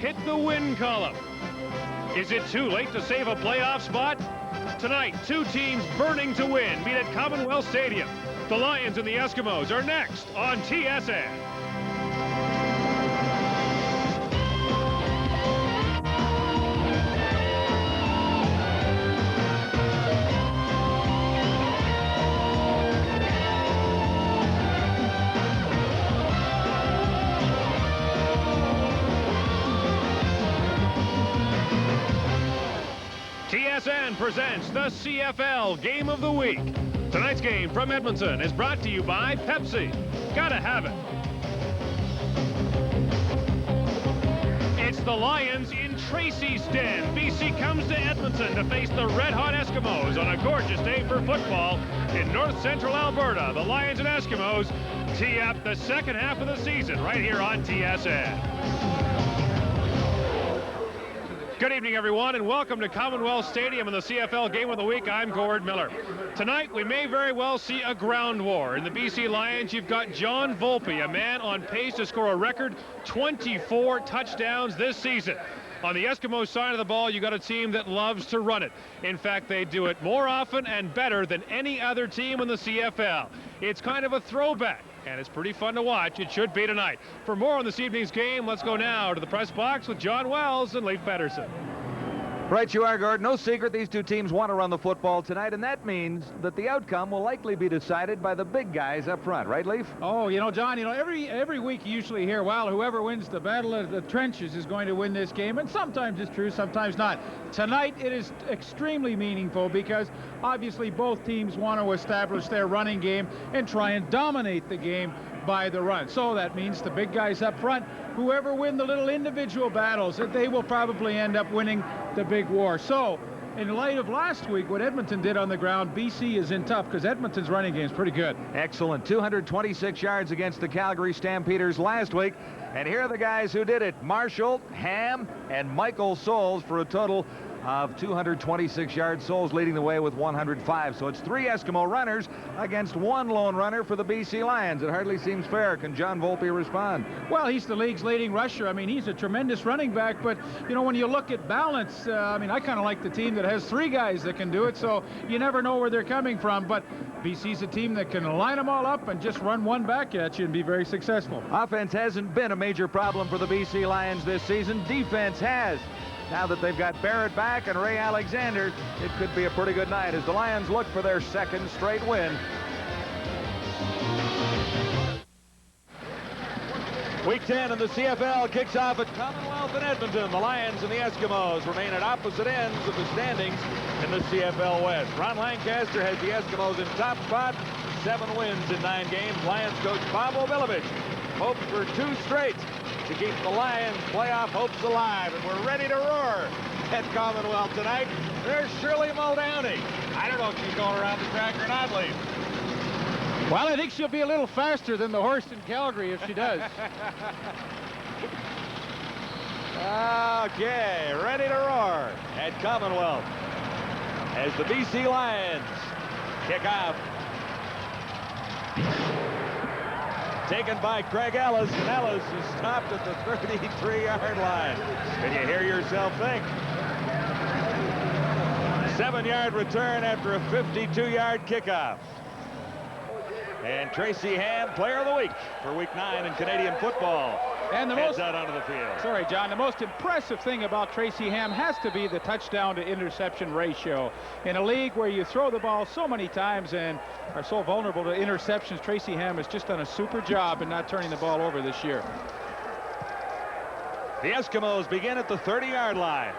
hit the win column. Is it too late to save a playoff spot? Tonight, two teams burning to win meet at Commonwealth Stadium. The Lions and the Eskimos are next on TSN. TSN presents the CFL Game of the Week. Tonight's game from Edmonton is brought to you by Pepsi. Gotta have it. It's the Lions in Tracy's Den. BC comes to Edmonton to face the red-hot Eskimos on a gorgeous day for football in north-central Alberta. The Lions and Eskimos tee up the second half of the season right here on TSN. Good evening, everyone, and welcome to Commonwealth Stadium in the CFL Game of the Week. I'm Gord Miller. Tonight, we may very well see a ground war. In the BC Lions, you've got John Volpe, a man on pace to score a record 24 touchdowns this season. On the Eskimos side of the ball, you got a team that loves to run it. In fact, they do it more often and better than any other team in the CFL. It's kind of a throwback, and it's pretty fun to watch. It should be tonight. For more on this evening's game, let's go now to the press box with John Wells and Leif Pedersen. Right you are, Gord. No secret these two teams want to run the football tonight, and that means that the outcome will likely be decided by the big guys up front. Right, Leif? Oh, John, every week you usually hear, well, whoever wins the battle of the trenches is going to win this game, and sometimes it's true, sometimes not. Tonight it is extremely meaningful because obviously both teams want to establish their running game and try and dominate the game by the run. So that means the big guys up front, whoever win the little individual battles, they will probably end up winning the big war. So in light of last week, what Edmonton did on the ground, BC is in tough because Edmonton's running game is pretty good. Excellent. 226 yards against the Calgary Stampeders last week. And here are the guys who did it. Marshall, Ham, and Michael Souls for a total of 226 yards. Souls leading the way with 105. So it's three Eskimo runners against one lone runner for the BC Lions. It hardly seems fair. Can John Volpe respond? Well, he's the league's leading rusher. I mean, he's a tremendous running back, but, when you look at balance, I kind of like the team that has three guys that can do it, so you never know where they're coming from, but BC's a team that can line them all up and just run one back at you and be very successful. Offense hasn't been a major problem for the BC Lions this season. Defense has. Now that they've got Barrett back and Ray Alexander, it could be a pretty good night as the Lions look for their second straight win. Week 10 in the CFL kicks off at Commonwealth in Edmonton. The Lions and the Eskimos remain at opposite ends of the standings in the CFL West. Ron Lancaster has the Eskimos in top spot, 7 wins in 9 games. Lions coach Bob Obilovich hopes for 2 straight to keep the Lions' playoff hopes alive, and we're ready to roar at Commonwealth tonight. There's Shirley Muldowney. I don't know if she's going around the track or not, Lee. Well, I think she'll be a little faster than the horse in Calgary if she does. Okay, ready to roar at Commonwealth as the BC Lions kick off. Taken by Craig Ellis, and Ellis is stopped at the 33-yard line. Can you hear yourself think? 7-yard return after a 52-yard kickoff. And Tracy Ham, player of the week for week 9 in Canadian football. And the heads out onto the field. Sorry, John. The most impressive thing about Tracy Ham has to be the touchdown to interception ratio. In a league where you throw the ball so many times and are so vulnerable to interceptions, Tracy Ham has just done a super job in not turning the ball over this year. The Eskimos begin at the 30-yard line.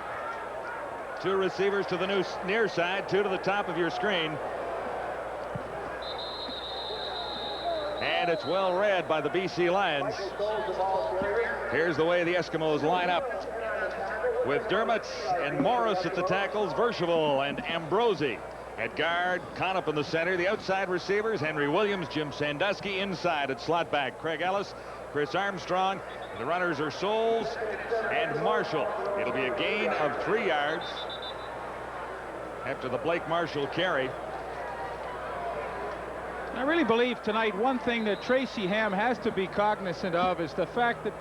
2 receivers to the near side, 2 to the top of your screen. And it's well read by the BC Lions. Here's the way the Eskimos line up. With Dermott and Morris at the tackles, Verschoval and Ambrosi at guard, Conop in the center. The outside receivers, Henry Williams, Jim Sandusky. Inside at slot back, Craig Ellis, Chris Armstrong. The runners are Souls and Marshall. It'll be a gain of 3 yards after the Blake Marshall carry. I really believe tonight one thing that Tracy Ham has to be cognizant of is the fact that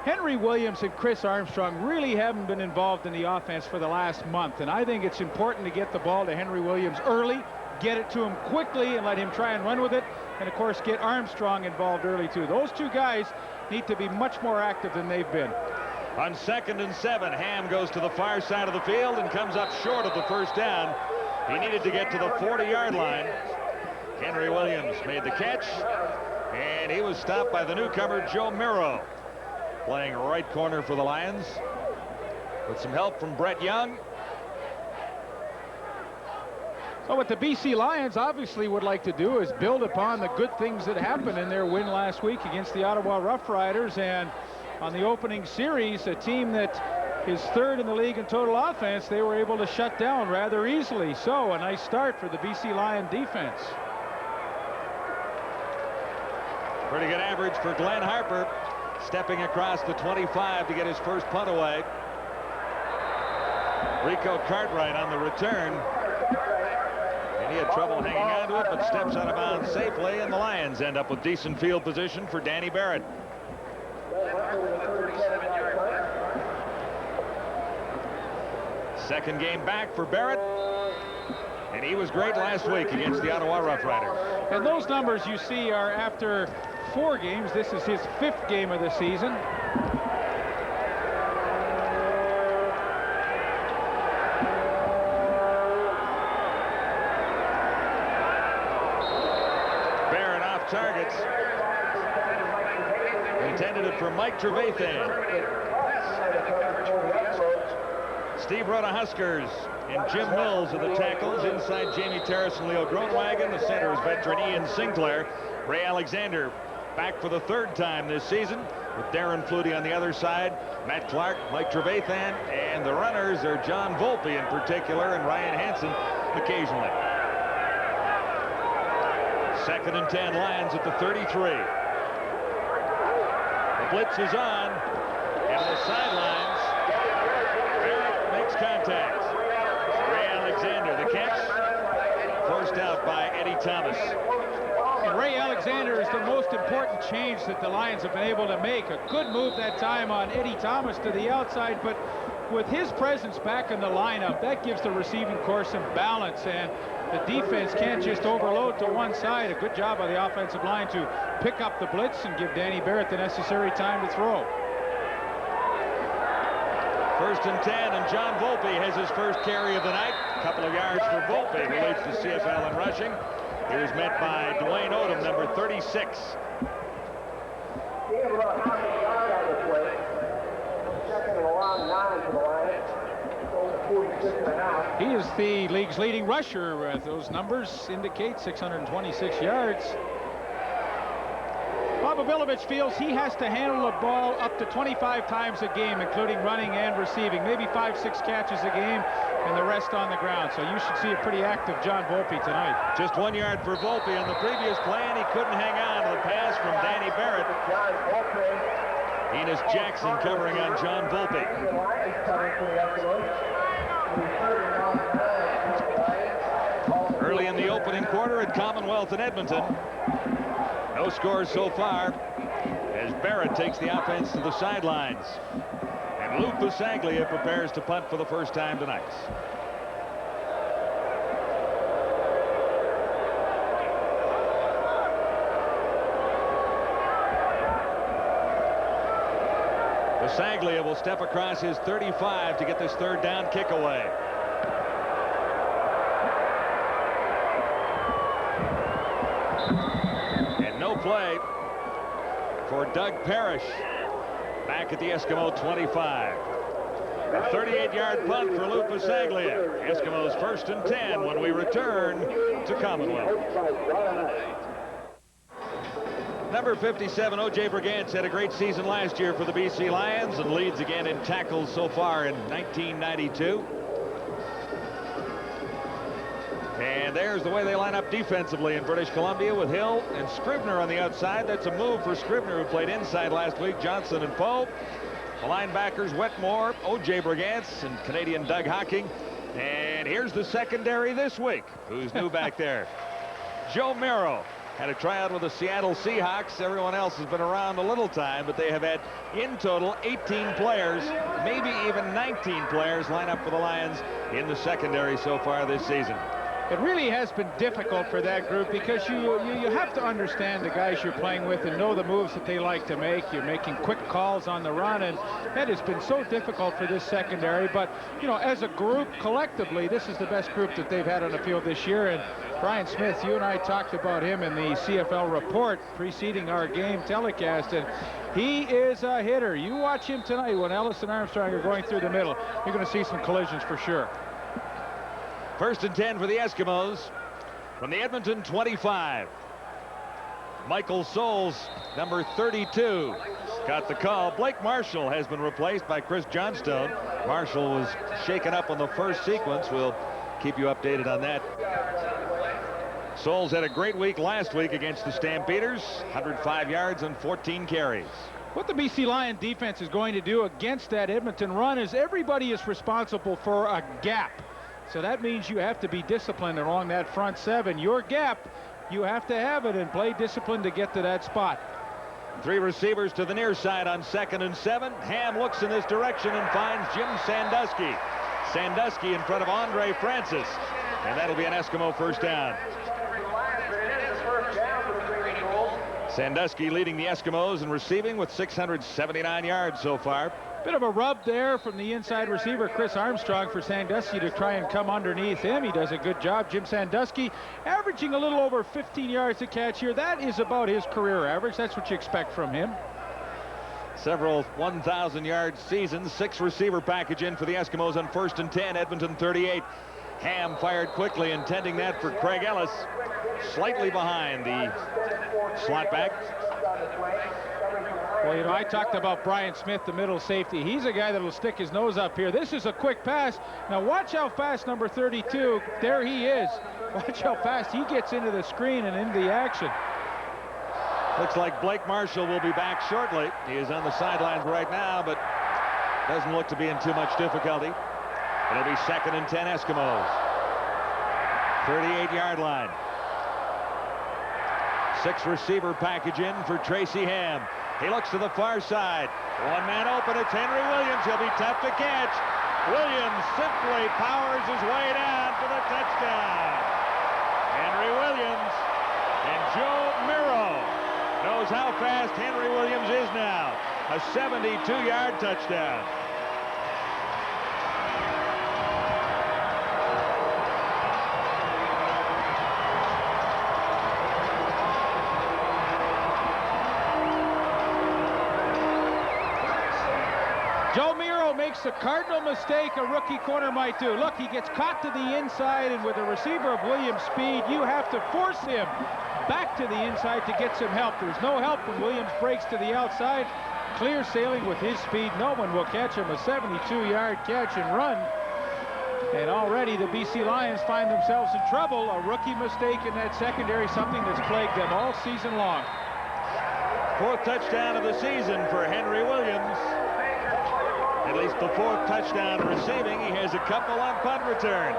Henry Williams and Chris Armstrong really haven't been involved in the offense for the last month, and I think it's important to get the ball to Henry Williams early, get it to him quickly, and let him try and run with it, and of course get Armstrong involved early too. Those two guys need to be much more active than they've been. On 2nd and 7, Ham goes to the far side of the field and comes up short of the first down. He needed to get to the 40-yard line. Henry Williams made the catch, and he was stopped by the newcomer Joe Miro, playing right corner for the Lions with some help from Brett Young. So what the BC Lions obviously would like to do is build upon the good things that happened in their win last week against the Ottawa Rough Riders, and on the opening series, a team that is 3rd in the league in total offense, they were able to shut down rather easily. So a nice start for the BC Lion defense. Pretty good average for Glenn Harper, stepping across the 25 to get his first punt away. Rico Cartwright on the return. And he had trouble hanging on to it, but steps out of bounds safely, and the Lions end up with decent field position for Danny Barrett. Second game back for Barrett, and he was great last week against the Ottawa Rough Riders. And those numbers you see are after 4 games. This is his 5th game of the season. Barrett off targets. Intended it for Mike Trevathan. Steve Rhoda Huskers and Jim Mills are the tackles. Inside, Jamie Terrace and Leo Groenwagen. The center is veteran Ian Sinclair. Ray Alexander back for the 3rd time this season, with Darren Flutie on the other side, Matt Clark, Mike Trevathan, and the runners are John Volpe in particular and Ryan Hansen occasionally. 2nd and 10, Lions at the 33. The blitz is on, and the sidelines. Barrett makes contact. Ray Alexander, the catch, forced out by Eddie Thomas. And Ray Alexander is the most important change that the Lions have been able to make. A good move that time on Eddie Thomas to the outside, but with his presence back in the lineup, that gives the receiving corps some balance, and the defense can't just overload to one side. A good job by the offensive line to pick up the blitz and give Danny Barrett the necessary time to throw. 1st and 10, and John Volpe has his first carry of the night. A couple of yards for Volpe, who leads the CFL in rushing. He was met by Dwayne Odom, number 36. He is the league's leading rusher. Those numbers indicate 626 yards. Bob Abilovich feels he has to handle the ball up to 25 times a game, including running and receiving. Maybe 5-6 catches a game, and the rest on the ground. So you should see a pretty active John Volpe tonight. Just 1 yard for Volpe on the previous play, and he couldn't hang on to the pass from Danny Barrett. Enos Jackson covering on John Volpe. Early in the opening quarter at Commonwealth in Edmonton. No scores so far as Barrett takes the offense to the sidelines. And Lou Pasaglia prepares to punt for the first time tonight. Pasaglia will step across his 35 to get this 3rd down kick away. And no play for Doug Parrish back at the Eskimo 25. A 38-yard punt for Lou Pasaglia. Eskimos 1st and 10 when we return to Commonwealth. Number 57, O.J. Brigance, had a great season last year for the BC Lions and leads again in tackles so far in 1992. And there's the way they line up defensively in British Columbia with Hill and Scribner on the outside. That's a move for Scribner, who played inside last week. Johnson and Poe. The linebackers, Wetmore, O.J. Brigance, and Canadian Doug Hocking. And here's the secondary this week. Who's new back there? Joe Miro. had a tryout with the Seattle Seahawks. Everyone else has been around a little time, but they have had in total 18 players, maybe even 19 players line up for the Lions in the secondary so far this season. It really has been difficult for that group because you have to understand the guys you're playing with and know the moves that they like to make. You're making quick calls on the run, and that has been so difficult for this secondary. But, you know, as a group, collectively, this is the best group that they've had on the field this year. And Brian Smith, you and I talked about him in the CFL report preceding our game telecast, and he is a hitter. You watch him tonight when Ellis and Armstrong are going through the middle. You're going to see some collisions for sure. 1st and 10 for the Eskimos from the Edmonton 25. Michael Souls, number 32, got the call. Blake Marshall has been replaced by Chris Johnstone. Marshall was shaken up on the first sequence. We'll keep you updated on that. Souls had a great week last week against the Stampeders, 105 yards and 14 carries. What the BC Lion defense is going to do against that Edmonton run is everybody is responsible for a gap. So that means you have to be disciplined along that front seven. Your gap, you have to have it and play discipline to get to that spot. 3 receivers to the near side on 2nd and 7. Ham looks in this direction and finds Jim Sandusky. Sandusky in front of Andre Francis. And that'll be an Eskimo first down. Sandusky leading the Eskimos in receiving with 679 yards so far. Bit of a rub there from the inside receiver, Chris Armstrong, for Sandusky to try and come underneath him. He does a good job. Jim Sandusky averaging a little over 15 yards a catch here. That is about his career average. That's what you expect from him. Several 1,000-yard seasons. 6 receiver package in for the Eskimos on 1st and 10. Edmonton 38. Ham fired quickly, intending that for Craig Ellis. Slightly behind the slot back. Well, you know, I talked about Brian Smith, the middle safety. He's a guy that will stick his nose up here. This is a quick pass. Now watch how fast number 32, there he is. Watch how fast he gets into the screen and into the action. Looks like Blake Marshall will be back shortly. He is on the sidelines right now, but doesn't look to be in too much difficulty. It'll be 2nd and 10 Eskimos. 38-yard line. 6 receiver package in for Tracy Ham. He looks to the far side. One man open. It's Henry Williams. He'll be tough to catch. Williams simply powers his way down for the touchdown. Henry Williams and Joe Miro knows how fast Henry Williams is now. A 72-yard touchdown. Joe Miro makes the cardinal mistake a rookie corner might do. Look, he gets caught to the inside, and with a receiver of Williams' speed, you have to force him back to the inside to get some help. There's no help when Williams breaks to the outside. Clear sailing with his speed. No one will catch him. A 72-yard catch and run. And already the BC Lions find themselves in trouble. A rookie mistake in that secondary, something that's plagued them all season long. 4th touchdown of the season for Henry Williams. At least the 4th touchdown receiving. He has a couple on punt returns.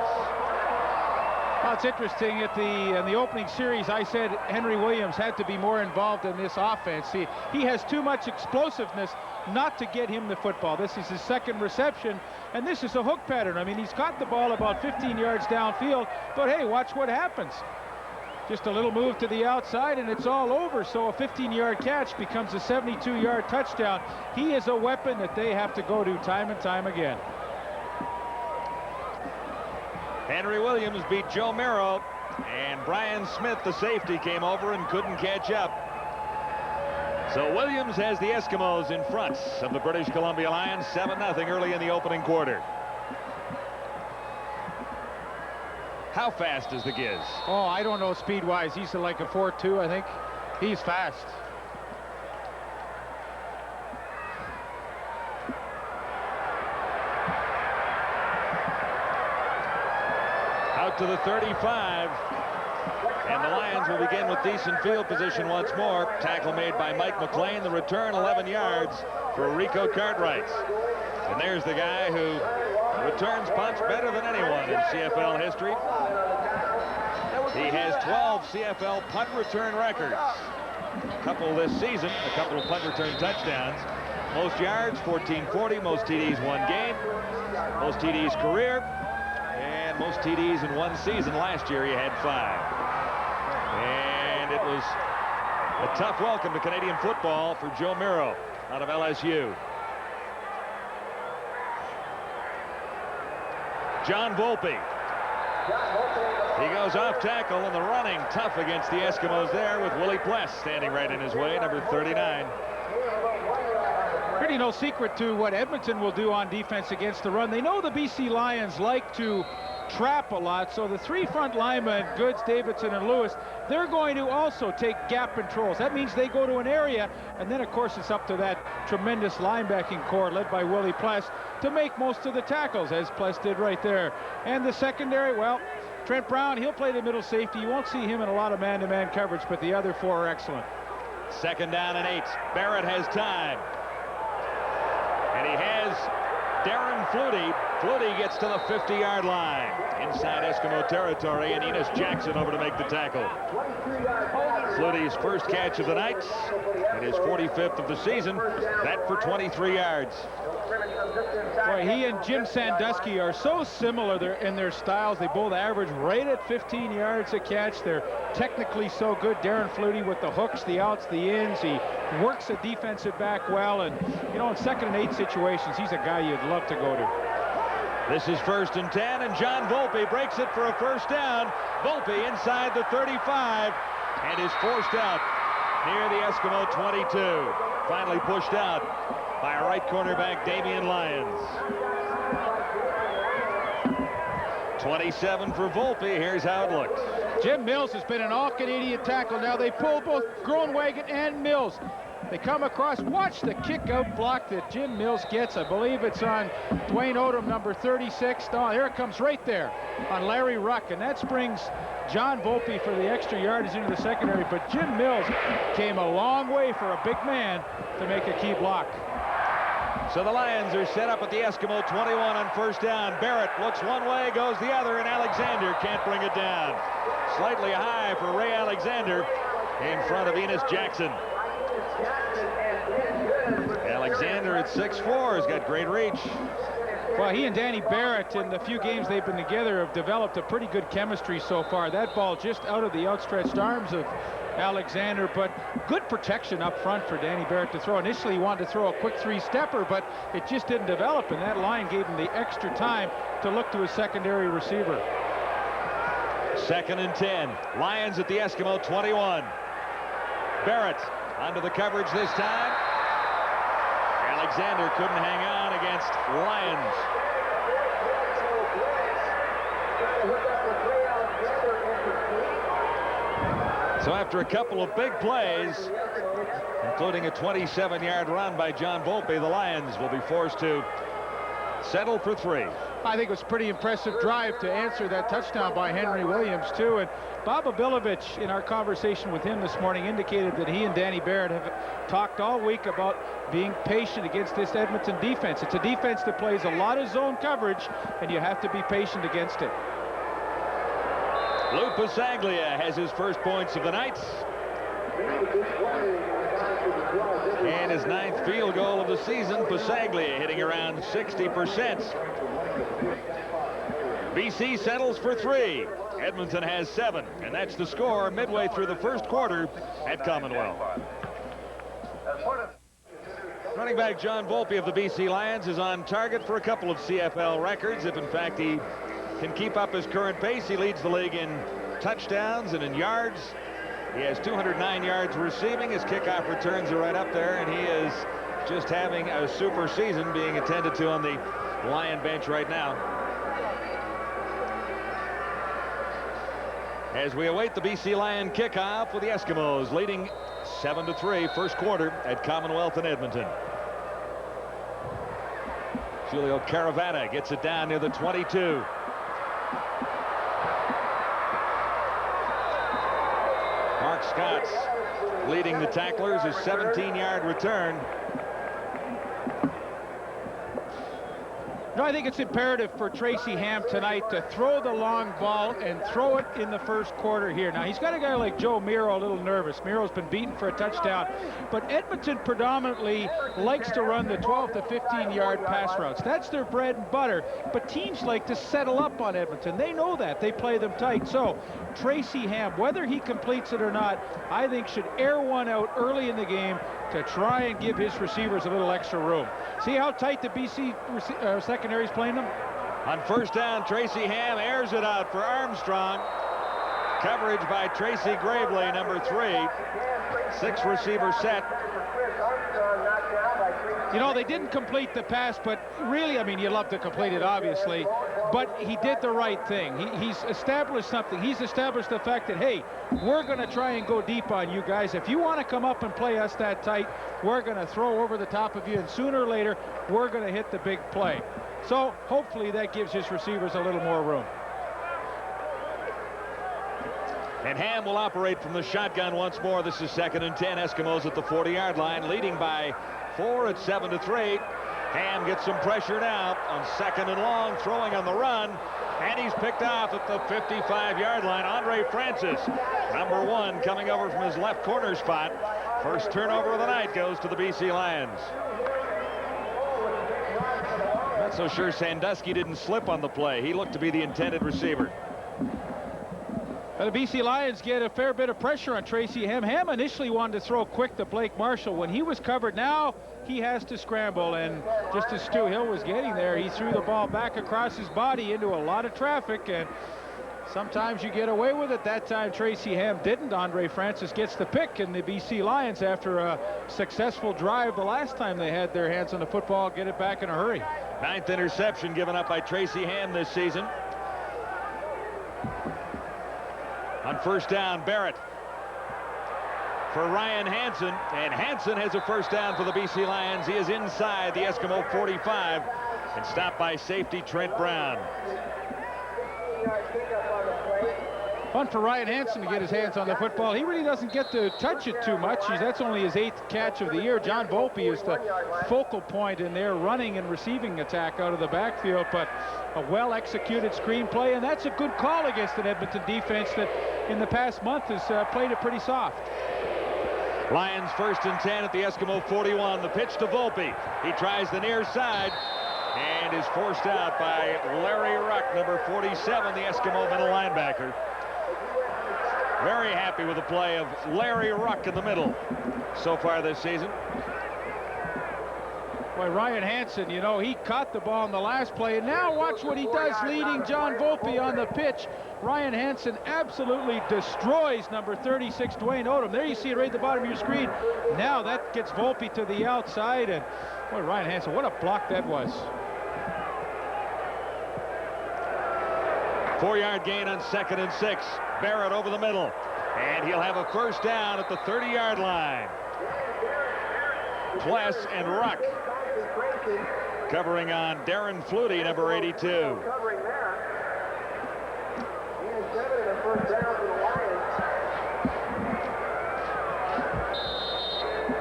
Well, it's interesting. In the opening series, I said Henry Williams had to be more involved in this offense. He has too much explosiveness not to get him the football. This is his 2nd reception, and this is a hook pattern. I mean, he's caught the ball about 15 yards downfield, but hey, watch what happens. Just a little move to the outside, and it's all over. So a 15-yard catch becomes a 72-yard touchdown. He is a weapon that they have to go to time and time again. Henry Williams beat Joe Miro, and Brian Smith, the safety, came over and couldn't catch up. So Williams has the Eskimos in front of the British Columbia Lions, 7-0 early in the opening quarter. How fast is the Giz? Oh, I don't know speed-wise. He's like a 4.2, I think. He's fast. Out to the 35. And the Lions will begin with decent field position once more. Tackle made by Mike McLean. The return 11 yards for Rico Cartwright. And there's the guy who returns punts better than anyone in CFL history. He has 12 CFL punt return records. A couple this season, a couple of punt return touchdowns. Most yards, 1440. Most TDs one game. Most TDs career. And most TDs in one season. Last year he had 5. And it was a tough welcome to Canadian football for Joe Miro out of LSU. John Volpe. He goes off tackle in the running. Tough against the Eskimos there with Willie Pless standing right in his way, number 39. Pretty no secret to what Edmonton will do on defense against the run. They know the BC Lions like to trap a lot, so the 3 front linemen, Goods, Davidson, and Lewis, they're going to also take gap controls. That means they go to an area, and then of course it's up to that tremendous linebacking core led by Willie Pless to make most of the tackles, as Pless did right there. And the secondary, well, Trent Brown, he'll play the middle safety. You won't see him in a lot of man-to-man coverage, but the other 4 are excellent. 2nd down and 8. Barrett has time. And he has Darren Flutie. Flutie gets to the 50-yard line. Inside Eskimo territory, and Enos Jackson over to make the tackle. Flutie's first catch of the night, and his 45th of the season. That for 23 yards. Boy, he and Jim Sandusky are so similar in their styles. They both average right at 15 yards a catch. They're technically so good. Darren Flutie with the hooks, the outs, the ins. He works a defensive back well, and you know, in 2nd and 8 situations, he's a guy you'd love to go to. This is 1st and 10, and John Volpe breaks it for a 1st down. Volpe inside the 35 and is forced out near the Eskimo 22. Finally pushed out by right cornerback Damian Lyons. 27 for Volpe. Here's how it looked. Jim Mills has been an all-Canadian tackle. Now they pull both Groenewegen and Mills. They come across. Watch the kick-out block that Jim Mills gets. I believe it's on Dwayne Odom, number 36. Oh, here it comes right there on Larry Ruck, and that springs John Volpe for the extra yardage into the secondary. But Jim Mills came a long way for a big man to make a key block. So the Lions are set up at the Eskimo 21 on 1st down. Barrett looks one way, goes the other, and Alexander can't bring it down. Slightly high for Ray Alexander in front of Enos Jackson. Alexander at 6'4" has got great reach. Well, he and Danny Barrett, in the few games they've been together, have developed a pretty good chemistry so far. That ball just out of the outstretched arms of Alexander, but good protection up front for Danny Barrett to throw. Initially, he wanted to throw a quick 3-stepper, but it just didn't develop, and that line gave him the extra time to look to his secondary receiver. 2nd and 10. Lions at the Eskimo 21. Barrett under the coverage this time. Alexander couldn't hang on against Lyons. So after a couple of big plays, including a 27-yard run by John Volpe, the Lions will be forced to settle for 3. I think it was a pretty impressive drive to answer that touchdown by Henry Williams, too. And Bob Abilovich, in our conversation with him this morning, indicated that he and Danny Barrett have talked all week about being patient against this Edmonton defense. It's a defense that plays a lot of zone coverage, and you have to be patient against it. Lou Pasaglia has his first points of the night. And his 9th field goal of the season. Pasaglia hitting around 60%. BC settles for 3. Edmonton has 7. And that's the score midway through the 1st quarter at Commonwealth. Running back John Volpe of the BC Lions is on target for a couple of CFL records. If in fact he can keep up his current pace, he leads the league in touchdowns and in yards. He has 209 yards receiving. His kickoff returns are right up there, and he is just having a super season, being attended to on the Lion bench right now. As we await the BC Lion kickoff with the Eskimos leading 7-3 first quarter at Commonwealth in Edmonton. Julio Caravana gets it down near the 22. Mark Scott's leading the tacklers, his 17-yard return. No, I think it's imperative for Tracy Ham tonight to throw the long ball and throw it in the first quarter here. Now, he's got a guy like Joe Miro a little nervous. Miro's been beaten for a touchdown. But Edmonton predominantly likes to run the 12 to 15-yard pass routes. That's their bread and butter. But teams like to settle up on Edmonton. They know that. They play them tight. So Tracy Ham, whether he completes it or not, I think should air one out early in the game to try and give his receivers a little extra room. See how tight the BC secondary is playing them? On first down, Tracy Ham airs it out for Armstrong. Coverage by Tracy Gravely, number 3. 6 receiver set. You know, they didn't complete the pass, but really, I mean, you love to complete it, obviously, but he did the right thing. He's established something. He's established the fact that, hey, we're going to try and go deep on you guys. If you want to come up and play us that tight, we're going to throw over the top of you, and sooner or later, we're going to hit the big play. So hopefully that gives his receivers a little more room. And Ham will operate from the shotgun once more. This is 2nd and 10. Eskimos at the 40-yard line, leading by 4 at 7-3. Ham gets some pressure now on 2nd and long, throwing on the run, and he's picked off at the 55-yard line. Andre Francis, number 1, coming over from his left corner spot. First turnover of the night goes to the BC Lions. Not so sure Sandusky didn't slip on the play. He looked to be the intended receiver. The BC Lions get a fair bit of pressure on Tracy Ham. Ham initially wanted to throw quick to Blake Marshall. When he was covered, now he has to scramble, and just as Stu Hill was getting there, he threw the ball back across his body into a lot of traffic, and sometimes you get away with it. That time Tracy Ham didn't. Andre Francis gets the pick, and the BC Lions, after a successful drive the last time they had their hands on the football, get it back in a hurry. 9th interception given up by Tracy Ham this season. On first down, Barrett for Ryan Hansen, and Hansen has a first down for the BC Lions. He is inside the Eskimo 45 and stopped by safety Trent Brown. Fun for Ryan Hansen to get his hands on the football. He really doesn't get to touch it too much. That's only his 8th catch of the year. John Volpe is the focal point in their running and receiving attack out of the backfield, but a well-executed screen play, and that's a good call against an Edmonton defense that in the past month has played it pretty soft. Lions 1st and 10 at the Eskimo 41. The pitch to Volpe. He tries the near side and is forced out by Larry Ruck, number 47, the Eskimo middle linebacker. Very happy with the play of Larry Ruck in the middle so far this season. Boy, Ryan Hansen, you know, he caught the ball in the last play, and now watch what he does leading John Volpe on the pitch. Ryan Hansen absolutely destroys number 36, Dwayne Odom. There you see it right at the bottom of your screen. Now that gets Volpe to the outside, and boy, Ryan Hansen, what a block that was. 4-yard gain on 2nd and 6. Barrett over the middle, and he'll have a first down at the 30-yard line. Pless and Ruck covering on Darren Flutie, number 82.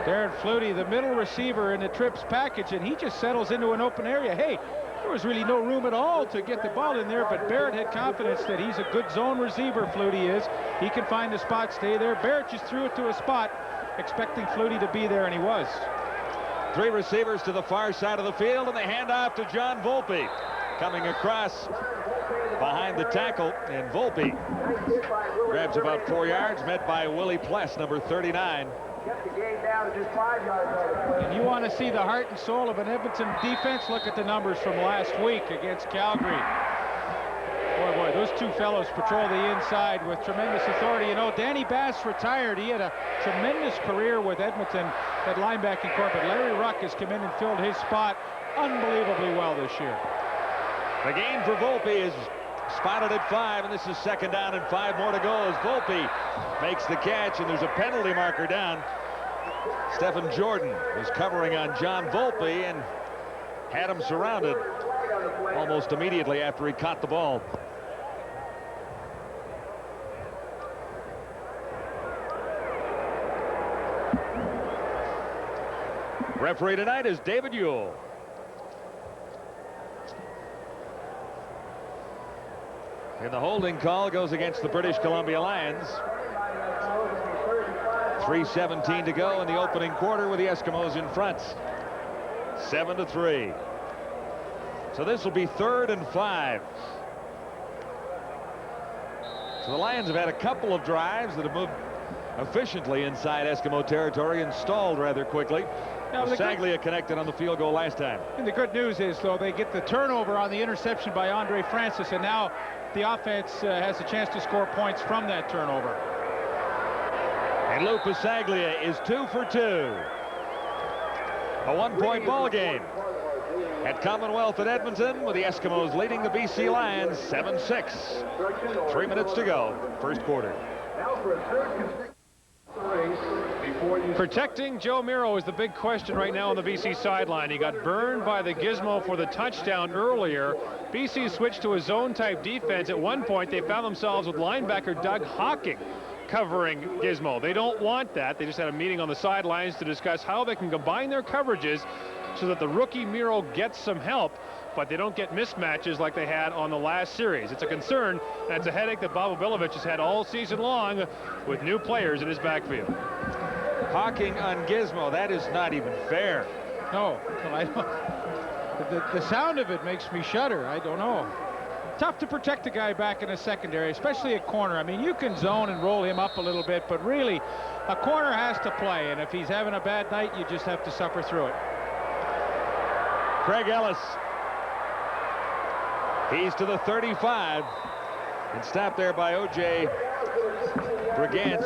Darren Flutie, the middle receiver in the trips package, and he just settles into an open area. Hey, there was really no room at all to get the ball in there, but Barrett had confidence that he's a good zone receiver, Flutie is. He can find the spot, stay there. Barrett just threw it to a spot, expecting Flutie to be there, and he was. 3 receivers to the far side of the field, and they hand off to John Volpe. Coming across behind the tackle, and Volpe grabs about 4 yards, met by Willie Pless, number 39. And you want to see the heart and soul of an Edmonton defense? Look at the numbers from last week against Calgary. Boy, those two fellows patrol the inside with tremendous authority. You know, Danny Bass retired. He had a tremendous career with Edmonton at linebacking corps, but Larry Ruck has come in and filled his spot unbelievably well this year. The gain for Volpe is spotted at 5, and this is 2nd down and 5 more to go as Volpe makes the catch, and there's a penalty marker down. Stephen Jordan was covering on John Volpe and had him surrounded almost immediately after he caught the ball. Referee tonight is David Ewell. And the holding call goes against the British Columbia Lions. 3:17 to go in the opening quarter with the Eskimos in front. 7-3. So this will be 3rd and 5. So the Lions have had a couple of drives that have moved efficiently inside Eskimo territory and stalled rather quickly. Now, Saglia connected on the field goal last time. And the good news is, though, they get the turnover on the interception by Andre Francis, and now the offense has a chance to score points from that turnover. And Lou Pasaglia is 2 for 2. A 1-point ball game at Commonwealth at Edmonton, with the Eskimos leading the BC Lions 7-6. 3 minutes to go, first quarter. Protecting Joe Miro is the big question right now on the BC sideline. He got burned by the Gizmo for the touchdown earlier. BC switched to a zone-type defense. At one point, they found themselves with linebacker Doug Hocking covering Gizmo. They don't want that. They just had a meeting on the sidelines to discuss how they can combine their coverages so that the rookie Miro gets some help, but they don't get mismatches like they had on the last series. It's a concern, and it's a headache that Bob Obilovich has had all season long with new players in his backfield. Hocking on Gizmo, that is not even fair. No, I don't. The sound of it makes me shudder. I don't know. Tough to protect a guy back in the secondary, especially a corner. I mean, you can zone and roll him up a little bit, but really, a corner has to play, and if he's having a bad night, you just have to suffer through it. Craig Ellis. He's to the 35 and stopped there by O.J. Brigance.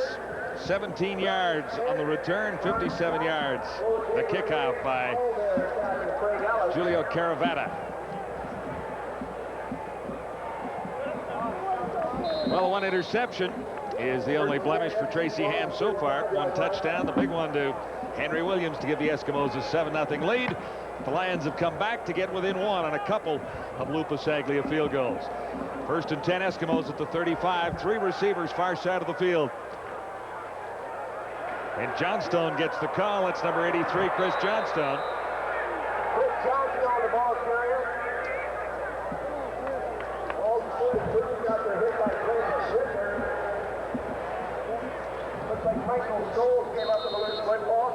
17 yards on the return, 57 yards. The kickoff by Julio Caravata. Well, one interception is the only blemish for Tracy Ham so far. One touchdown, the big one to Henry Williams to give the Eskimos a 7-0 lead. The Lions have come back to get within one on a couple of Lou Pasaglia field goals. 1st and 10 Eskimos at the 35. 3 receivers far side of the field. And Johnstone gets the call. It's number 83, Chris Johnstone. Chris Johnstone, the ball carrier. All the first got their hit by Clayton Whitner. Looks like Michael Soles came up with a little football.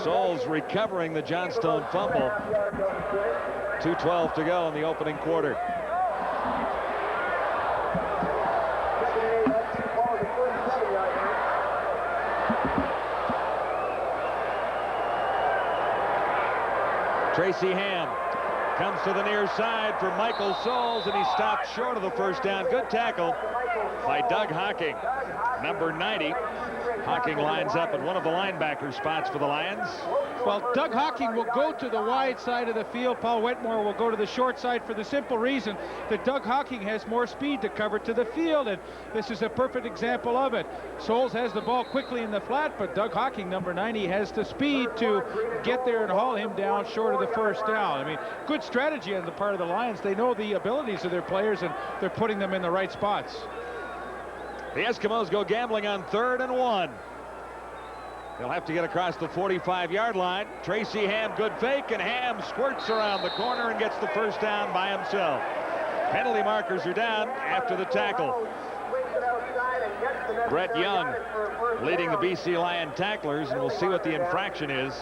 Soles recovering the Johnstone fumble. 2:12 to go in the opening quarter. Tracy Ham comes to the near side for Michael Soles, and he stopped short of the first down. Good tackle by Doug Hocking, number 90. Hocking lines up at one of the linebacker spots for the Lions. Well, Doug Hocking will go to the wide side of the field. Paul Wetmore will go to the short side for the simple reason that Doug Hocking has more speed to cover to the field, and this is a perfect example of it. Soles has the ball quickly in the flat, but Doug Hocking, number 90, has the speed to get there and haul him down short of the first down. I mean, good strategy on the part of the Lions. They know the abilities of their players, and they're putting them in the right spots. The Eskimos go gambling on 3rd and 1. They'll have to get across the 45-yard line. Tracy Ham, good fake, and Ham squirts around the corner and gets the first down by himself. Penalty markers are down after the tackle. Brett Young leading the BC Lion tacklers, and we'll see what the infraction is.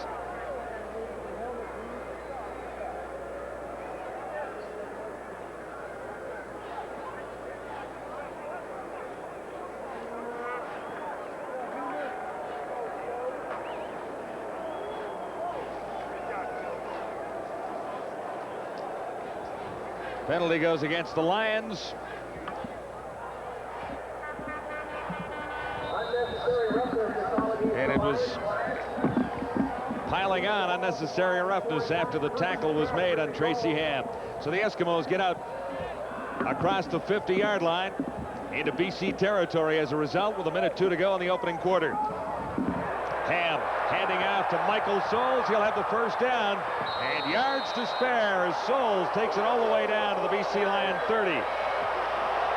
Penalty goes against the Lions. And it was piling on unnecessary roughness after the tackle was made on Tracy Ham. So the Eskimos get out across the 50-yard line into BC territory as a result, with 1:02 to go in the opening quarter. Ham handing off to Michael Soles. He'll have the first down, and yards to spare as Soles takes it all the way down to the BC Lion 30.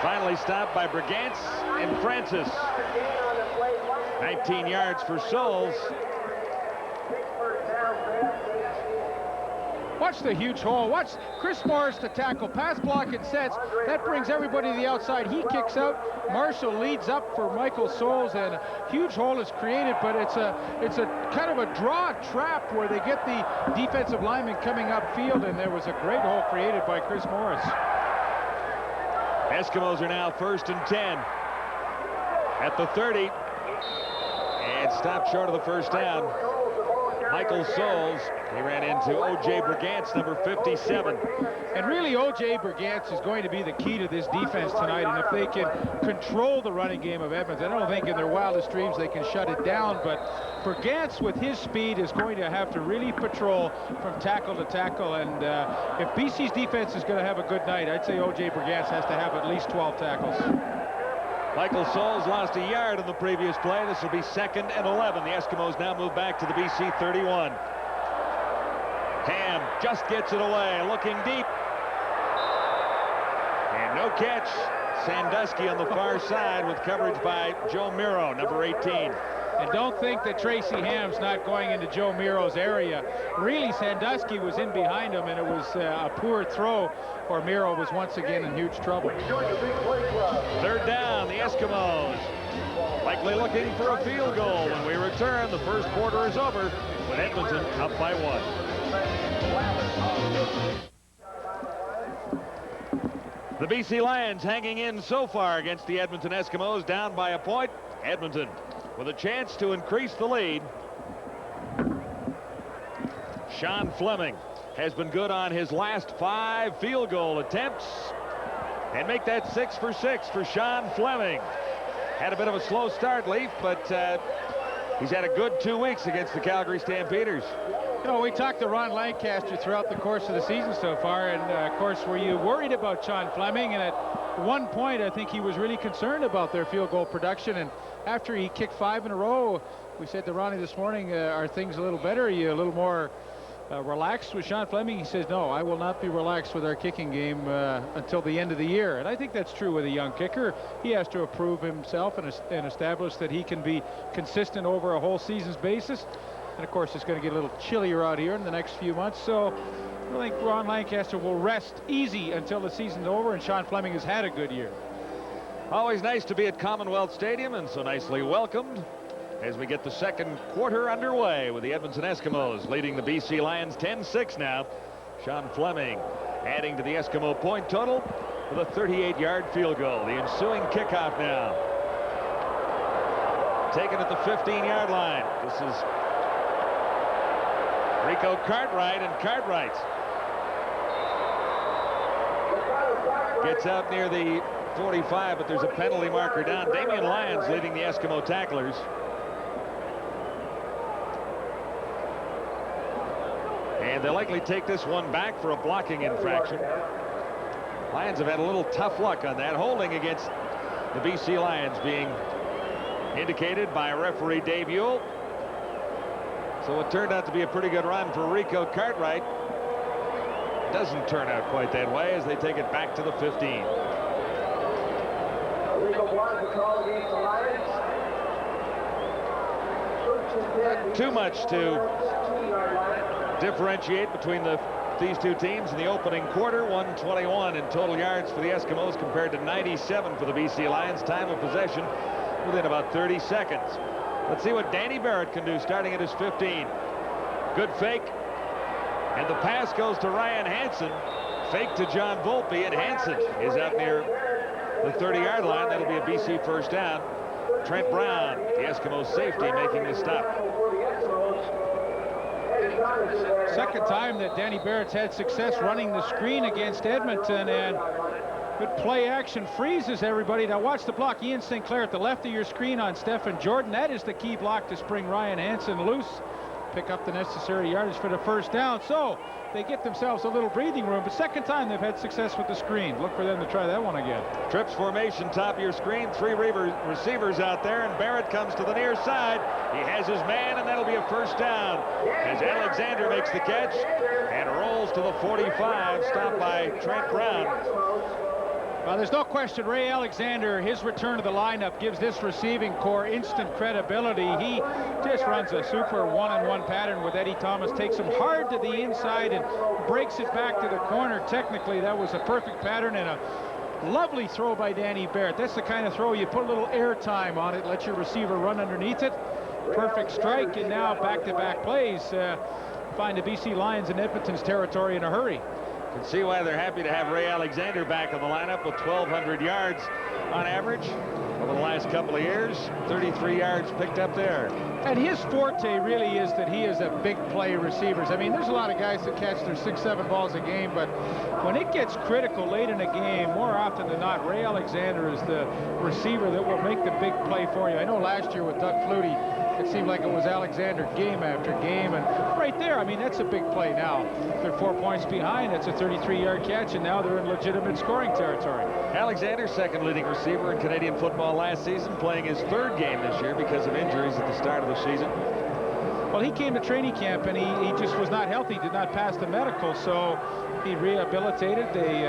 Finally stopped by Brigance and Francis. 19 yards for Soles. Watch the huge hole. Watch Chris Morris to tackle. Pass block and sets. That brings everybody to the outside. He kicks out. Marshall leads up for Michael Souls, and a huge hole is created, but it's a kind of a draw trap where they get the defensive lineman coming upfield, and there was a great hole created by Chris Morris. Eskimos are now 1st and 10 at the 30, and stopped short of the first down. Michael Souls, he ran into O.J. Brigance, number 57. And really, O.J. Brigance is going to be the key to this defense tonight, and if they can control the running game of Edmonton, I don't think in their wildest dreams they can shut it down, but Brigance with his speed is going to have to really patrol from tackle to tackle, and if BC's defense is going to have a good night, I'd say O.J. Brigance has to have at least 12 tackles. Michael Souls lost a yard in the previous play. This will be 2nd and 11. The Eskimos now move back to the BC 31. Ham just gets it away, looking deep. And no catch. Sandusky on the far side with coverage by Joe Miro, number 18. And don't think that Tracy Ham's not going into Joe Miro's area. Really, Sandusky was in behind him, and it was a poor throw, or Miro was once again in huge trouble. 3rd down, the Eskimos likely looking for a field goal. When we return, the first quarter is over with Edmonton up by 1. The BC Lions hanging in so far against the Edmonton Eskimos, down by a point. Edmonton with a chance to increase the lead. Sean Fleming has been good on his last 5 field goal attempts, and make that 6 for 6 for Sean Fleming. Had a bit of a slow start, Leaf, but he's had a good 2 weeks against the Calgary Stampeders. You know, we talked to Ron Lancaster throughout the course of the season so far, and of course, were you worried about Sean Fleming? And at one point, I think he was really concerned about their field goal production, and after he kicked 5 in a row, we said to Ronnie this morning, are things a little better? Are you a little more relaxed with Sean Fleming? He says, no, I will not be relaxed with our kicking game until the end of the year. And I think that's true with a young kicker. He has to prove himself and establish that he can be consistent over a whole season's basis. And of course, it's going to get a little chillier out here in the next few months. So I think Ron Lancaster will rest easy until the season's over, and Sean Fleming has had a good year. Always nice to be at Commonwealth Stadium, and so nicely welcomed as we get the second quarter underway with the Edmonton Eskimos leading the BC Lions 10-6 now. Sean Fleming adding to the Eskimo point total with a 38-yard field goal. The ensuing kickoff now taken at the 15-yard line. This is Rico Cartwright, and Cartwright gets out near the 45, but there's a penalty marker down. Damian Lyons leading the Eskimo tacklers. And they'll likely take this one back for a blocking infraction. Lions have had a little tough luck on that. Holding against the BC Lions being indicated by referee Dave Ewell. So it turned out to be a pretty good run for Rico Cartwright. Doesn't turn out quite that way as they take it back to the 15. Too much to differentiate between these two teams in the opening quarter. 121 in total yards for the Eskimos compared to 97 for the BC Lions. Time of possession within about 30 seconds. Let's see what Danny Barrett can do starting at his 15. Good fake. And the pass goes to Ryan Hansen. Fake to John Volpe, and Hansen is out near the 30-yard line. That'll be a BC first down. Trent Brown, the Eskimos safety, making the stop. Second time that Danny Barrett's had success running the screen against Edmonton, and good play action freezes everybody. Now watch the block. Ian St. Clair at the left of your screen on Stephen Jordan. That is the key block to spring Ryan Hansen loose. Pick up the necessary yardage for the first down. So they get themselves a little breathing room. But second time they've had success with the screen. Look for them to try that one again. Trips formation, top of your screen. 3 receivers out there, and Barrett comes to the near side. He has his man, and that'll be a first down as Alexander makes the catch and rolls to the 45, stopped by Trent Brown. Well, there's no question Ray Alexander, his return to the lineup gives this receiving core instant credibility. He just runs a super one-on-one pattern with Eddie Thomas, takes him hard to the inside and breaks it back to the corner. Technically, that was a perfect pattern and a lovely throw by Danny Barrett. That's the kind of throw you put a little air time on it, let your receiver run underneath it. Perfect strike, and now back-to-back plays find the BC Lions in Edmonton's territory in a hurry. You can see why they're happy to have Ray Alexander back in the lineup with 1,200 yards on average over the last couple of years. 33 yards picked up there. And his forte really is that he is a big play receivers. I mean, there's a lot of guys that catch their 6-7 balls a game, but when it gets critical late in a game, more often than not, Ray Alexander is the receiver that will make the big play for you. I know last year with Doug Flutie, it seemed like it was Alexander game after game, and right there, I mean, that's a big play now. They're 4 points behind. It's a 33-yard catch, and now they're in legitimate scoring territory. Alexander, second leading receiver in Canadian football last season, playing his third game this year because of injuries at the start of the season. Well, he came to training camp, and he just was not healthy, did not pass the medical, so he rehabilitated. They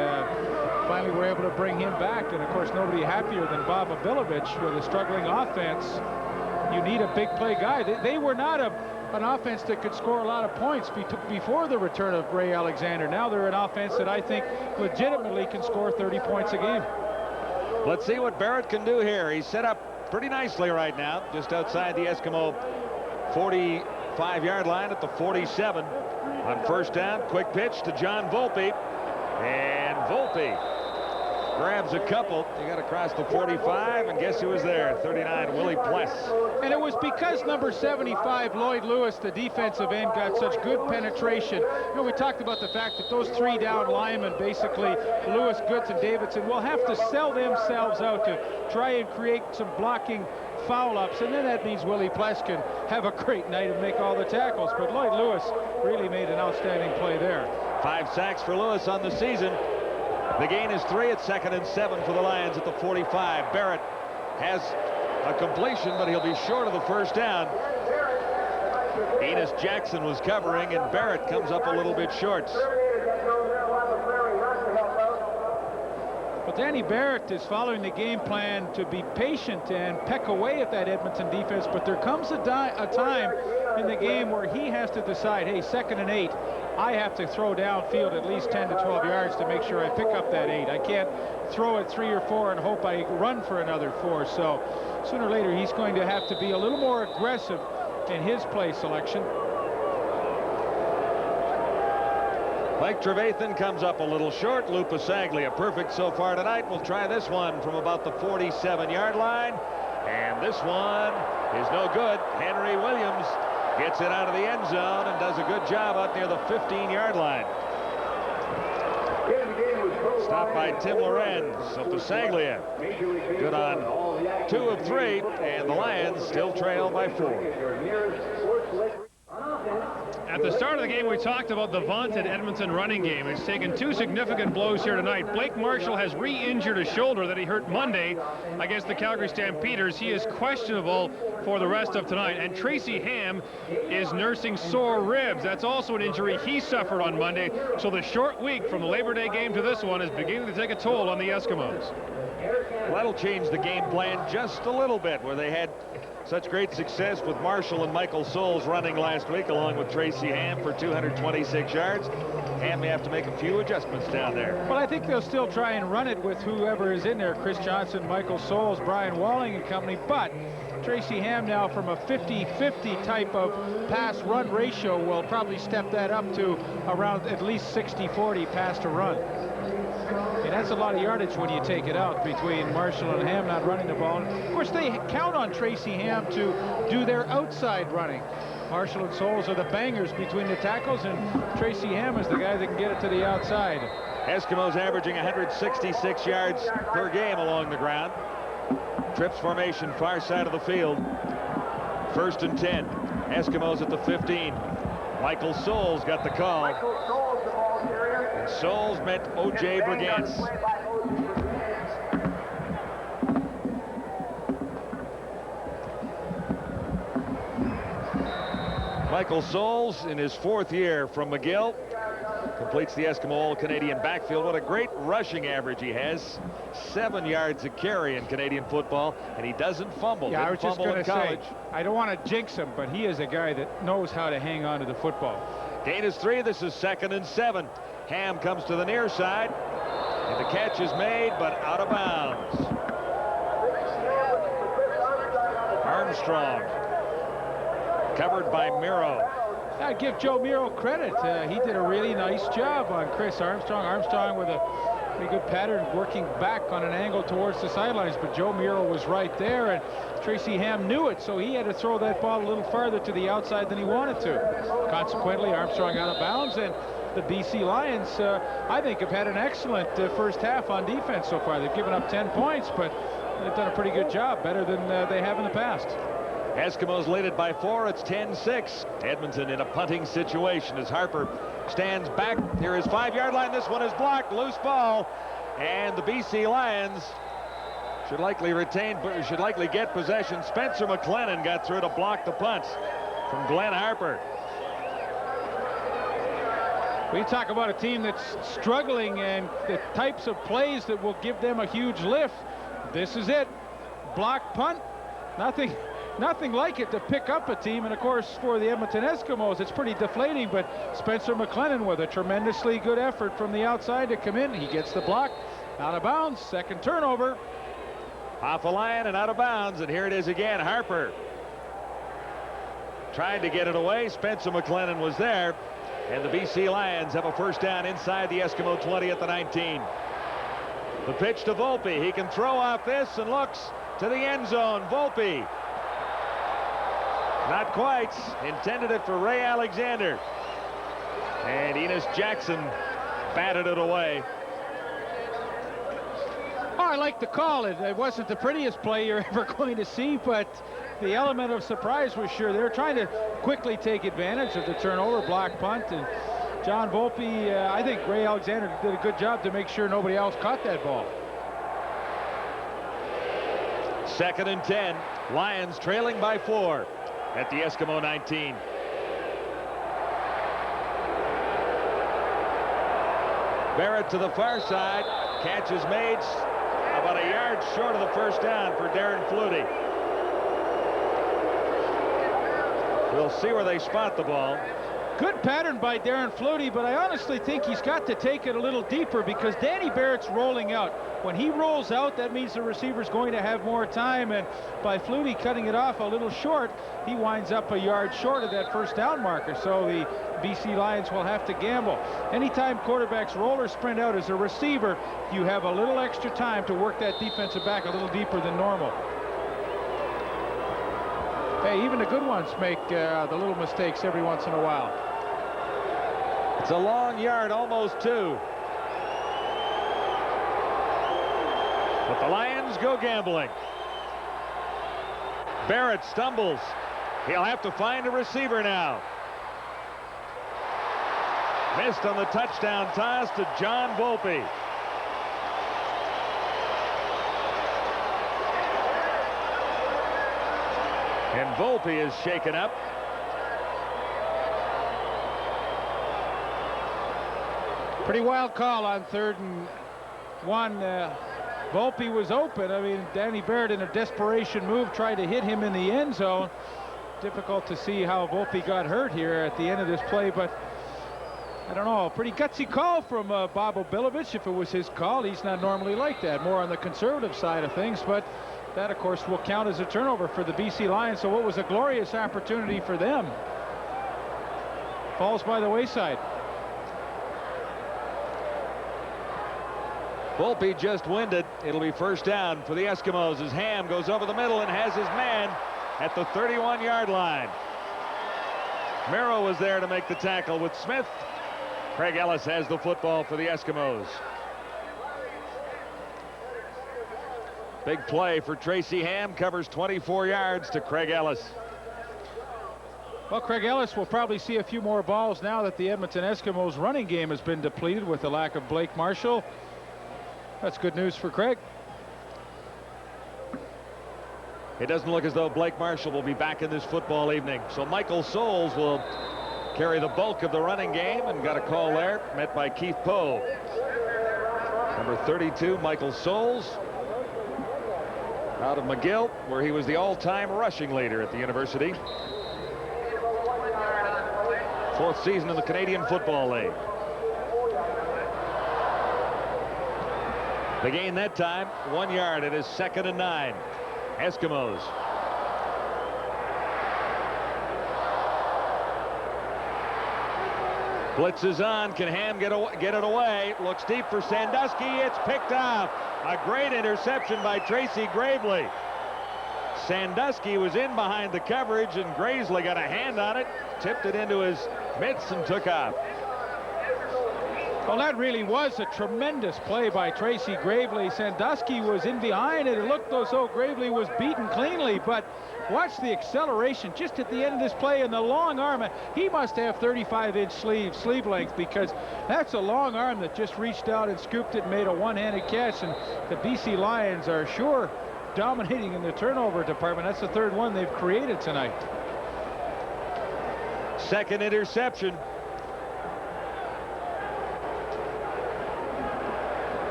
finally were able to bring him back, and of course, nobody happier than Bob Abilovich with a struggling offense. You need a big play guy. They were not an offense that could score a lot of points before the return of Ray Alexander. Now they're an offense that I think legitimately can score 30 points a game. Let's see what Barrett can do here. He's set up pretty nicely right now, just outside the Eskimo 45-yard line at the 47. On first down, quick pitch to John Volpe. And Volpe grabs a couple. He got across the 45, and guess who was there? 39, Willie Pless. And it was because number 75, Lloyd Lewis, the defensive end, got such good penetration. You know, we talked about the fact that those three down linemen, basically Lewis, Goods, and Davidson, will have to sell themselves out to try and create some blocking foul-ups, and then that means Willie Pless can have a great night and make all the tackles. But Lloyd Lewis really made an outstanding play there. 5 sacks for Lewis on the season. The gain is 3 at 2nd and 7 for the Lions at the 45. Barrett has a completion, but he'll be short of the first down. Enos Jackson was covering, and Barrett comes up a little bit short. Well, Danny Barrett is following the game plan to be patient and peck away at that Edmonton defense, but there comes a time in the game where he has to decide, hey, 2nd and 8, I have to throw downfield at least 10 to 12 yards to make sure I pick up that 8. I can't throw it 3 or 4 and hope I run for another 4. So sooner or later, he's going to have to be a little more aggressive in his play selection. Mike Trevathan comes up a little short. Lou Pasaglia, perfect so far tonight. We'll try this one from about the 47-yard line. And this one is no good. Henry Williams gets it out of the end zone and does a good job out near the 15-yard line. Stopped by Tim Lorenz. So Pasaglia good on 2 of 3, and the Lions still trail by 4. At the start of the game, we talked about the vaunted Edmonton running game. It's taken 2 significant blows here tonight. Blake Marshall has re-injured a shoulder that he hurt Monday against the Calgary Stampeders. He is questionable for the rest of tonight. And Tracy Ham is nursing sore ribs. That's also an injury he suffered on Monday. So the short week from the Labor Day game to this one is beginning to take a toll on the Eskimos. Well, that'll change the game plan just a little bit, where they had such great success with Marshall and Michael Souls running last week, along with Tracy Ham for 226 yards. Ham may have to make a few adjustments down there. Well, I think they'll still try and run it with whoever is in there, Chris Johnson, Michael Souls, Brian Walling and company, but Tracy Ham now from a 50-50 type of pass-run ratio will probably step that up to around at least 60-40 pass to run. And that's a lot of yardage when you take it out between Marshall and Ham not running the ball. Of course, they count on Tracy Ham to do their outside running. Marshall and Souls are the bangers between the tackles, and Tracy Ham is the guy that can get it to the outside. Eskimos averaging 166 yards per game along the ground. Trips formation, far side of the field. 1st and 10. Eskimos at the 15. Michael Souls got the call. And Souls met O.J. Brigance. Michael Souls in his 4th year from McGill. completes the Eskimo All-Canadian backfield. What a great rushing average he has. 7 yards a carry in Canadian football, and he doesn't fumble. Yeah, I was just going to say, college. I don't want to jinx him, but he is a guy that knows how to hang on to the football. Gain is 3. This is 2nd and 7. Ham comes to the near side, and the catch is made, but out of bounds. Armstrong, covered by Miro. I give Joe Miro credit. He did a really nice job on Chris Armstrong. Armstrong with a pretty good pattern, working back on an angle towards the sidelines, but Joe Miro was right there, and Tracy Ham knew it, so he had to throw that ball a little farther to the outside than he wanted to. Consequently, Armstrong out of bounds, and the BC Lions, I think, have had an excellent first half on defense so far. They've given up 10 points, but they've done a pretty good job, better than they have in the past. Eskimos lead it by 4. It's 10-6. Edmonton in a punting situation as Harper stands back near his 5-yard line. This one is blocked. Loose ball. And the BC Lions should likely get possession. Spencer McLennan got through to block the punt from Glenn Harper. We talk about a team that's struggling and the types of plays that will give them a huge lift. This is it. Block punt. Nothing like it to pick up a team, and of course for the Edmonton Eskimos it's pretty deflating, but Spencer McLennan with a tremendously good effort from the outside to come in. He gets the block, out of bounds, 2nd turnover. Off a line and out of bounds, and here it is again. Harper tried to get it away. Spencer McLennan was there, and the BC Lions have a first down inside the Eskimo 20 at the 19. The pitch to Volpe. He can throw off this and looks to the end zone. Volpe. Not quite. Intended it for Ray Alexander. And Enos Jackson batted it away. Oh, I like the call. It wasn't the prettiest play you're ever going to see, but the element of surprise was sure. They're trying to quickly take advantage of the turnover, block punt, and John Volpe, I think Ray Alexander did a good job to make sure nobody else caught that ball. 2nd and 10. Lions trailing by 4 at the Eskimo 19. Barrett to the far side. Catch is made about a yard short of the first down for Darren Flutie. We'll see where they spot the ball. Good pattern by Darren Flutie, but I honestly think he's got to take it a little deeper because Danny Barrett's rolling out. When he rolls out, that means the receiver's going to have more time, and by Flutie cutting it off a little short, he winds up a yard short of that first down marker. So the BC Lions will have to gamble. Anytime quarterbacks roll or sprint out as a receiver, you have a little extra time to work that defensive back a little deeper than normal. Hey, even the good ones make the little mistakes every once in a while. It's a long yard, almost 2. But the Lions go gambling. Barrett stumbles. He'll have to find a receiver now. Missed on the touchdown toss to John Volpe. And Volpe is shaken up. Pretty wild call on 3rd and 1. Volpe was open. I mean, Danny Barrett in a desperation move tried to hit him in the end zone. Difficult to see how Volpe got hurt here at the end of this play, but I don't know. Pretty gutsy call from Bob Obilovich. If it was his call, he's not normally like that. More on the conservative side of things, but that, of course, will count as a turnover for the BC Lions. So what was a glorious opportunity for them falls by the wayside. Volpe just winded. It'll be first down for the Eskimos as Ham goes over the middle and has his man at the 31-yard line. Miro was there to make the tackle with Smith. Craig Ellis has the football for the Eskimos. Big play for Tracy Ham, covers 24 yards to Craig Ellis. Well, Craig Ellis will probably see a few more balls now that the Edmonton Eskimos running game has been depleted with the lack of Blake Marshall. That's good news for Craig. It doesn't look as though Blake Marshall will be back in this football evening. So Michael Soles will carry the bulk of the running game, and got a call there, met by Keith Poe. Number 32, Michael Souls, out of McGill, where he was the all-time rushing leader at the university. 4th season in the Canadian Football League. The gain that time, 1 yard. It is 2nd and 9. Eskimos. Blitz is on. Can Ham get it away? Looks deep for Sandusky. It's picked off. A great interception by Tracy Gravely. Sandusky was in behind the coverage, and Gravely got a hand on it, tipped it into his mitts, and took off. Well, that really was a tremendous play by Tracy Gravely. Sandusky was in behind it. It looked as though Gravely was beaten cleanly, but watch the acceleration just at the end of this play, and the long arm. He must have 35-inch sleeve length, because that's a long arm that just reached out and scooped it and made a one-handed catch. And the BC Lions are sure dominating in the turnover department. That's the 3rd one they've created tonight. 2nd interception.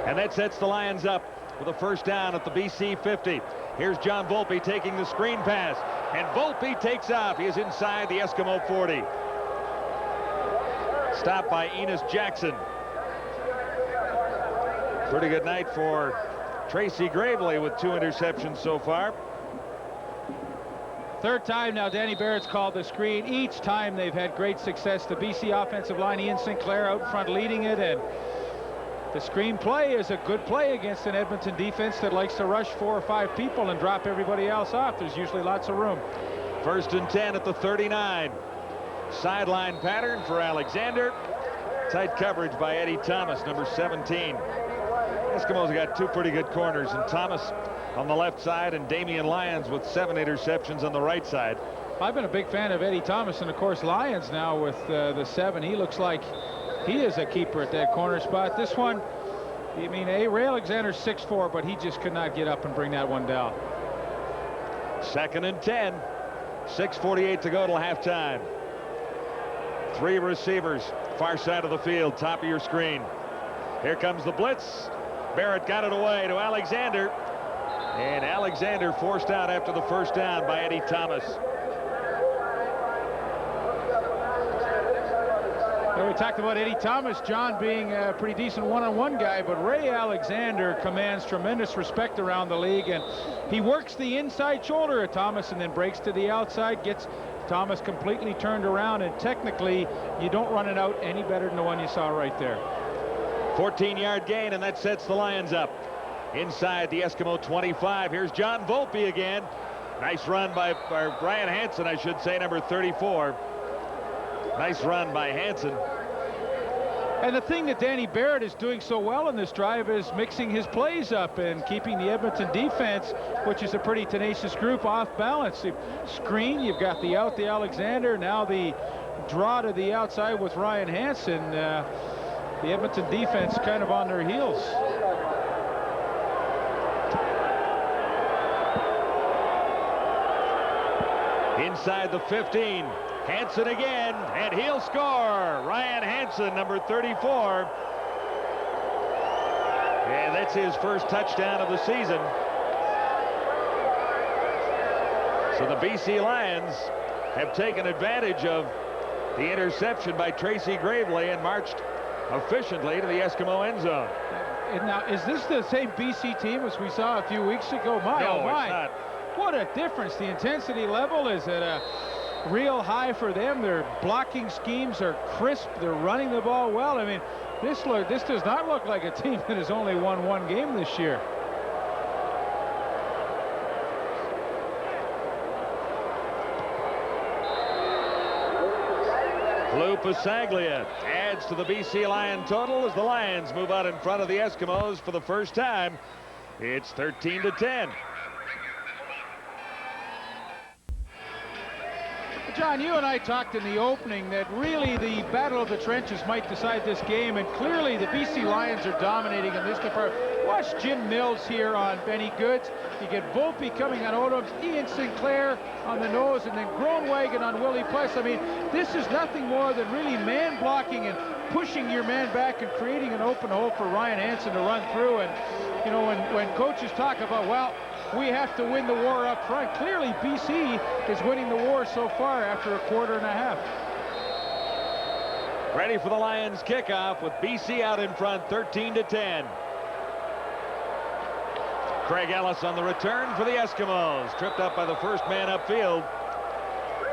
And that sets the Lions up with a 1st down at the BC 50. Here's John Volpe taking the screen pass, and Volpe takes off. He is inside the Eskimo 40. Stopped by Enos Jackson. Pretty good night for Tracy Gravely with 2 interceptions so far. 3rd time now Danny Barrett's called the screen. Each time they've had great success. The BC offensive line, Ian Sinclair out in front leading it, and the screen play is a good play against an Edmonton defense that likes to rush 4 or 5 people and drop everybody else off. There's usually lots of room. 1st and 10 at the 39. Sideline pattern for Alexander. Tight coverage by Eddie Thomas, number 17. Eskimos have got 2 pretty good corners, and Thomas on the left side, and Damian Lyons with 7 interceptions on the right side. I've been a big fan of Eddie Thomas, and of course Lyons now with the 7. He looks like he is a keeper at that corner spot. This one, I mean, Ray Alexander's 6'4", but he just could not get up and bring that one down. 2nd and 10. 6:48 to go till halftime. 3 receivers, far side of the field, top of your screen. Here comes the blitz. Barrett got it away to Alexander, and Alexander forced out after the 1st down by Eddie Thomas. Well, we talked about Eddie Thomas, John, being a pretty decent one-on-one guy, but Ray Alexander commands tremendous respect around the league, and he works the inside shoulder of Thomas and then breaks to the outside, gets Thomas completely turned around, and technically you don't run it out any better than the one you saw right there. 14-yard gain, and that sets the Lions up inside the Eskimo 25. Here's John Volpe again. Nice run by Brian Hansen, I should say, number 34. Nice run by Hansen. And the thing that Danny Barrett is doing so well in this drive is mixing his plays up and keeping the Edmonton defense, which is a pretty tenacious group, off balance. Screen, you've got the Alexander, now the draw to the outside with Ryan Hansen. The Edmonton defense kind of on their heels. Inside the 15. Hansen again, and he'll score. Ryan Hansen, number 34. And that's his 1st touchdown of the season. So the BC Lions have taken advantage of the interception by Tracy Gravely and marched efficiently to the Eskimo end zone. And now, is this the same BC team as we saw a few weeks ago? No, Oh my. it's not. What a difference. The intensity level is at a real high for them. Their blocking schemes are crisp. They're running the ball well. I mean, this does not look like a team that has only won 1 game this year. Lou Pasaglia adds to the BC Lion total as the Lions move out in front of the Eskimos for the 1st time. It's 13-10. John, you and I talked in the opening that really the battle of the trenches might decide this game, and clearly the BC Lions are dominating in this department. Watch Jim Mills here on Benny Goods. You get Volpe coming on Odom, Ian Sinclair on the nose, and then Groenwagen on Willie Pless. I mean, this is nothing more than really man blocking and pushing your man back and creating an open hole for Ryan Hansen to run through. And, you know, when coaches talk about, well, we have to win the war up front, clearly BC is winning the war so far after a quarter and a half. Ready for the Lions kickoff with BC out in front, 13-10. Craig Ellis on the return for the Eskimos. Tripped up by the first man upfield,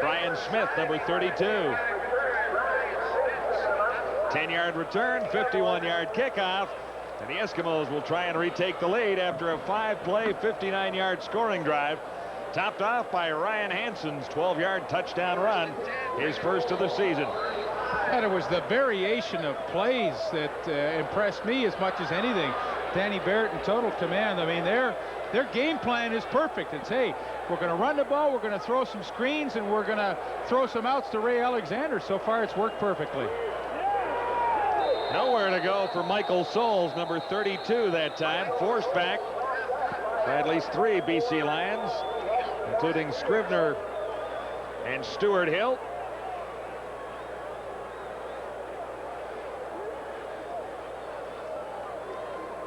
Brian Smith, number 32. 10-yard return, 51-yard kickoff. And the Eskimos will try and retake the lead after a 5-play, 59-yard scoring drive, topped off by Ryan Hansen's 12-yard touchdown run, his first of the season. And it was the variation of plays that impressed me as much as anything. Danny Barrett in total command. I mean, their game plan is perfect. It's, hey, we're going to run the ball, we're going to throw some screens, and we're going to throw some outs to Ray Alexander. So far, it's worked perfectly. Nowhere to go for Michael Souls, number 32 that time. Forced back by at least 3 BC Lions, including Scrivener and Stuart Hill.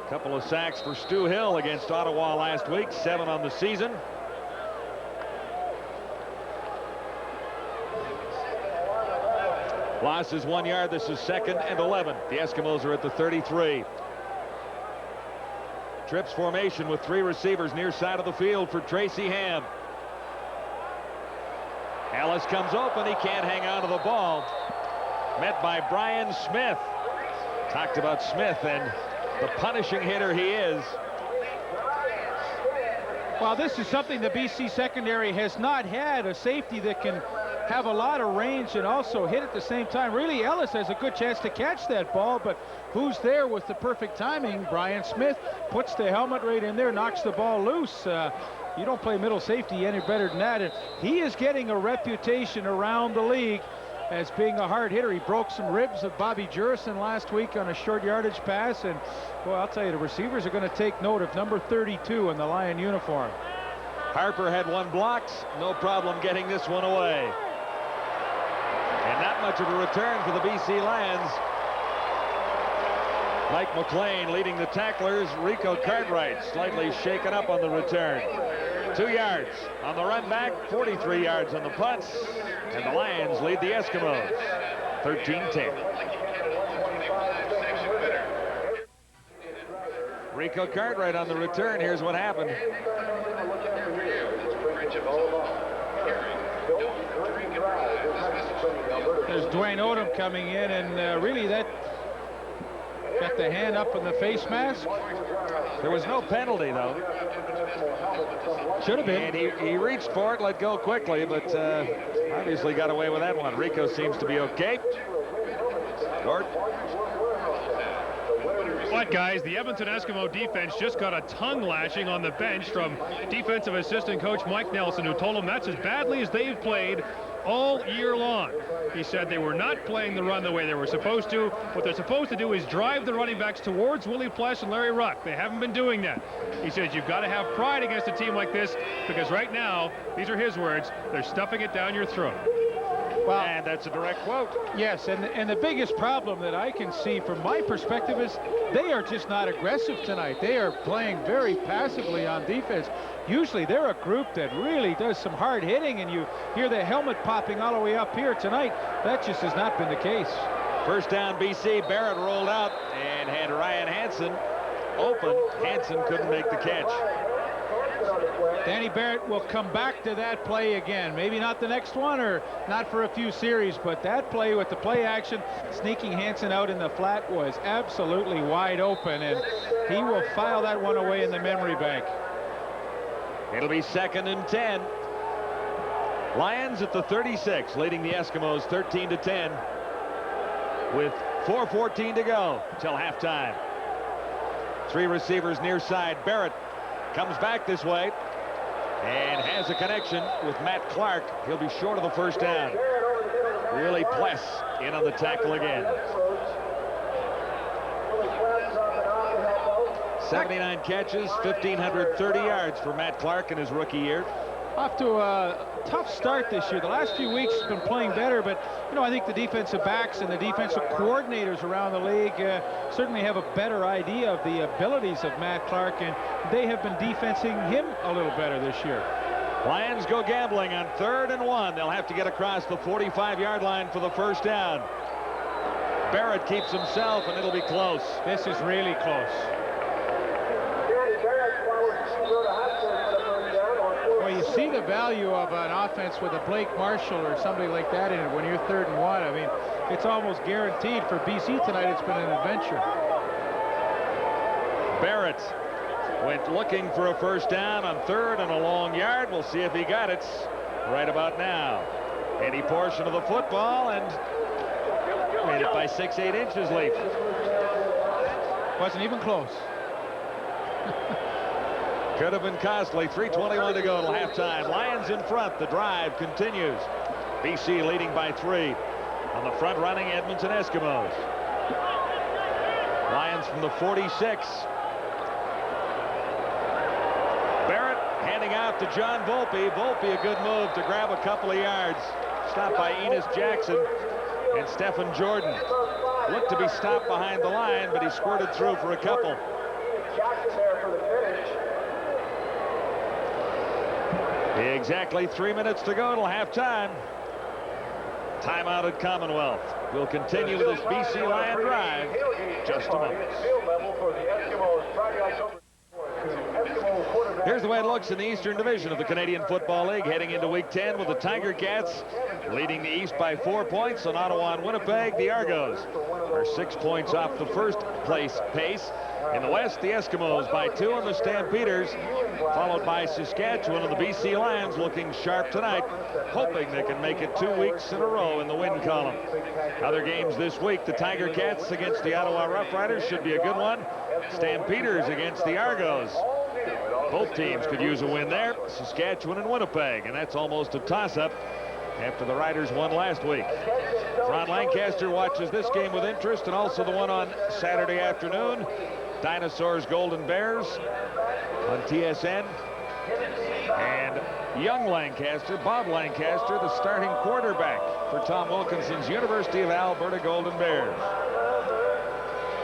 A couple of sacks for Stu Hill against Ottawa last week, 7 on the season. Loss is 1 yard. This is 2nd and 11. The Eskimos are at the 33. Trips formation with 3 receivers near side of the field for Tracy Ham. Ellis comes open. He can't hang on to the ball. Met by Brian Smith. Talked about Smith and the punishing hitter he is. Well, this is something the BC secondary has not had, a safety that can have a lot of range and also hit at the same time. Really, Ellis has a good chance to catch that ball, but who's there with the perfect timing? Brian Smith puts the helmet right in there, knocks the ball loose. You don't play middle safety any better than that. And he is getting a reputation around the league as being a hard hitter. He broke some ribs of Bobby Jurison last week on a short yardage pass. And, well, I'll tell you, the receivers are going to take note of number 32 in the Lion uniform. Harper had 1 block. No problem getting this one away. And not much of a return for the BC Lions. Mike McLean leading the tacklers. Rico Cartwright slightly shaken up on the return. 2 yards on the run back, 43 yards on the punts, and the Lions lead the Eskimos 13-10. Rico Cartwright on the return. Here's what happened. There's Dwayne Odom coming in, and really that got the hand up in the face mask. There was no penalty, though. Should have been. And he reached for it, let go quickly, but obviously got away with that one. Rico seems to be okay. Gord. But guys, the Edmonton Eskimo defense just got a tongue lashing on the bench from defensive assistant coach Mike Nelson, who told them that's as badly as they've played all year long. He said they were not playing the run the way they were supposed to. What they're supposed to do is drive the running backs towards Willie Pless and Larry Ruck. They haven't been doing that. He says you've got to have pride against a team like this, because right now, these are his words, they're stuffing it down your throat. Well, and that's a direct quote. Yes, and the biggest problem that I can see from my perspective is they are just not aggressive tonight. They are playing very passively on defense. Usually they're a group that really does some hard hitting, and you hear the helmet popping all the way up here. Tonight, that just has not been the case. First down, BC. Barrett rolled out and had Ryan Hansen open. Hansen couldn't make the catch. Danny Barrett will come back to that play again. Maybe not the next one, or not for a few series, but that play with the play action, sneaking Hansen out in the flat, was absolutely wide open, and he will file that one away in the memory bank. It'll be 2nd and 10. Lions at the 36, leading the Eskimos 13-10 with 4:14 to go till halftime. 3 receivers near side. Barrett comes back this way. and has a connection with Matt Clark. He'll be short of the first down. Willie Pless in on the tackle again. 79 catches, 1,530 yards for Matt Clark in his rookie year. Off to a tough start this year. The last few weeks has been playing better, but you know, I think the defensive backs and the defensive coordinators around the league certainly have a better idea of the abilities of Matt Clark, and they have been defensing him a little better this year. Lions go gambling on 3rd and 1. They'll have to get across the 45-yard line for the first down. Barrett keeps himself, and it'll be close. This is really close. Well, you see the value of an offense with a Blake Marshall or somebody like that in it when you're 3rd and 1. I mean, it's almost guaranteed. For BC tonight, it's been an adventure. Barrett went looking for a first down on 3rd and a long yard. We'll see if he got it right about now. Any portion of the football, and made it by 6-8 inches, Leaf. Wasn't even close. Could have been costly. 3:21 to go till halftime. Lions in front. The drive continues. BC leading by 3. On the front running Edmonton Eskimos. Lions from the 46. Barrett handing out to John Volpe. Volpe, a good move to grab a couple of yards. Stopped by Enos Jackson and Stephen Jordan. Looked to be stopped behind the line, but he squirted through for a couple. Exactly 3 minutes to go till halftime. Timeout at Commonwealth. We'll continue with this BC Lion drive in just a moment. Here's the way it looks in the Eastern Division of the Canadian Football League heading into Week 10 with the Tiger Cats leading the East by 4 points on Ottawa and Winnipeg. The Argos are 6 points off the first place pace. In the West, the Eskimos by 2 and the Stampeders, followed by Saskatchewan, and the BC Lions looking sharp tonight, hoping they can make it 2 weeks in a row in the win column. Other games this week, the Tiger Cats against the Ottawa Rough Riders should be a good one. Stampeders against the Argos. Both teams could use a win there, Saskatchewan and Winnipeg, and that's almost a toss-up after the Riders won last week. Ron Lancaster watches this game with interest, and also the one on Saturday afternoon. Dinosaurs Golden Bears on TSN. And young Lancaster, Bob Lancaster, the starting quarterback for Tom Wilkinson's University of Alberta Golden Bears.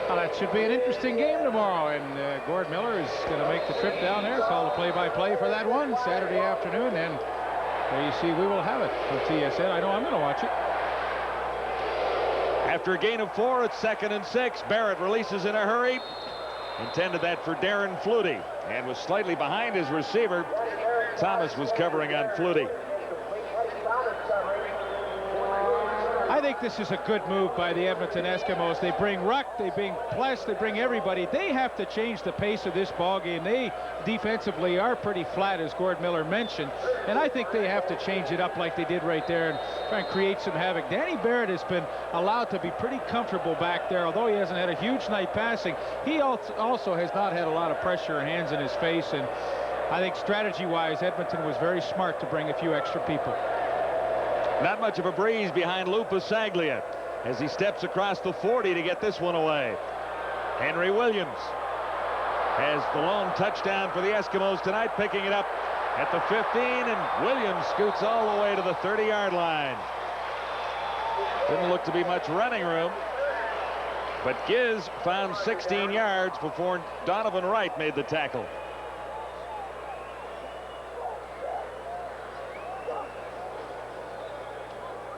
Well, that should be an interesting game tomorrow, and Gord Miller is going to make the trip down there, call the play-by-play for that one Saturday afternoon, and there you see we will have it for TSN. I know I'm going to watch it. After a gain of 4, it's 2nd and 6. Barrett releases in a hurry. Intended that for Darren Flutie and was slightly behind his receiver. Thomas was covering on Flutie. I think this is a good move by the Edmonton Eskimos. They bring Ruck, they bring Pless, they bring everybody. They have to change the pace of this ball game. They defensively are pretty flat, as Gord Miller mentioned, and I think they have to change it up like they did right there and try and create some havoc. Danny Barrett has been allowed to be pretty comfortable back there, although he hasn't had a huge night passing. He also has not had a lot of pressure and hands in his face, and I think strategy-wise, Edmonton was very smart to bring a few extra people. Not much of a breeze behind Lupus Saglia as he steps across the 40 to get this one away. Henry Williams has the lone touchdown for the Eskimos tonight, picking it up at the 15, and Williams scoots all the way to the 30-yard line. Didn't look to be much running room, but Giz found 16 yards before Donovan Wright made the tackle.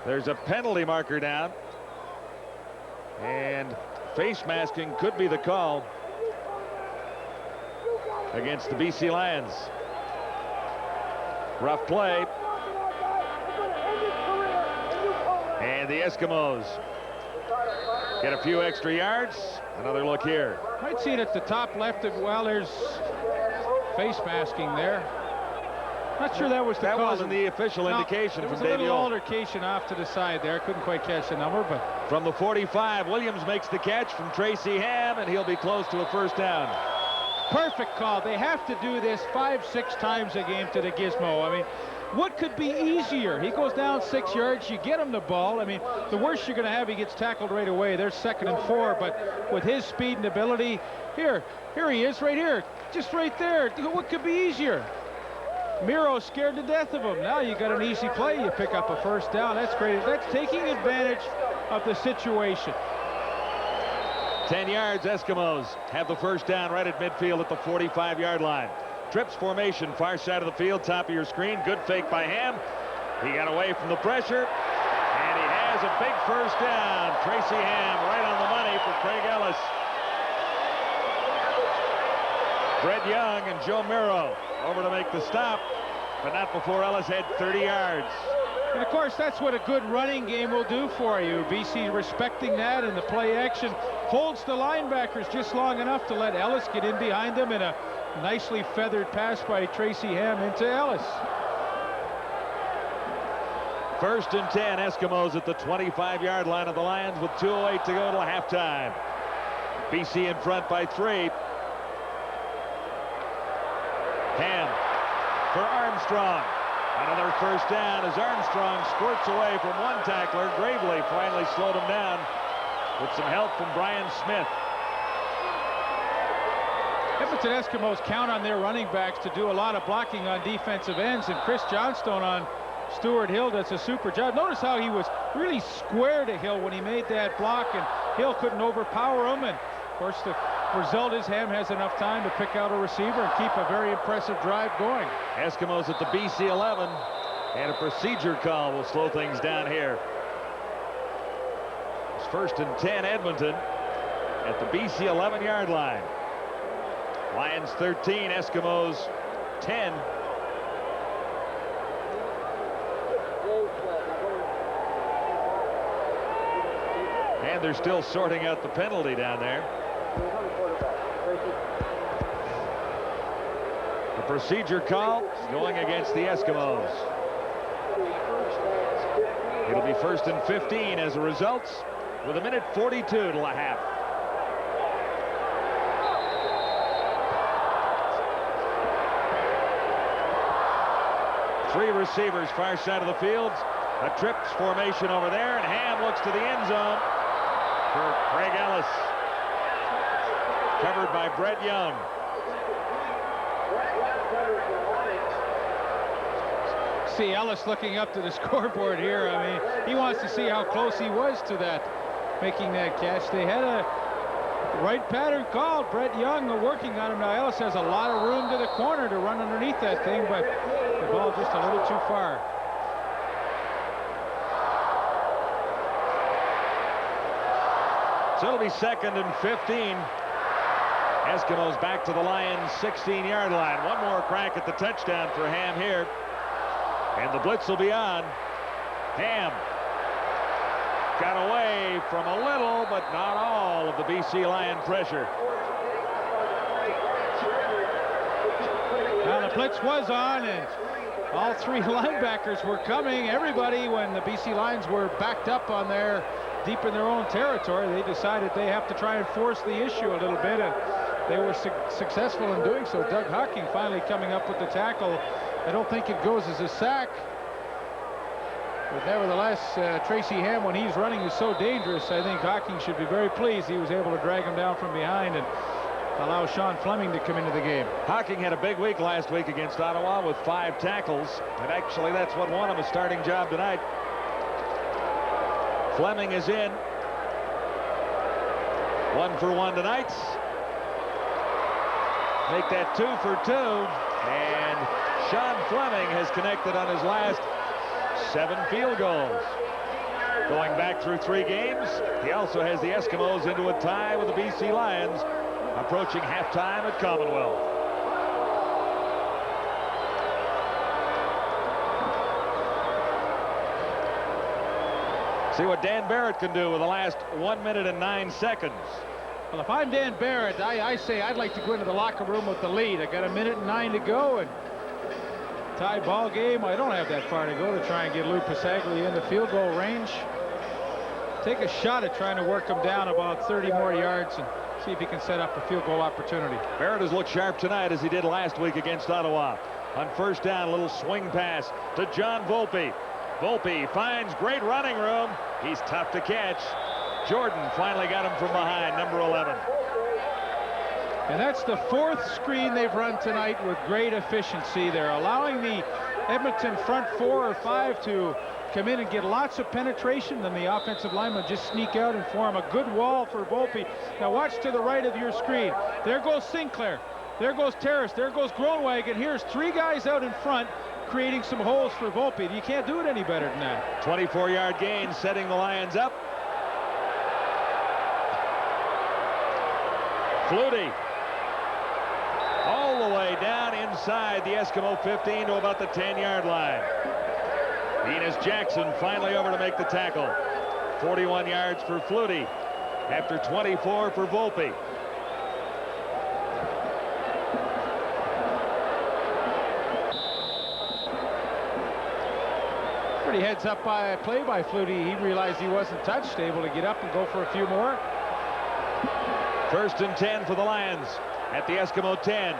There's a penalty marker down, and face masking could be the call against the BC Lions. Rough play, and the Eskimos get a few extra yards. Another look here. Might see it at the top left of, well, there's face masking there. Not sure that was the call. That wasn't the official indication from Davey. There was a little altercation off to the side there. Couldn't quite catch the number, but from the 45, Williams makes the catch from Tracy Ham, and he'll be close to a first down. perfect call. They have to do this 5-6 times a game to the Gizmo. I mean, what could be easier? He goes down 6 yards, you get him the ball. I mean, the worst you're going to have, he gets tackled right away. There's 2nd and 4, but with his speed and ability, here he is right here, just right there. What could be easier? Miro's scared to death of him. Now you got an easy play. You pick up a 1st down. That's great. That's taking advantage of the situation. 10 yards, Eskimos have the 1st down right at midfield at the 45-yard line. Trips formation, far side of the field, top of your screen. Good fake by Ham. He got away from the pressure, and he has a big 1st down. Tracy Ham right on the money for Craig Ellis. Brett Young and Joe Miro over to make the stop, but not before Ellis had 30 yards. And of course, that's what a good running game will do for you. BC respecting that, and the play action holds the linebackers just long enough to let Ellis get in behind them, in a nicely feathered pass by Tracy Ham into Ellis. 1st and 10, Eskimos at the 25-yard line of the Lions with 2:08 to go till halftime. BC in front by 3. Ham for Armstrong. Another 1st down as Armstrong squirts away from one tackler. Gravely finally slowed him down with some help from Brian Smith. Edmonton Eskimos count on their running backs to do a lot of blocking on defensive ends, and Chris Johnstone on Stuart Hill does a super job. Notice how he was really square to Hill when he made that block, and Hill couldn't overpower him. And of course, the result is Ham has enough time to pick out a receiver and keep a very impressive drive going. Eskimos at the BC 11, and a procedure call will slow things down here. It's 1st and 10, Edmonton at the BC 11-yard line. Lions 13, Eskimos 10. And they're still sorting out the penalty down there. The procedure call going against the Eskimos. It'll be 1st and 15 as a result, with 1:42 till a half. Three receivers far side of the field. A trips formation over there, and Ham looks to the end zone for Craig Ellis. Covered by Brett Young. See Ellis looking up to the scoreboard here. I mean, he wants to see how close he was to that, making that catch. They had a right pattern called. Brett Young working on him. Now Ellis has a lot of room to the corner to run underneath that thing, but the ball just a little too far. So it'll be 2nd and 15. Eskimos back to the Lions' 16-yard line. One more crack at the touchdown for Ham here. And the blitz will be on. Ham got away from a little, but not all, of the BC Lion pressure. Now the blitz was on, and all 3 linebackers were coming. Everybody, when the BC Lions were backed up on their deep in their own territory, they decided they have to try and force the issue a little bit, and they were successful in doing so. Doug Hocking finally coming up with the tackle. I don't think it goes as a sack, but nevertheless, Tracy Ham, when he's running, is so dangerous. I think Hocking should be very pleased he was able to drag him down from behind and allow Sean Fleming to come into the game. Hocking had a big week last week against Ottawa with 5 tackles, and actually that's what won him a starting job tonight. Fleming is in. 1 for 1 tonight. Make that 2 for 2. And Sean Fleming has connected on his last 7 field goals. Going back through 3 games, he also has the Eskimos into a tie with the BC Lions, approaching halftime at Commonwealth. See what Dan Barrett can do with the last 1 minute and 9 seconds. Well, if I'm Dan Barrett, I say I'd like to go into the locker room with the lead. I got 1 minute and 9 to go, and tie ball game. I don't have that far to go to try and get Lou Pasaglia in the field goal range. Take a shot at trying to work him down about 30 more yards and see if he can set up a field goal opportunity. Barrett has looked sharp tonight as he did last week against Ottawa. On first down, a little swing pass to John Volpe. Volpe finds great running room. He's tough to catch. Jordan finally got him from behind, number 11. And that's the 4th screen they've run tonight with great efficiency. They're allowing the Edmonton front 4 or 5 to come in and get lots of penetration. Then the offensive linemen just sneak out and form a good wall for Volpe. Now watch to the right of your screen. There goes Sinclair. There goes Terrace. There goes Groenewegen. Here's 3 guys out in front creating some holes for Volpe. You can't do it any better than that. 24-yard gain, setting the Lions up. Flutie all the way down inside the Eskimo 15 to about the 10-yard line. Enos Jackson finally over to make the tackle. 41 yards for Flutie after 24 for Volpe. Pretty heads up by play by Flutie. He realized he wasn't touched, able to get up and go for a few more. 1st and 10 for the Lions at the Eskimo 10.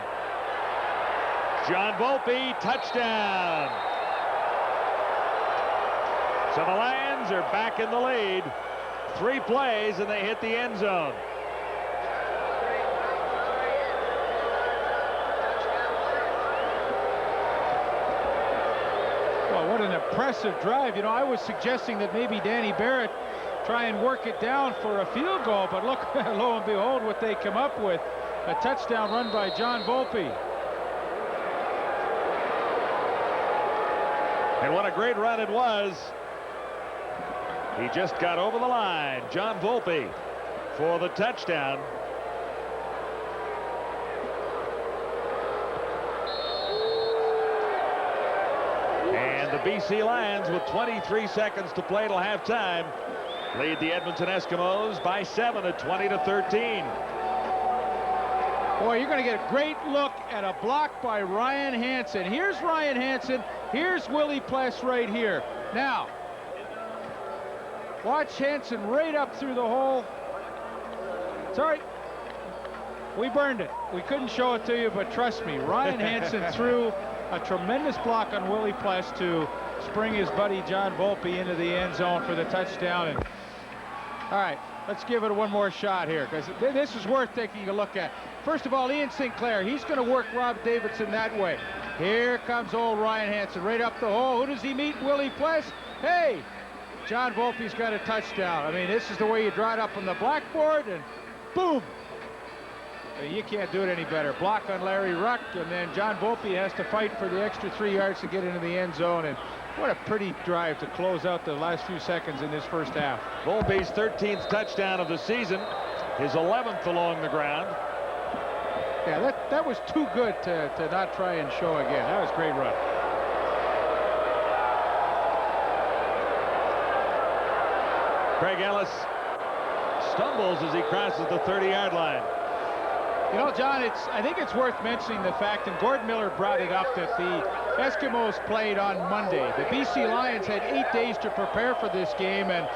John Volpe, touchdown. So the Lions are back in the lead. 3 plays and they hit the end zone. Well, what an impressive drive. You know, I was suggesting that maybe Danny Barrett try and work it down for a field goal, but look, lo and behold, what they come up with. A touchdown run by John Volpe. And what a great run it was. He just got over the line. John Volpe for the touchdown. And the BC Lions, with 23 seconds to play till halftime, lead the Edmonton Eskimos by 7 at 20-13. Boy, you're going to get a great look at a block by Ryan Hansen. Here's Ryan Hansen. Here's Willie Pless right here. Now, watch Hansen right up through the hole. Sorry, we burned it. We couldn't show it to you, but trust me, Ryan Hansen threw a tremendous block on Willie Pless to spring his buddy John Volpe into the end zone for the touchdown. And all right, let's give it one more shot here, because this is worth taking a look at. First of all, Ian Sinclair, he's going to work Rob Davidson that way. Here comes old Ryan Hansen right up the hole. Who does he meet? Willie Pless. Hey, John Volpe's got a touchdown. I mean, this is the way you draw it up on the blackboard, and boom. You can't do it any better. Block on Larry Ruck, and then John Volpe has to fight for the extra 3 yards to get into the end zone. And what a pretty drive to close out the last few seconds in this first half. Volpe's 13th touchdown of the season, his 11th along the ground. Yeah, that was too good to not try and show again. That was a great run. Craig Ellis stumbles as he crosses the 30-yard line. You know, John, I think it's worth mentioning the fact, and Gord Miller brought it up, that the Eskimos played on Monday. The BC Lions had 8 days to prepare for this game, and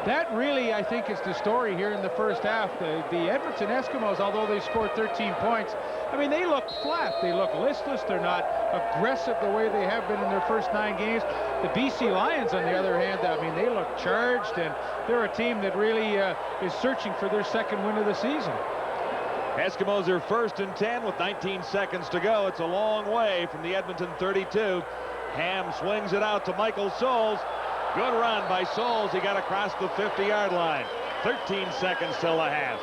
that really, I think, is the story here in the first half. The Edmonton Eskimos, although they scored 13 points, I mean, they look flat. They look listless. They're not aggressive the way they have been in their first 9 games. The BC Lions, on the other hand, I mean, they look charged, and they're a team that really is searching for their second win of the season. Eskimos are 1st and 10 with 19 seconds to go. It's a long way from the Edmonton 32. Ham swings it out to Michael Souls. Good run by Souls. He got across the 50-yard line. 13 seconds till the half.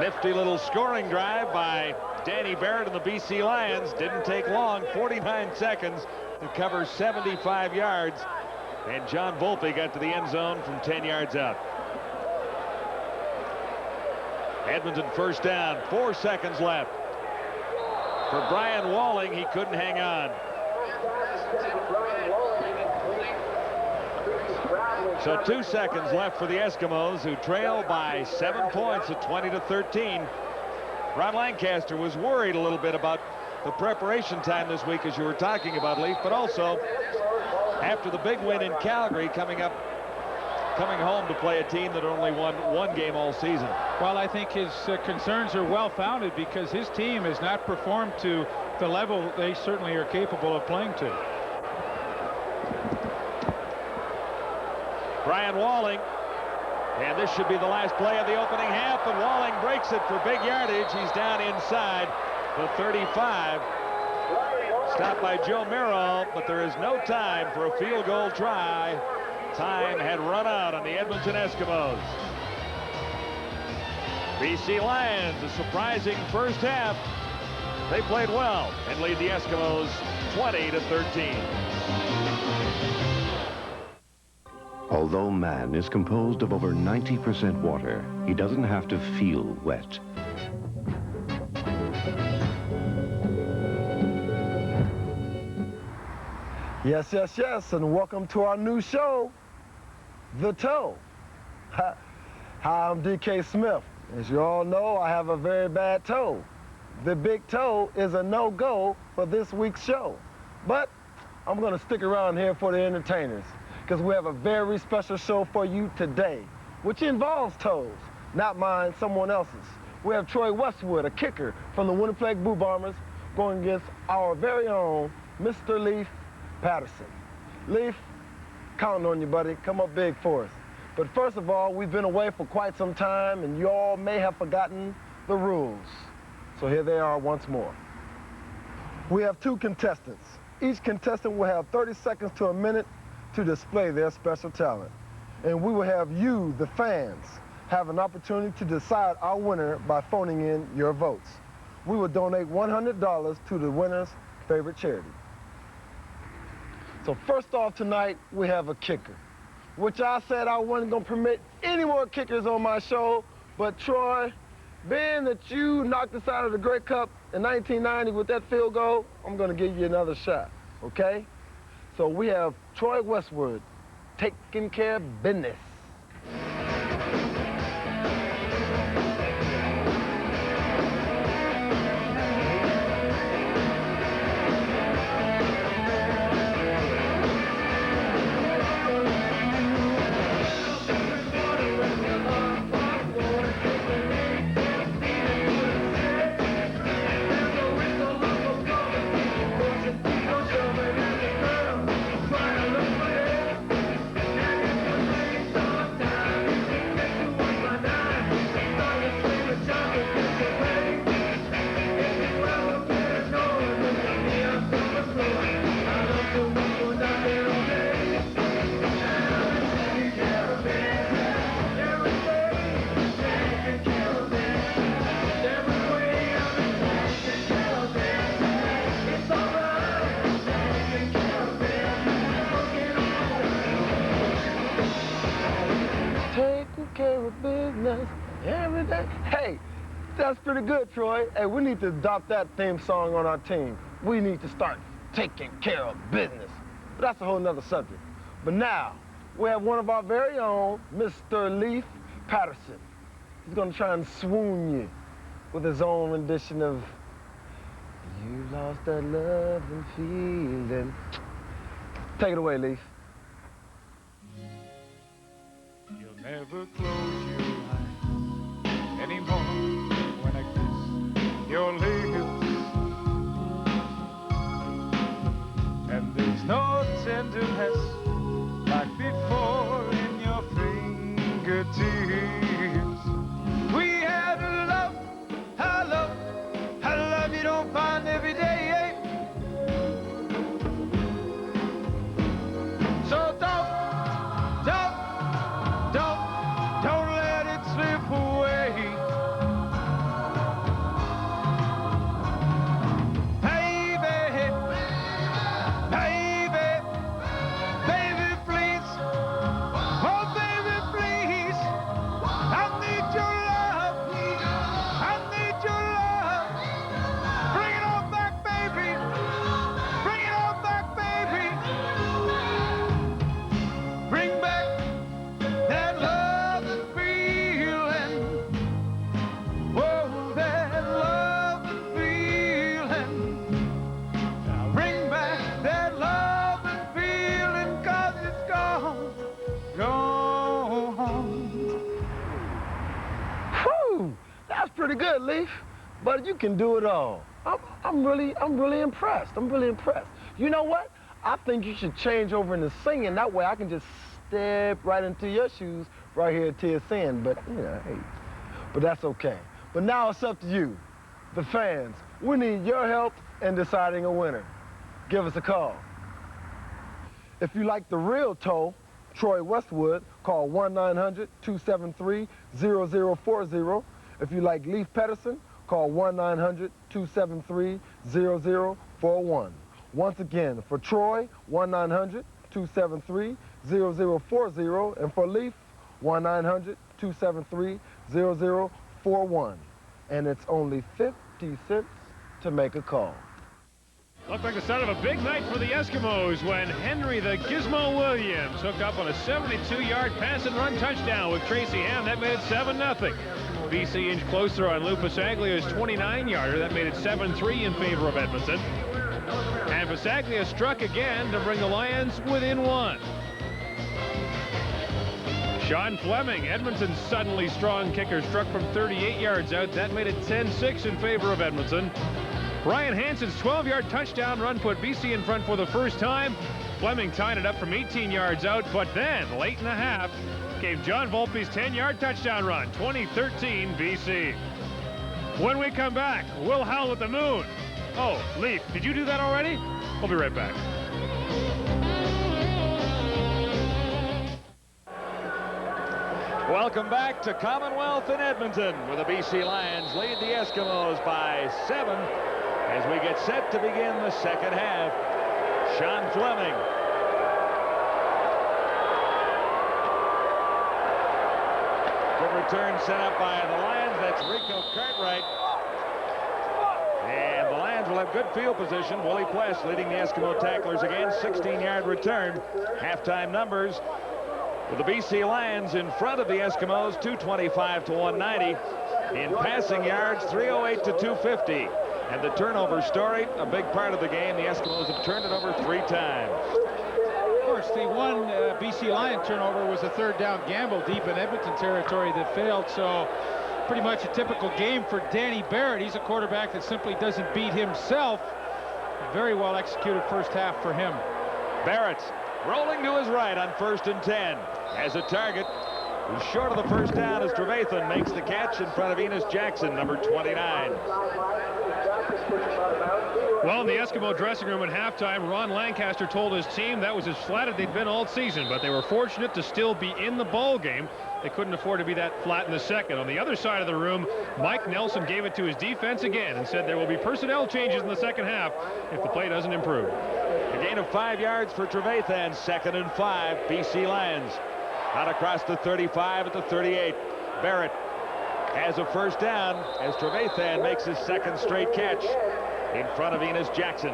Nifty little scoring drive by Danny Barrett and the BC Lions. Didn't take long, 49 seconds to cover 75 yards. And John Volpe got to the end zone from 10 yards out. Edmonton first down, 4 seconds left. For Brian Walling, he couldn't hang on. So 2 seconds left for the Eskimos, who trail by 7 points at 20-13. Ron Lancaster was worried a little bit about the preparation time this week, as you were talking about, Leaf, but also after the big win in Calgary coming up coming home to play a team that only won one game all season. Well, I think his concerns are well-founded because his team has not performed to the level they certainly are capable of playing to. Brian Walling, and this should be the last play of the opening half, but Walling breaks it for big yardage. He's down inside the 35. Stopped by Joe Merrill, but there is no time for a field goal try. Time had run out on the Edmonton Eskimos. BC Lions, a surprising first half. They played well and lead the Eskimos 20-13. Although man is composed of over 90% water, he doesn't have to feel wet. Yes, yes, yes, and welcome to our new show, The Toe. Hi, I'm DK Smith. As you all know, I have a very bad toe. The big toe is a no-go for this week's show. But I'm gonna stick around here for the entertainers, because we have a very special show for you today, which involves toes. Not mine, someone else's. We have Troy Westwood, a kicker from the Winnipeg Blue Bombers, going against our very own Mr. Leaf Patterson. Leaf, counting on you, buddy. Come up big for us. But first of all, we've been away for quite some time, and you all may have forgotten the rules. So here they are once more. We have two contestants. Each contestant will have 30 seconds to a minute to display their special talent. And we will have you, the fans, have an opportunity to decide our winner by phoning in your votes. We will donate $100 to the winner's favorite charity. So first off tonight, we have a kicker, which I said I wasn't gonna permit any more kickers on my show, but Troy, being that you knocked us out of the Grey Cup in 1990 with that field goal, I'm gonna give you another shot, okay? So we have Troy Westwood taking care of business. Every day. Hey, that's pretty good, Troy. Hey, we need to adopt that theme song on our team. We need to start taking care of business. But that's a whole nother subject. But now, we have one of our very own, Mr. Leaf Patterson. He's gonna try and swoon you with his own rendition of You Lost That Love and Feeling. Take it away, Leaf. You'll never close your eyes anymore when I kiss your lips, and there's no tenderness like before in your fingertips. We had a love you don't find every day. So don't let Woo! That's pretty good, Leaf. But you can do it all. I'm really impressed. I'm really impressed. You know what? I think you should change over into singing. That way I can just step right into your shoes right here at TSN. But, you know, hey, but that's okay. But now it's up to you, the fans. We need your help in deciding a winner. Give us a call. If you like the real Toe, Troy Westwood, call 1-900-273-0040. If you like Leaf Pedersen, call 1-900-273-0041. Once again, for Troy, 1-900-273-0040, and for Leaf, 1-900-273-0041. And it's only 50 cents to make a call. Looked like the start of a big night for the Eskimos when Henry the Gizmo Williams hooked up on a 72-yard pass and run touchdown with Tracy Ham. That made it 7-0. BC inched closer on Lou Pasaglia's 29-yarder. That made it 7-3 in favor of Edmonton. And Pasaglia struck again to bring the Lions within one. Sean Fleming, Edmonton's suddenly strong kicker, struck from 38 yards out. That made it 10-6 in favor of Edmonton. Ryan Hansen's 12-yard touchdown run put BC in front for the first time. Fleming tied it up from 18 yards out, but then, late in the half, gave John Volpe's 10-yard touchdown run, 2013 BC. When we come back, we'll howl at the moon. Oh, Leaf, did you do that already? We'll be right back. Welcome back to Commonwealth in Edmonton, where the BC Lions lead the Eskimos by 7 as we get set to begin the second half. Sean Fleming. Good return set up by the Lions. That's Rico Cartwright. And the Lions will have good field position. Willie Pless leading the Eskimo tacklers again. 16-yard return. Halftime numbers with the BC Lions in front of the Eskimos, 225 to 190. In passing yards, 308 to 250. And the turnover story, a big part of the game. The Eskimos have turned it over 3 times. Of course, the one BC Lion turnover was a third down gamble deep in Edmonton territory that failed. So pretty much a typical game for Danny Barrett. He's a quarterback that simply doesn't beat himself. Very well executed first half for him. Barrett rolling to his right on 1st and 10. As a target, who's short of the first down as Trevathan makes the catch in front of Enos Jackson, number 29. Well, in the Eskimo dressing room at halftime, Ron Lancaster told his team that was as flat as they'd been all season, but they were fortunate to still be in the ball game. They couldn't afford to be that flat in the second. On the other side of the room, Mike Nelson gave it to his defense again and said there will be personnel changes in the second half if the play doesn't improve. A gain of 5 yards for Trevathan, 2nd and 5, BC Lions. Out across the 35 at the 38. Barrett has a first down as Trevathan makes his 2nd straight catch in front of Enos Jackson.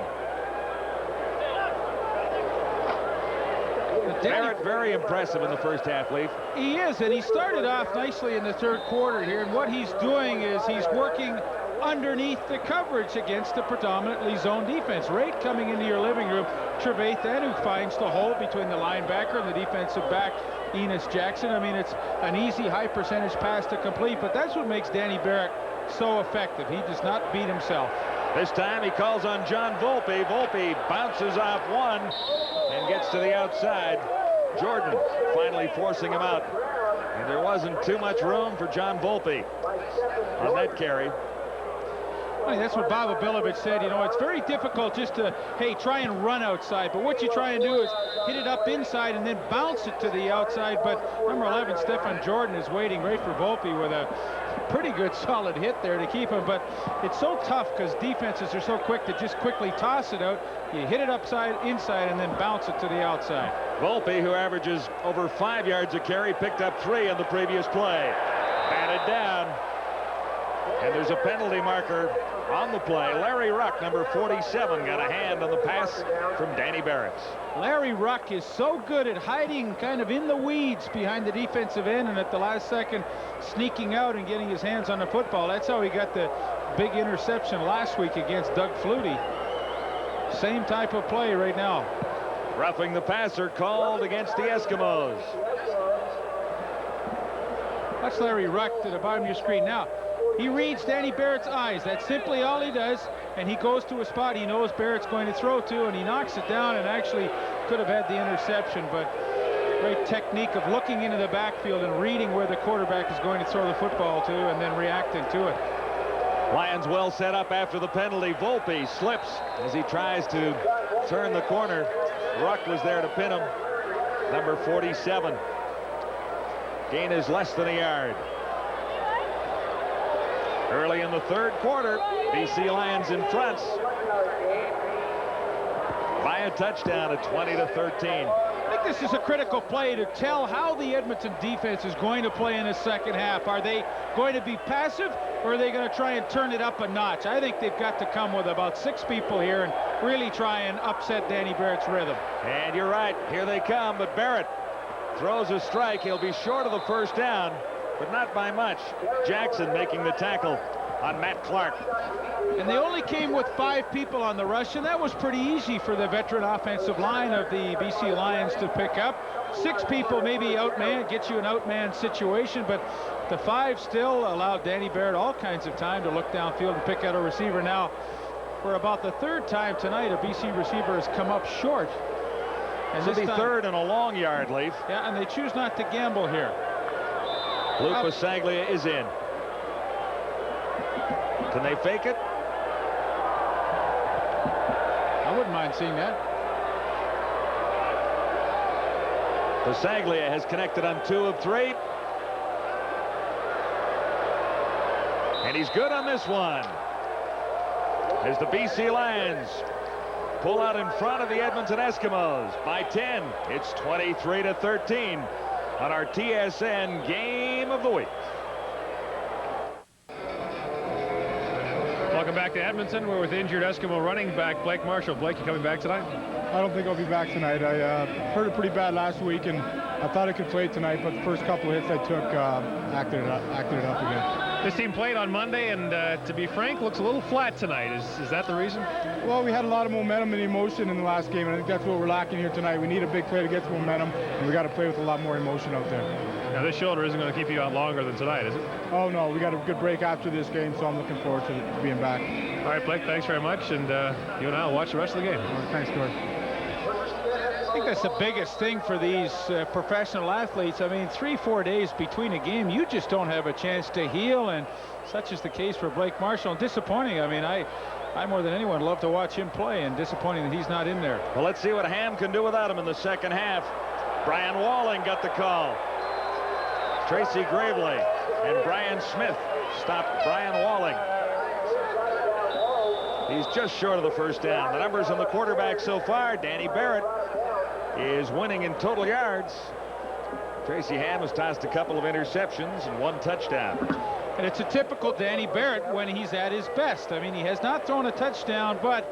Barrett very impressive in the first half, Leaf. He is, and he started off nicely in the third quarter here, and what he's doing is he's working underneath the coverage against the predominantly zone defense. Right coming into your living room, Trevathan, who finds the hole between the linebacker and the defensive back, Enos Jackson. I mean, it's an easy, high percentage pass to complete, but that's what makes Danny Barrett so effective. He does not beat himself. This time he calls on John Volpe. Volpe bounces off one and gets to the outside. Jordan finally forcing him out. And there wasn't too much room for John Volpe on that carry. I mean, that's what Bob Abilovich said. You know, it's very difficult just to, hey, try and run outside. But what you try and do is hit it up inside and then bounce it to the outside. But number 11, Stefan Jordan, is waiting right for Volpe with a pretty good solid hit there to keep him. But it's so tough because defenses are so quick to just quickly toss it out. You hit it upside, inside, and then bounce it to the outside. Volpe, who averages over 5 yards a carry, picked up 3 on the previous play. Batted down. And there's a penalty marker on the play. Larry Ruck, number 47, got a hand on the pass from Danny Barrett. Larry Ruck is so good at hiding kind of in the weeds behind the defensive end and at the last second sneaking out and getting his hands on the football. That's how he got the big interception last week against Doug Flutie. Same type of play right now. Roughing the passer called against the Eskimos. That's Larry Ruck to the bottom of your screen. Now, he reads Danny Barrett's eyes. That's simply all he does. And he goes to a spot he knows Barrett's going to throw to, and he knocks it down and actually could have had the interception. But great technique of looking into the backfield and reading where the quarterback is going to throw the football to and then reacting to it. Lions well set up after the penalty. Volpe slips as he tries to turn the corner. Ruck was there to pin him. Number 47. Gain is less than a yard. Early in the third quarter, BC Lions in front by a touchdown at 20-13. I think this is a critical play to tell how the Edmonton defense is going to play in the second half. Are they going to be passive, or are they going to try and turn it up a notch? I think they've got to come with about 6 people here and really try and upset Danny Barrett's rhythm. And you're right, here they come, but Barrett throws a strike. He'll be short of the first down, but not by much. Jackson making the tackle on Matt Clark. And they only came with 5 people on the rush, and that was pretty easy for the veteran offensive line of the BC Lions to pick up. 6 people maybe outman, get you an outman situation, but the 5 still allowed Danny Barrett all kinds of time to look downfield and pick out a receiver. Now, for about the 3rd time tonight, a BC receiver has come up short. And this will be 3rd and a long yard, Leaf. Yeah, and they choose not to gamble here. Luke Passaglia is in. Can they fake it? I wouldn't mind seeing that. Passaglia has connected on 2 of 3. And he's good on this one. As the BC Lions pull out in front of the Edmonton Eskimos by 10. It's 23-13 on our TSN Game of the Week. Welcome back to Edmonton. We're with injured Eskimo running back Blake Marshall. Blake, you coming back tonight? I don't think I'll be back tonight. I hurt it pretty bad last week, and I thought I could play tonight, but the first couple of hits I took acted it up again. This team played on Monday, and to be frank, looks a little flat tonight. Is that the reason? Well, we had a lot of momentum and emotion in the last game, and I think that's what we're lacking here tonight. We need a big play to get some momentum, and we got to play with a lot more emotion out there. Now, this shoulder isn't going to keep you out longer than tonight, is it? Oh, no. We got a good break after this game, so I'm looking forward to being back. All right, Blake, thanks very much, and you and I will watch the rest of the game. Thanks, Gord. I think that's the biggest thing for these professional athletes. I mean, 3-4 days between a game, you just don't have a chance to heal, and such is the case for Blake Marshall. And disappointing. I mean, I more than anyone love to watch him play, and disappointing that he's not in there. Well, let's see what Ham can do without him in the second half. Brian Walling got the call. Tracy Gravely and Brian Smith stopped Brian Walling. He's just short of the first down. The numbers on the quarterback so far, Danny Barrett is winning in total yards. Tracy Ham has tossed a couple of interceptions and 1 touchdown. And it's a typical Danny Barrett when he's at his best. I mean, he has not thrown a touchdown, but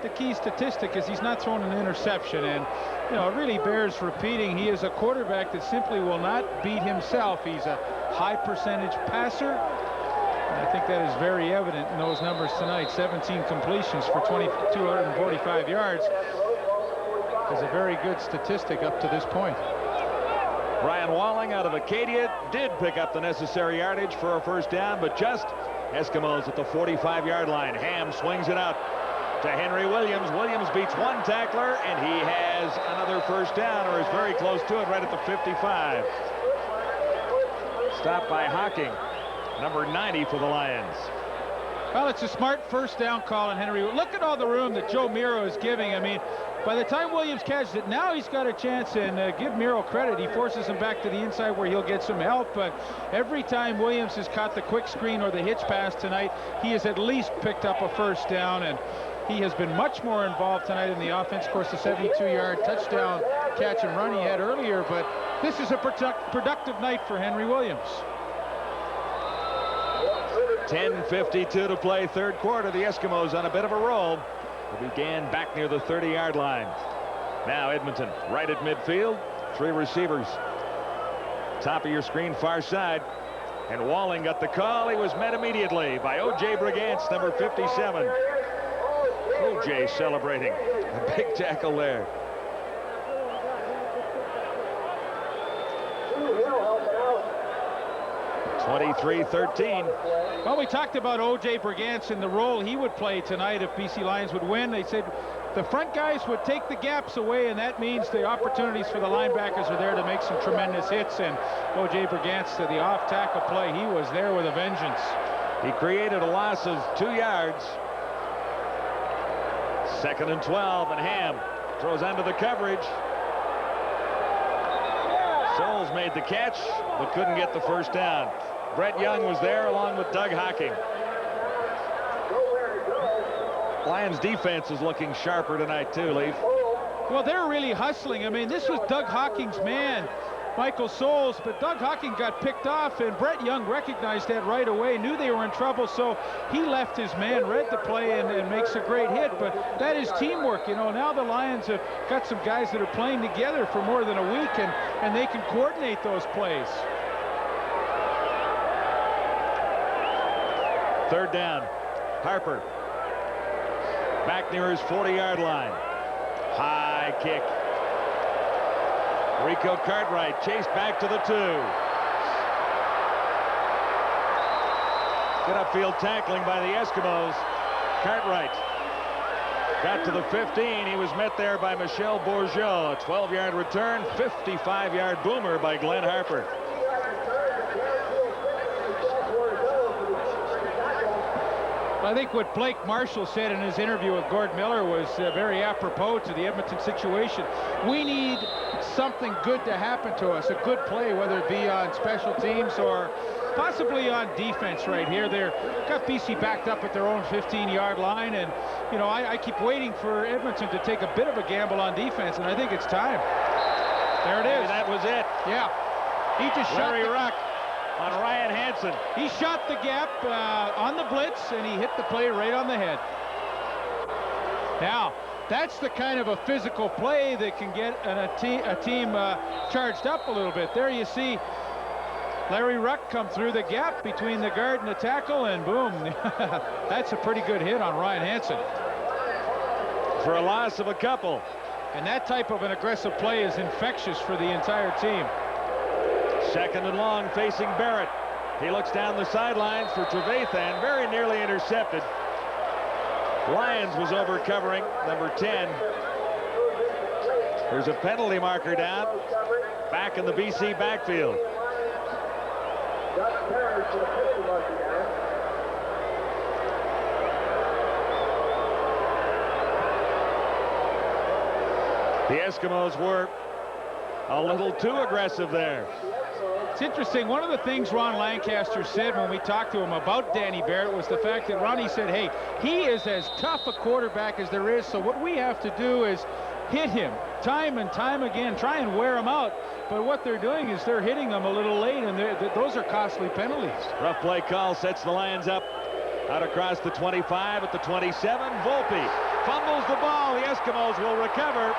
the key statistic is he's not thrown an interception. And, you know, it really bears repeating. He is a quarterback that simply will not beat himself. He's a high percentage passer. And I think that is very evident in those numbers tonight. 17 completions for 245 yards. Is a very good statistic up to this point. Brian Walling out of Acadia did pick up the necessary yardage for a first down, but just Eskimos at the 45-yard line. Ham swings it out to Henry Williams. Williams beats 1 tackler, and he has another first down, or is very close to it, right at the 55. Stopped by Hocking, number 90 for the Lions. Well, it's a smart first down call, and Henry, look at all the room that Joe Miro is giving. I mean, by the time Williams catches it, now he's got a chance, and give Miro credit. He forces him back to the inside where he'll get some help, but every time Williams has caught the quick screen or the hitch pass tonight, he has at least picked up a first down, and he has been much more involved tonight in the offense. Of course, the 72-yard touchdown catch and run he had earlier, but this is a productive night for Henry Williams. 10:52 to play, third quarter. The Eskimos on a bit of a roll. They began back near the 30-yard line. Now Edmonton right at midfield. 3 receivers. Top of your screen, far side. And Walling got the call. He was met immediately by O.J. Brigance, number 57. O.J. celebrating a big tackle there. 23-13. Well, we talked about O.J. Brigance and the role he would play tonight if BC Lions would win. They said the front guys would take the gaps away, and that means the opportunities for the linebackers are there to make some tremendous hits. And O.J. Brigance, to the off-tackle play, he was there with a vengeance. He created a loss of 2 yards. 2nd and 12, and Ham throws under the coverage. Souls made the catch, but couldn't get the first down. Brett Young was there along with Doug Hocking. Lions defense is looking sharper tonight too, Leaf. Well, they're really hustling. I mean, this was Doug Hocking's man, Michael Souls, but Doug Hocking got picked off, and Brett Young recognized that right away, knew they were in trouble, so he left his man, read the play, and makes a great hit. But that is teamwork. You know, now the Lions have got some guys that are playing together for more than a week, and they can coordinate those plays. 3rd down. Harper back near his 40-yard line. High kick. Rico Cartwright chased back to the 2. Good upfield tackling by the Eskimos. Cartwright got to the 15. He was met there by Michel Bourgeot. A 12-yard return, 55-yard boomer by Glenn Harper. I think what Blake Marshall said in his interview with Gord Miller was very apropos to the Edmonton situation. We need something good to happen to us, a good play, whether it be on special teams or possibly on defense right here. They've got BC backed up at their own 15-yard line, and, you know, I keep waiting for Edmonton to take a bit of a gamble on defense, and I think it's time. There it is. That was it. Yeah. He just shot Larry Ruck on Ryan Hansen. He shot the gap on the blitz, and he hit the play right on the head. Now, that's the kind of a physical play that can get a team charged up a little bit. There you see Larry Ruck come through the gap between the guard and the tackle, and boom. That's a pretty good hit on Ryan Hansen. For a loss of a couple. And that type of an aggressive play is infectious for the entire team. 2nd and long facing Barrett. He looks down the sidelines for Trevathan, very nearly intercepted. Lyons was over covering number 10. There's a penalty marker down back in the BC backfield. The Eskimos were a little too aggressive there. It's interesting. One of the things Ron Lancaster said when we talked to him about Danny Barrett was the fact that Ronnie said, hey, he is as tough a quarterback as there is, so what we have to do is hit him time and time again, try and wear him out. But what they're doing is they're hitting him a little late, and those are costly penalties. Rough play call sets the Lions up out across the 25 at the 27. Volpe fumbles the ball. The Eskimos will recover.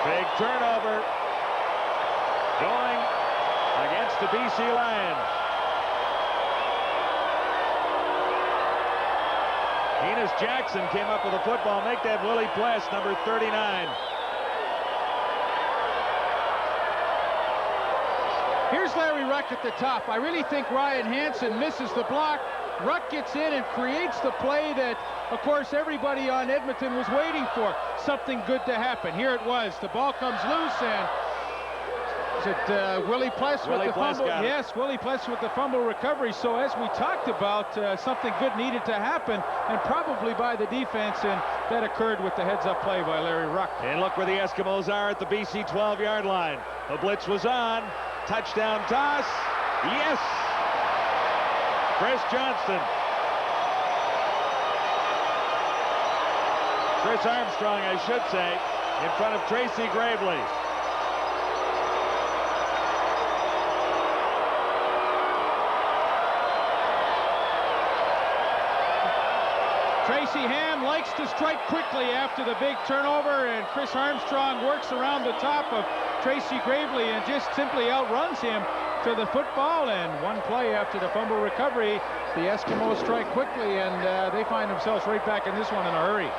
Big turnover going against the BC Lions. Enos Jackson came up with a football. Make that Willie Pless, number 39. Here's Larry Ruck at the top. I really think Ryan Hansen misses the block. Ruck gets in and creates the play that, of course, everybody on Edmonton was waiting for. Something good to happen. Here it was. The ball comes loose, and is it Willie Pless with the fumble? Yes, Willie Pless with the fumble recovery. So as we talked about, something good needed to happen, and probably by the defense, and that occurred with the heads-up play by Larry Ruck. And look where the Eskimos are at the BC 12-yard line. The blitz was on. Touchdown toss. Yes. Chris Johnston. Chris Armstrong, I should say, in front of Tracy Gravely. Tracy Ham likes to strike quickly after the big turnover, and Chris Armstrong works around the top of Tracy Gravely and just simply outruns him to the football. And one play after the fumble recovery, the Eskimos strike quickly, and they find themselves right back in this one in a hurry.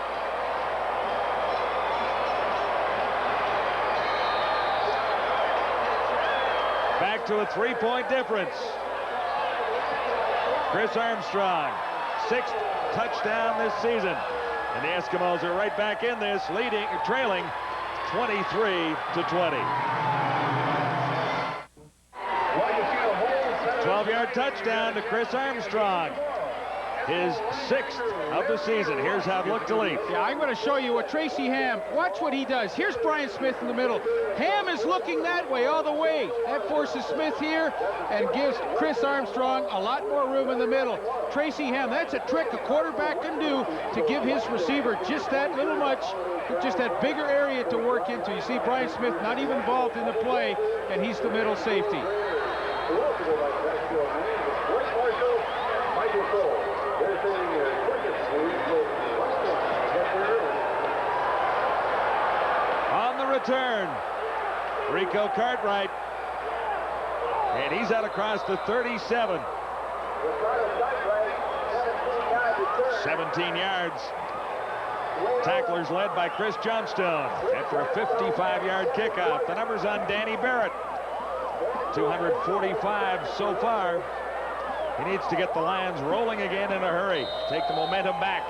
Back to a 3-point difference. Chris Armstrong, 6th touchdown this season. And the Eskimos are right back in this, trailing 23-20. 12-yard touchdown to Chris Armstrong. His 6th of the season. Here's how it looked to leap. Yeah, I'm going to show you what Tracy Ham, watch what he does. Here's Brian Smith in the middle. Ham is looking that way all the way. That forces Smith here and gives Chris Armstrong a lot more room in the middle. Tracy Ham, that's a trick a quarterback can do to give his receiver just that little much, just that bigger area to work into. You see Brian Smith not even involved in the play, and he's the middle safety. On the return, Rico Cartwright, and he's out across the 37. 17 yards. Tacklers led by Chris Johnstone after a 55-yard kickoff. The numbers on Danny Barrett, 245 so far. He needs to get the Lions rolling again in a hurry. Take the momentum back.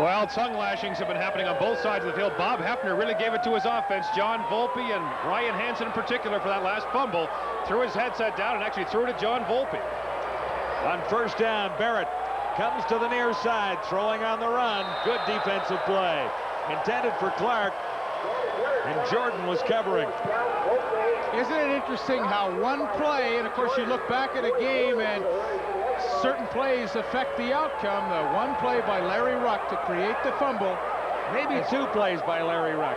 Well, tongue lashings have been happening on both sides of the field. Bob Hefner really gave it to his offense. John Volpe and Ryan Hansen in particular for that last fumble. Threw his headset down and actually threw it to John Volpe. On first down, Barrett comes to the near side, throwing on the run. Good defensive play. Intended for Clark, and Jordan was covering. Isn't it interesting how one play, and of course you look back at a game and certain plays affect the outcome. The one play by Larry Ruck to create the fumble. Maybe 2 plays by Larry Ruck.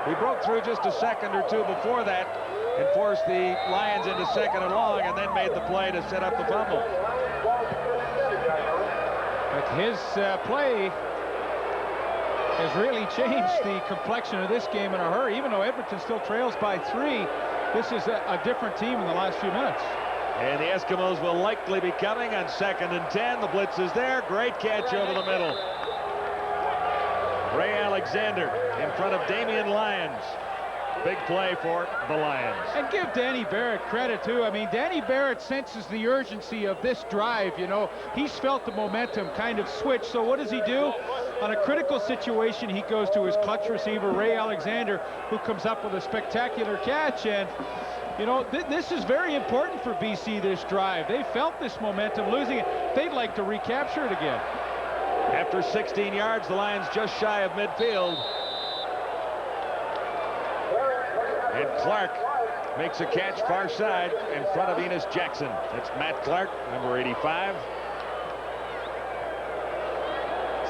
He broke through just a second or 2 before that and forced the Lions into 2nd and long, and then made the play to set up the fumble. But his play has really changed the complexion of this game in a hurry. Even though Edmonton still trails by 3, this is a different team in the last few minutes. And the Eskimos will likely be coming on 2nd and 10. The blitz is there. Great catch over the middle. Ray Alexander in front of Damian Lyons. Big play for the Lions. And give Danny Barrett credit, too. I mean, Danny Barrett senses the urgency of this drive. You know, he's felt the momentum kind of switch. So what does he do? On a critical situation, he goes to his clutch receiver, Ray Alexander, who comes up with a spectacular catch. And, you know, this is very important for BC, this drive. They felt this momentum, losing it. They'd like to recapture it again. After 16 yards, the Lions just shy of midfield. And Clark makes a catch far side in front of Enos Jackson. That's Matt Clark, number 85.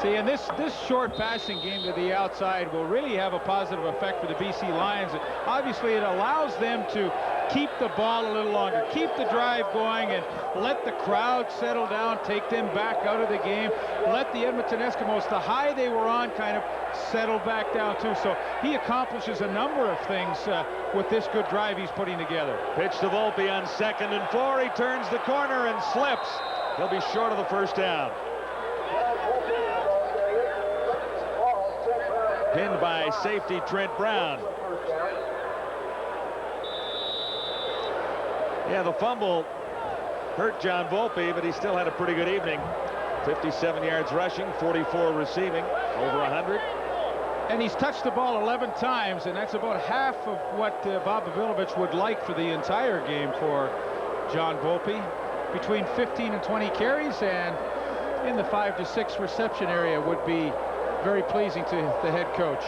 See, and this short passing game to the outside will really have a positive effect for the BC Lions. Obviously, it allows them to keep the ball a little longer, keep the drive going, and let the crowd settle down, take them back out of the game, let the Edmonton Eskimos, the high they were on, kind of settle back down too. So he accomplishes a number of things with this good drive he's putting together. Pitch to Volpe on 2nd and 4. He turns the corner and slips. He'll be short of the first down. Pinned by safety Trent Brown. Yeah, the fumble hurt John Volpe, but he still had a pretty good evening. 57 yards rushing, 44 receiving, over 100. And he's touched the ball 11 times, and that's about half of what Bob Babilovich would like for the entire game for John Volpe. Between 15 and 20 carries, and in the 5 to 6 reception area would be very pleasing to the head coach.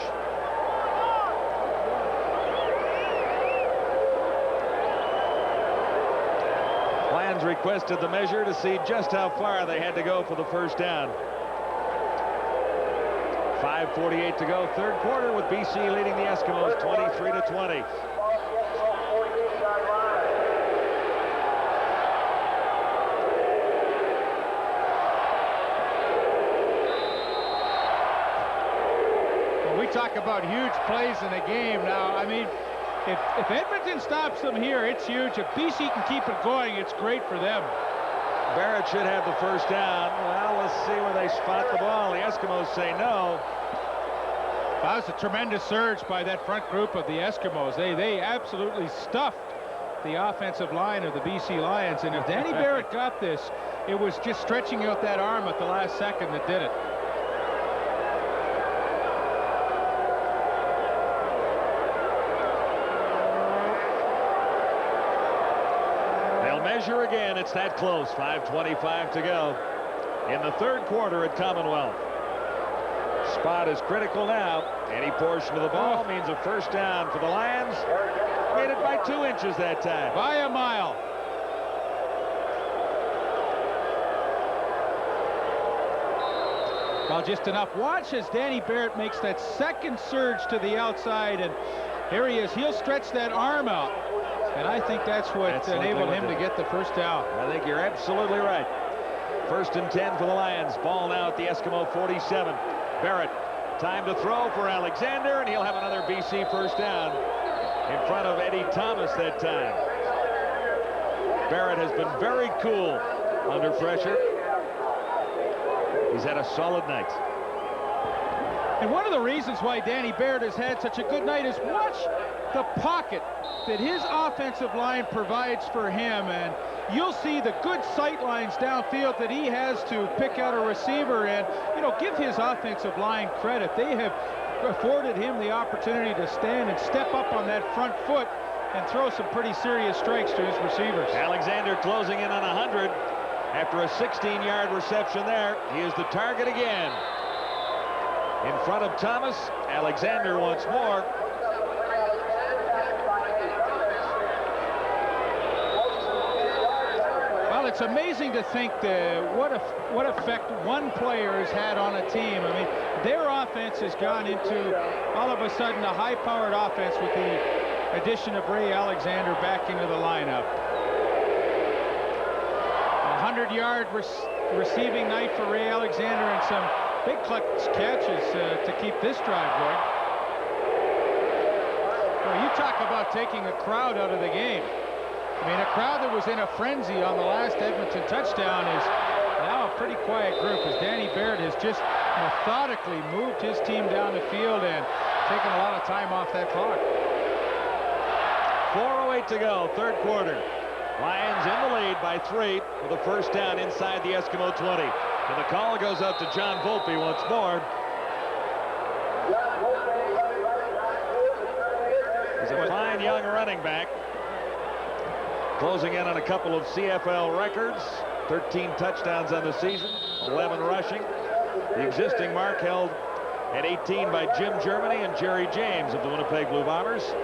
Lions requested the measure to see just how far they had to go for the first down. 5:48 to go, third quarter, with BC leading the Eskimos 23-20. We talk about huge plays in a game now. I mean, if Edmonton stops them here, it's huge. If BC can keep it going, it's great for them. Barrett should have the first down. Well, let's see where they spot the ball. The Eskimos say no. That was a tremendous surge by that front group of the Eskimos. They absolutely stuffed the offensive line of the BC Lions, and if Danny Barrett got this, it was just stretching out that arm at the last second that did it. They'll measure again. It's that close. 5:25 to go in the third quarter at Commonwealth. Spot is critical now. Any portion of the ball means a first down for the Lions. Made it by 2 inches that time. By a mile. Well, just enough. Watch as Danny Barrett makes that second surge to the outside, and here he is. He'll stretch that arm out, and I think that's what enabled him to get the first down. I think you're absolutely right. 1st and 10 for the Lions. Ball now at the Eskimo 47. Barrett, time to throw for Alexander, and he'll have another BC first down in front of Eddie Thomas that time. Barrett has been very cool under pressure. He's had a solid night. And one of the reasons why Danny Barrett has had such a good night is watch the pocket that his offensive line provides for him, and you'll see the good sight lines downfield that he has to pick out a receiver, and give his offensive line credit. They have afforded him the opportunity to stand and step up on that front foot and throw some pretty serious strikes to his receivers. Alexander closing in on 100 after a 16-yard reception there. He is the target again. In front of Thomas, Alexander once more. Well, it's amazing to think what effect one player has had on a team. I mean, their offense has gone into all of a sudden a high-powered offense with the addition of Ray Alexander back into the lineup. 100-yard receiving night for Ray Alexander and some big clutch catches to keep this drive going. Well, you talk about taking a crowd out of the game. I mean, a crowd that was in a frenzy on the last Edmonton touchdown is now a pretty quiet group, as Danny Barrett has just methodically moved his team down the field and taken a lot of time off that clock. 4:08 to go, third quarter. Lions in the lead by 3 with a first down inside the Eskimo 20. And the call goes out to John Volpe once more. He's a fine young running back. Closing in on a couple of CFL records. 13 touchdowns on the season, 11 rushing. The existing mark held at 18 by Jim Germany and Jerry James of the Winnipeg Blue Bombers.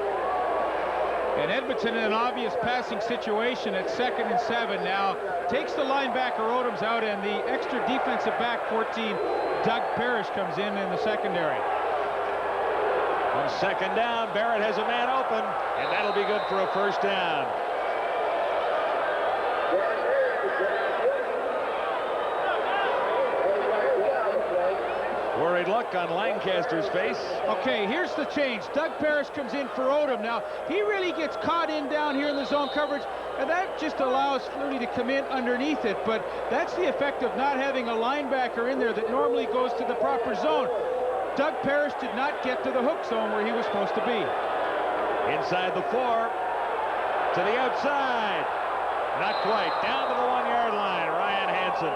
And Edmonton in an obvious passing situation at 2nd and 7 now. Takes the linebacker Odoms out, and the extra defensive back 14, Doug Parrish, comes in the secondary. On 2nd down, Barrett has a man open, and that'll be good for a first down. Worried look on Lancaster's face. Okay, here's the change. Doug Parrish comes in for Odom. Now, he really gets caught in down here in the zone coverage, and that just allows Flutie to come in underneath it. But that's the effect of not having a linebacker in there that normally goes to the proper zone. Doug Parrish did not get to the hook zone where he was supposed to be. Inside the 4, to the outside. Not quite. Down to the 1-yard line, Ryan Hansen.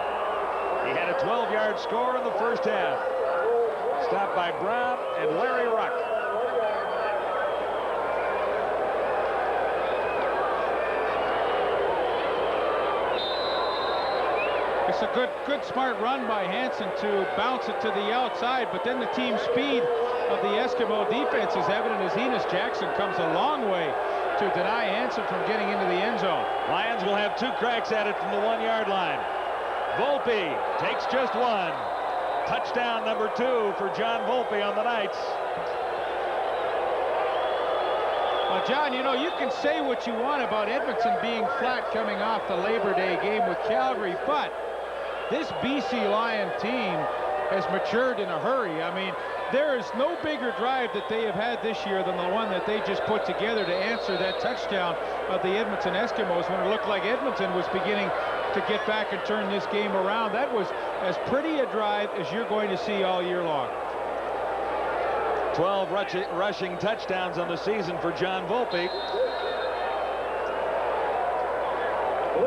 He had a 12-yard score in the first half. Stopped by Brown and Larry Ruck. It's a good smart run by Hansen to bounce it to the outside, but then the team speed of the Eskimo defense is evident as Enos Jackson comes a long way to deny Hansen from getting into the end zone. Lions will have 2 cracks at it from the 1-yard line. Volpe takes just 1. Touchdown number 2 for John Volpe on the Knights. Well, John, you can say what you want about Edmonton being flat coming off the Labor Day game with Calgary, but this BC Lion team has matured in a hurry. I mean, there is no bigger drive that they have had this year than the one that they just put together to answer that touchdown of the Edmonton Eskimos when it looked like Edmonton was beginning to get back and turn this game around. That was as pretty a drive as you're going to see all year long. 12 rushing touchdowns on the season for John Volpe.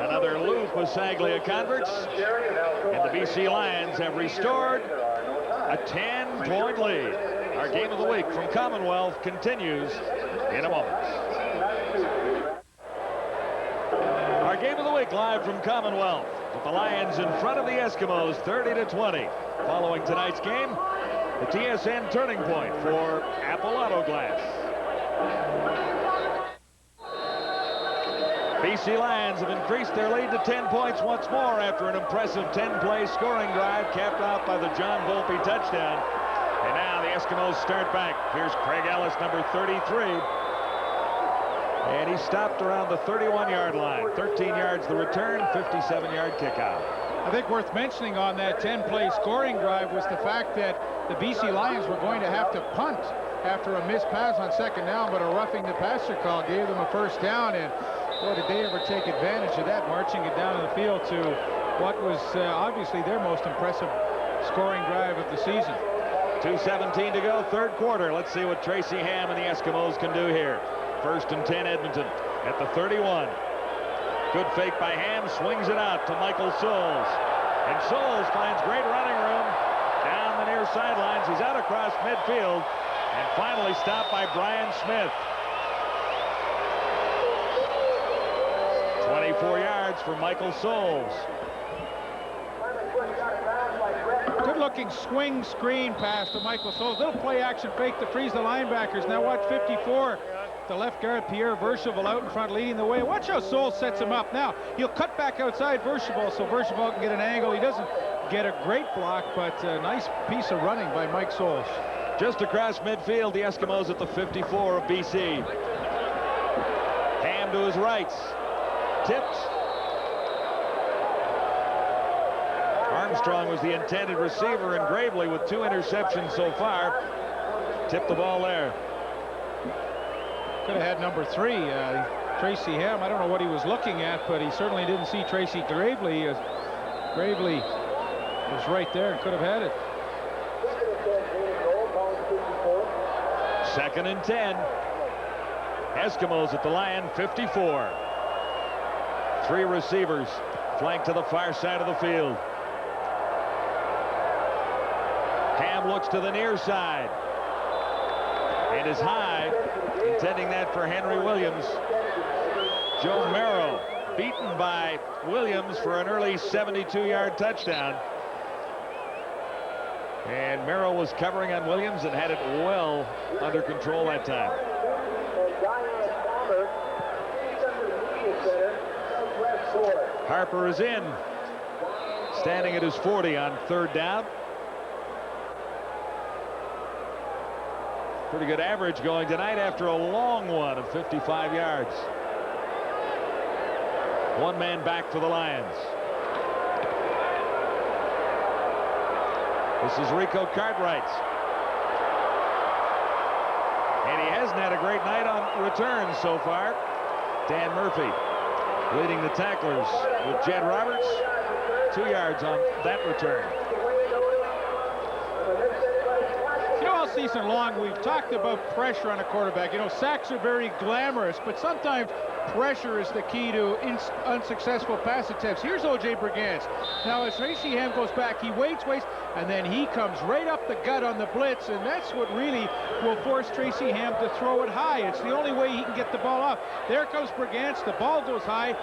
Another loop with Saglia converts, and the BC Lions have restored a 10-point lead. Our game of the week from Commonwealth continues in a moment. Our game of the week live from Commonwealth, with the Lions in front of the Eskimos 30-20. Following tonight's game, the TSN turning point for Apple Auto Glass. BC Lions have increased their lead to 10 points once more after an impressive 10-play scoring drive capped out by the John Volpe touchdown. And now the Eskimos start back. Here's Craig Ellis, number 33. And he stopped around the 31-yard line. 13 yards the return, 57-yard kickout. I think worth mentioning on that 10-play scoring drive was the fact that the BC Lions were going to have to punt after a missed pass on second down, but a roughing the passer call gave them a first down. And boy, did they ever take advantage of that, marching it down the field to what was obviously their most impressive scoring drive of the season. 2:17 to go, third quarter. Let's see what Tracy Ham and the Eskimos can do here. 1st and 10 Edmonton at the 31. Good fake by Ham, swings it out to Michael Souls. And Souls finds great running room down the near sidelines. He's out across midfield and finally stopped by Brian Smith. 24 yards for Michael Souls. Good-looking swing screen pass to Michael Souls. Little play action fake to freeze the linebackers. Now watch 54. The left guard, Pierre Verschaval, out in front leading the way. Watch how Souls sets him up. Now he'll cut back outside Verschaval, so Verschaval can get an angle. He doesn't get a great block, but a nice piece of running by Mike Souls. Just across midfield, the Eskimos at the 54 of BC. Ham to his right. Tipped. Armstrong was the intended receiver, and Gravely, with 2 interceptions so far, tipped the ball there. Could have had number 3, Tracy Ham. I don't know what he was looking at, but he certainly didn't see Tracy Gravely. Gravely was right there and could have had it. 2nd and 10. Eskimos at the Lion 54. 3 receivers flanked to the far side of the field. Ham looks to the near side and is high, intending that for Henry Williams. Joe Merrill beaten by Williams for an early 72-yard touchdown. And Merrill was covering on Williams and had it well under control that time. Harper is in, standing at his 40 on 3rd down. Pretty good average going tonight after a long one of 55 yards. 1 man back for the Lions. This is Rico Cartwright. And he hasn't had a great night on returns so far. Dan Murphy leading the tacklers with Jed Roberts. 2 yards on that return. You know, all season long we've talked about pressure on a quarterback. You know, sacks are very glamorous, but sometimes pressure is the key to unsuccessful pass attempts. Here's O.J. Brigance. Now as Tracy Ham goes back, he waits, and then he comes right up the gut on the blitz, and that's what really will force Tracy Ham to throw it high. It's the only way he can get the ball off. There comes Brigance. The ball goes high.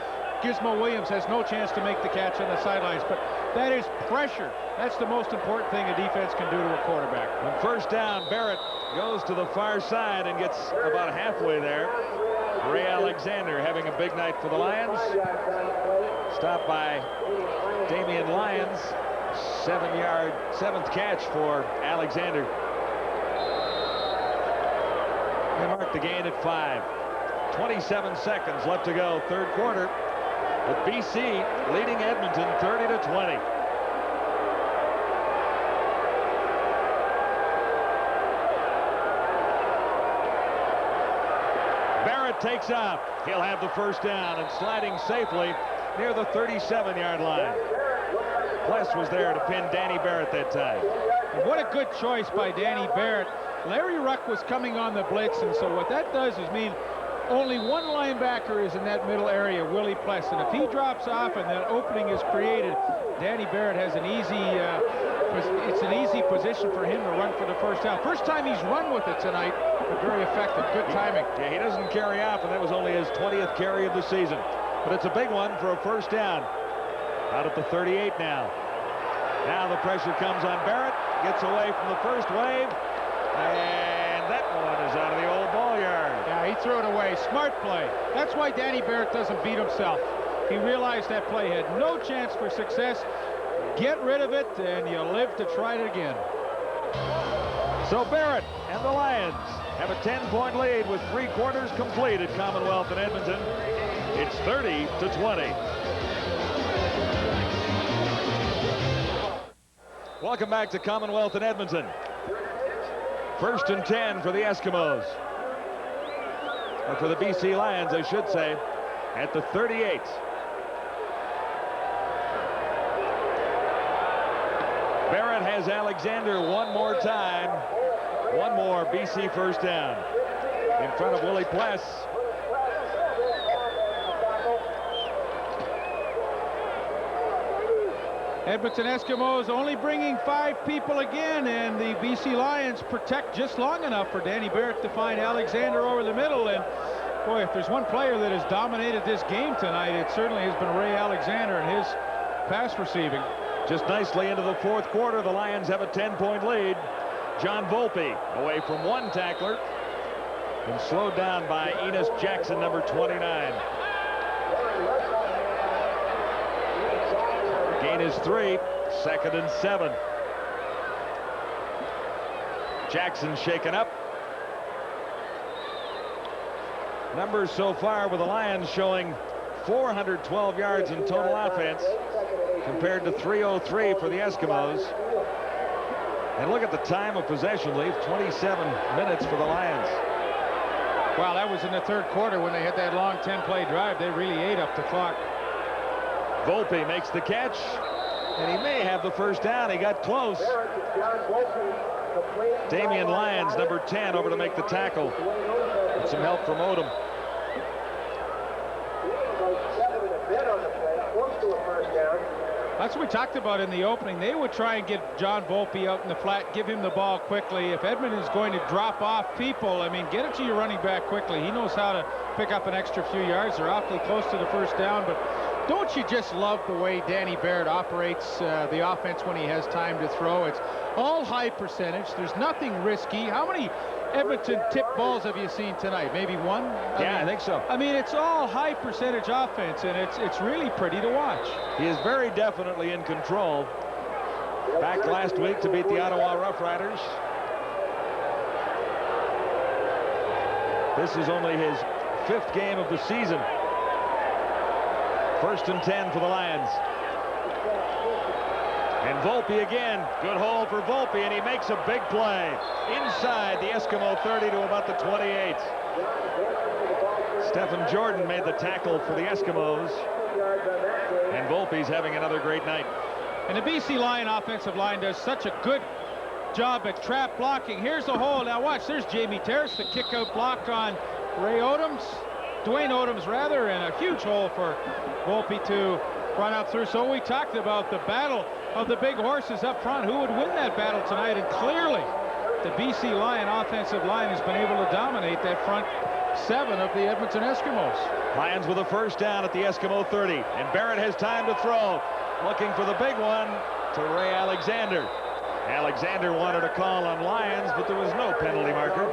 Gizmo Williams has no chance to make the catch on the sidelines, but that is pressure. That's the most important thing a defense can do to a quarterback. On 1st down, Barrett goes to the far side and gets about halfway there. Ray Alexander having a big night for the Lions. Stopped by Damian Lyons. 7th catch for Alexander. They mark the gain at 5. 27 seconds left to go, 3rd quarter, with BC leading Edmonton 30-20. Barrett takes off. He'll have the 1st down and sliding safely near the 37-yard line. Pless was there to pin Danny Barrett that time. And what a good choice by Danny Barrett. Larry Ruck was coming on the blitz, and so what that does is mean only one linebacker is in that middle area, Willie Pless, and if he drops off and that opening is created, Danny Barrett has an easy, it's an easy position for him to run for the first down. First time he's run with it tonight, but very effective. Good timing. Yeah, he doesn't carry off, and that was only his 20th carry of the season. But it's a big one for a first down. Out at the 38 now. Now the pressure comes on Barrett. Gets away from the first wave. And that one is out of the old ball yard. Yeah, he threw it away. Smart play. That's why Danny Barrett doesn't beat himself. He realized that play had no chance for success. Get rid of it, and you live to try it again. So Barrett and the Lions have a 10-point lead with 3 quarters complete at Commonwealth in Edmonton. It's 30-20. Welcome back to Commonwealth in Edmonton. 1st and 10 for the Eskimos. Or for the BC Lions, I should say, at the 38. Barrett has Alexander one more time. One more BC first down. In front of Willie Pless. Edmonton Eskimos only bringing 5 people again, and the BC Lions protect just long enough for Danny Barrett to find Alexander over the middle. And boy, if there's one player that has dominated this game tonight, it certainly has been Ray Alexander and his pass receiving. Just nicely into the 4th quarter, the Lions have a 10-point lead. John Volpe away from one tackler and slowed down by Enos Jackson, number 29. Gain is 3, 2nd and 7. Jackson shaken up. Numbers so far with the Lions showing 412 yards in total offense compared to 303 for the Eskimos. And look at the time of possession, Leaf, 27 minutes for the Lions. Wow, that was in the 3rd quarter when they had that long 10-play drive. They really ate up the clock. Volpe makes the catch, and he may have the first down. He got close. Damian Lyons, number 10, over to make the tackle. With some help from Odom. That's what we talked about in the opening. They would try and get John Volpe out in the flat, give him the ball quickly. If Edmonton is going to drop off people, I mean, get it to your running back quickly. He knows how to pick up an extra few yards. They're awfully close to the first down, but don't you just love the way Danny Barrett operates the offense when he has time to throw? It's all high percentage. There's nothing risky. How many Edmonton tip balls have you seen tonight? Maybe one? I think so. I mean, it's all high percentage offense, and it's really pretty to watch. He is very definitely in control. Back last week to beat the Ottawa Rough Riders. This is only his 5th game of the season. 1st and 10 for the Lions. And Volpe again. Good hole for Volpe, and he makes a big play. Inside the Eskimo 30 to about the 28. Stephen Jordan made the tackle for the Eskimos. And Volpe's having another great night. And the BC Lion offensive line does such a good job at trap blocking. Here's the hole. Now watch, there's Jamie Terrace, the kick-out block on Dwayne Odoms rather, and a huge hole for Volpe to run out through. So we talked about the battle of the big horses up front. Who would win that battle tonight? And clearly, the BC Lion offensive line has been able to dominate that front 7 of the Edmonton Eskimos. Lions with a first down at the Eskimo 30, and Barrett has time to throw. Looking for the big one to Ray Alexander. Alexander wanted a call on Lions, but there was no penalty marker.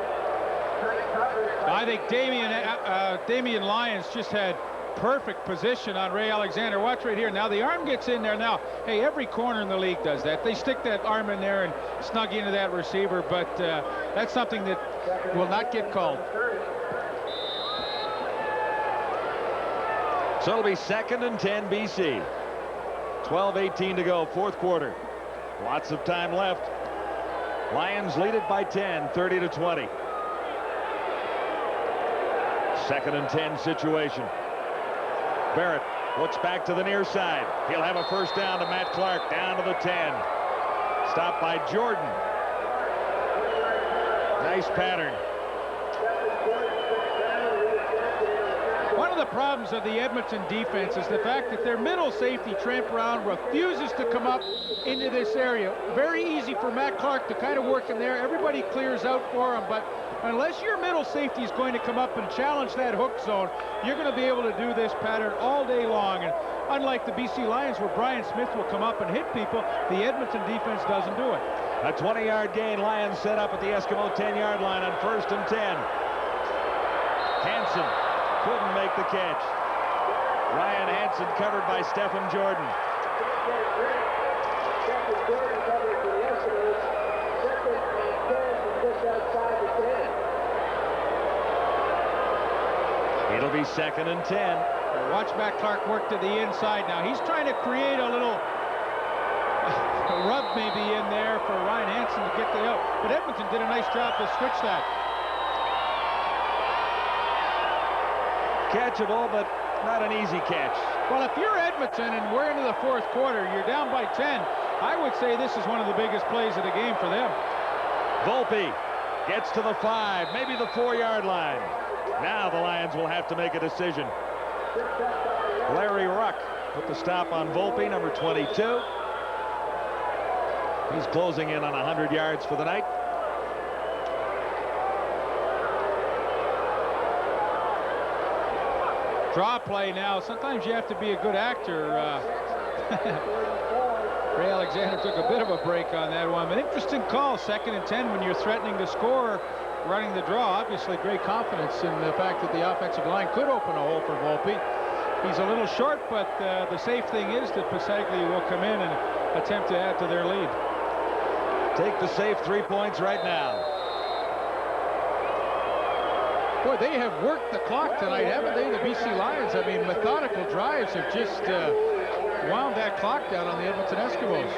I think Damian Lyons just had perfect position on Ray Alexander. Watch right here. Now the arm gets in there. Now, hey, every corner in the league does that. They stick that arm in there and snug into that receiver, but that's something that will not get called. So it'll be 2nd and 10 BC. 12:18 to go, 4th quarter. Lots of time left. Lions lead it by 10, 30-20. 2nd and 10 situation. Barrett looks back to the near side. He'll have a first down to Matt Clark, down to the 10. Stopped by Jordan. Nice pattern. One of the problems of the Edmonton defense is the fact that their middle safety, Trent Brown, refuses to come up into this area. Very easy for Matt Clark to kind of work in there. Everybody clears out for him, but unless your middle safety is going to come up and challenge that hook zone, you're going to be able to do this pattern all day long. And unlike the BC Lions, where Brian Smith will come up and hit people, the Edmonton defense doesn't do it. A 20-yard gain. Lions set up at the Eskimo 10-yard line on 1st and 10. Hansen couldn't make the catch. Ryan Hansen covered by Stephen Jordan. It'll be 2nd and 10. Watch Matt Clark work to the inside now. He's trying to create a little rub maybe in there for Ryan Hansen to get the out. But Edmonton did a nice job to switch that. Catchable, but not an easy catch. Well, if you're Edmonton and we're into the 4th quarter, you're down by 10, I would say this is one of the biggest plays of the game for them. Volpe gets to the 5, maybe the 4-yard line. Now the Lions will have to make a decision. Larry Ruck put the stop on Volpe, number 22. He's closing in on 100 yards for the night. Draw play now. Sometimes you have to be a good actor. Ray Alexander took a bit of a break on that one. An interesting call, 2nd and 10 when you're threatening to score, running the draw. Obviously great confidence in the fact that the offensive line could open a hole for Volpe. He's a little short, but the safe thing is that Pasaglia will come in and attempt to add to their lead. Take the safe 3 points right now. Boy, they have worked the clock tonight, haven't they, the BC Lions? I mean, methodical drives have just wound that clock down on the Edmonton Eskimos.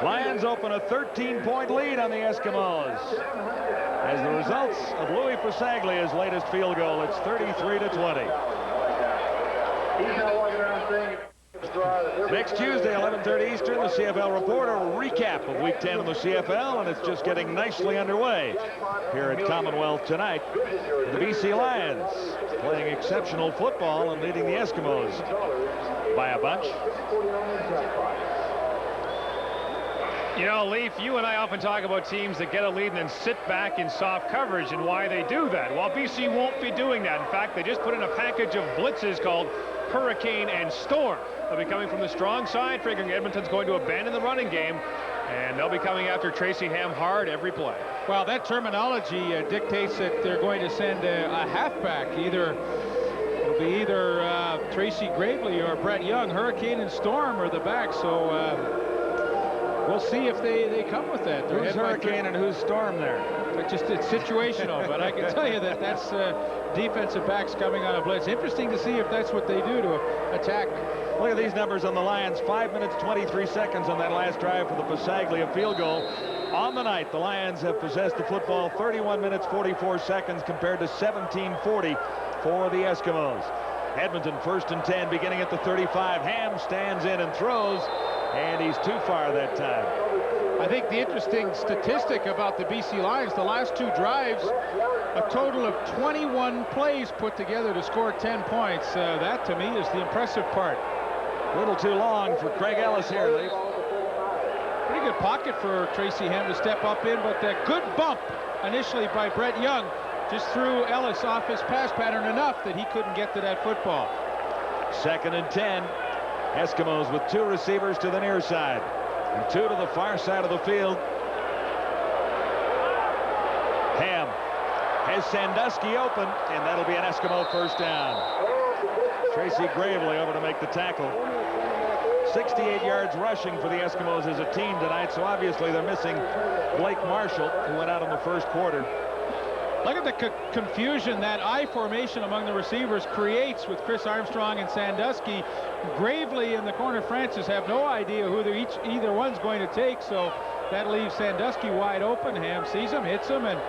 Lions open a 13-point lead on the Eskimos. As the results of Louis Pasaglia's latest field goal, it's 33-20. Next Tuesday, 11:30 Eastern, the CFL Reporter recap of Week 10 of the CFL, and it's just getting nicely underway here at Commonwealth tonight. The BC Lions playing exceptional football and leading the Eskimos by a bunch. You know, Leaf, you and I often talk about teams that get a lead and then sit back in soft coverage and why they do that. Well, BC won't be doing that. In fact, they just put in a package of blitzes called Hurricane and Storm. They'll be coming from the strong side, figuring Edmonton's going to abandon the running game, and they'll be coming after Tracy Ham hard every play. Well, that terminology dictates that they're going to send a halfback. It'll be either Tracy Gravely or Brett Young. Hurricane and Storm are the back, so we'll see if they come with that. Who's Hurricane and who's Storm there? It's situational, but I can tell you that that's defensive backs coming on a blitz. Interesting to see if that's what they do to attack. Look at these numbers on the Lions. 5 minutes, 23 seconds on that last drive for the Pasaglia field goal. On the night, the Lions have possessed the football 31 minutes, 44 seconds compared to 17:40 for the Eskimos. Edmonton 1st and 10 beginning at the 35. Ham stands in and throws, and he's too far that time. I think the interesting statistic about the BC Lions, the last 2 drives, a total of 21 plays put together to score 10 points. That, to me, is the impressive part. A little too long for Craig Ellis here, Leaf. Pretty good pocket for Tracy Ham to step up in, but that good bump initially by Brett Young just threw Ellis off his pass pattern enough that he couldn't get to that football. 2nd and 10. Eskimos with 2 receivers to the near side and 2 to the far side of the field. Ham has Sandusky open, and that'll be an Eskimo first down. Tracy Gravely over to make the tackle. 68 yards rushing for the Eskimos as a team tonight, so obviously they're missing Blake Marshall, who went out in the 1st quarter. Look at the confusion that I formation among the receivers creates with Chris Armstrong and Sandusky. Gravely and the corner Francis have no idea who either one's going to take, so that leaves Sandusky wide open. Ham sees him, hits him, and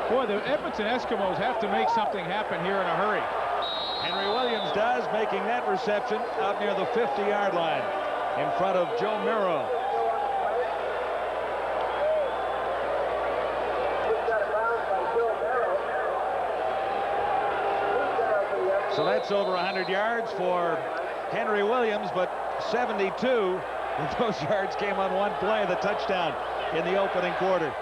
boy, the Edmonton Eskimos have to make something happen here in a hurry. Henry Williams does, making that reception out near the 50-yard line in front of Joe Miro. So that's over 100 yards for Henry Williams, but 72 of those yards came on one play, the touchdown in the opening quarter.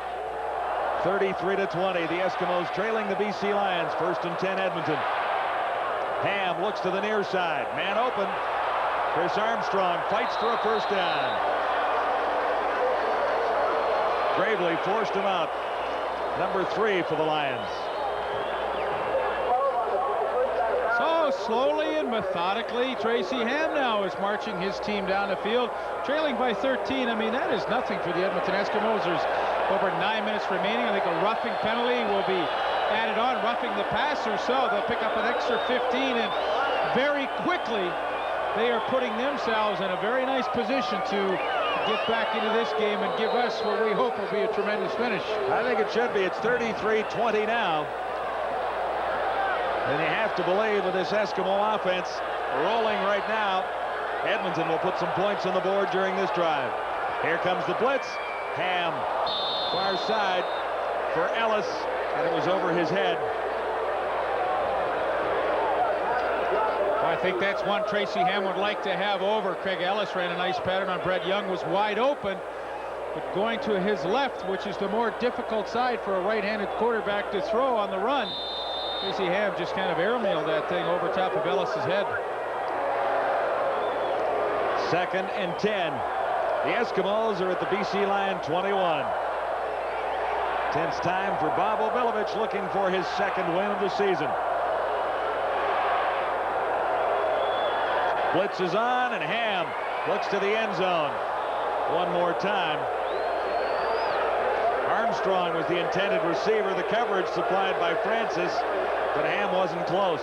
33-20, the Eskimos trailing the BC Lions. 1st and 10, Edmonton. Ham looks to the near side, man open. Chris Armstrong fights for a first down. Gravely forced him out. Number 3 for the Lions. So slowly and methodically, Tracy Ham now is marching his team down the field, trailing by 13. I mean, that is nothing for the Edmonton Eskimos. There's over 9 minutes remaining. I think a roughing penalty will be added on, roughing the passer, so they'll pick up an extra 15, and very quickly they are putting themselves in a very nice position to get back into this game and give us what we hope will be a tremendous finish. I think it should be. It's 33-20 now. And you have to believe with this Eskimo offense rolling right now, Edmonton will put some points on the board during this drive. Here comes the blitz. Ham, far side for Ellis, and it was over his head. Well, I think that's one Tracy Ham would like to have over. Craig Ellis ran a nice pattern on Brett Young, was wide open, but going to his left, which is the more difficult side for a right-handed quarterback to throw on the run. Tracy Ham just kind of airmailed that thing over top of Ellis's head. 2nd and 10. The Eskimos are at the BC Lion 21. Tense time for Bob Obilovich, looking for his 2nd win of the season. Blitz is on, and Ham looks to the end zone. One more time. Armstrong was the intended receiver. The coverage supplied by Francis, but Ham wasn't close.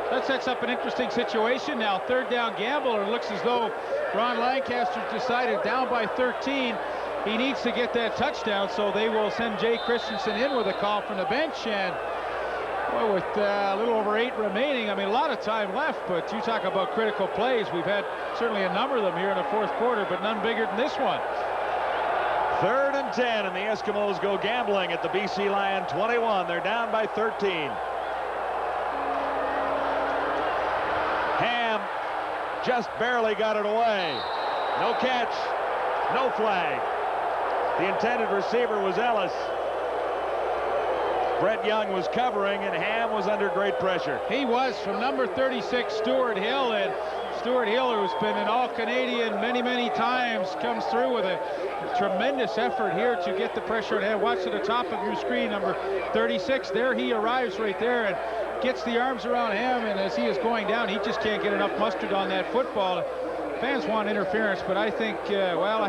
That sets up an interesting situation now. 3rd down gamble, and it looks as though Ron Lancaster decided down by 13. He needs to get that touchdown, so they will send Jay Christensen in with a call from the bench. And well, with a little over 8 remaining, I mean, a lot of time left, but you talk about critical plays. We've had certainly a number of them here in the 4th quarter, but none bigger than this one. 3rd and 10, and the Eskimos go gambling at the BC Lion 21. They're down by 13. Ham just barely got it away. No catch, no flag. The intended receiver was Ellis. Brett Young was covering, and Ham was under great pressure. He was, from number 36, Stuart Hill, and Stuart Hill, who's been an All-Canadian many times, comes through with a tremendous effort here to get the pressure on Ham. Watch to the top of your screen, number 36. There he arrives right there and gets the arms around Ham, and as he is going down, he just can't get enough mustard on that football. Fans want interference, but I think, well,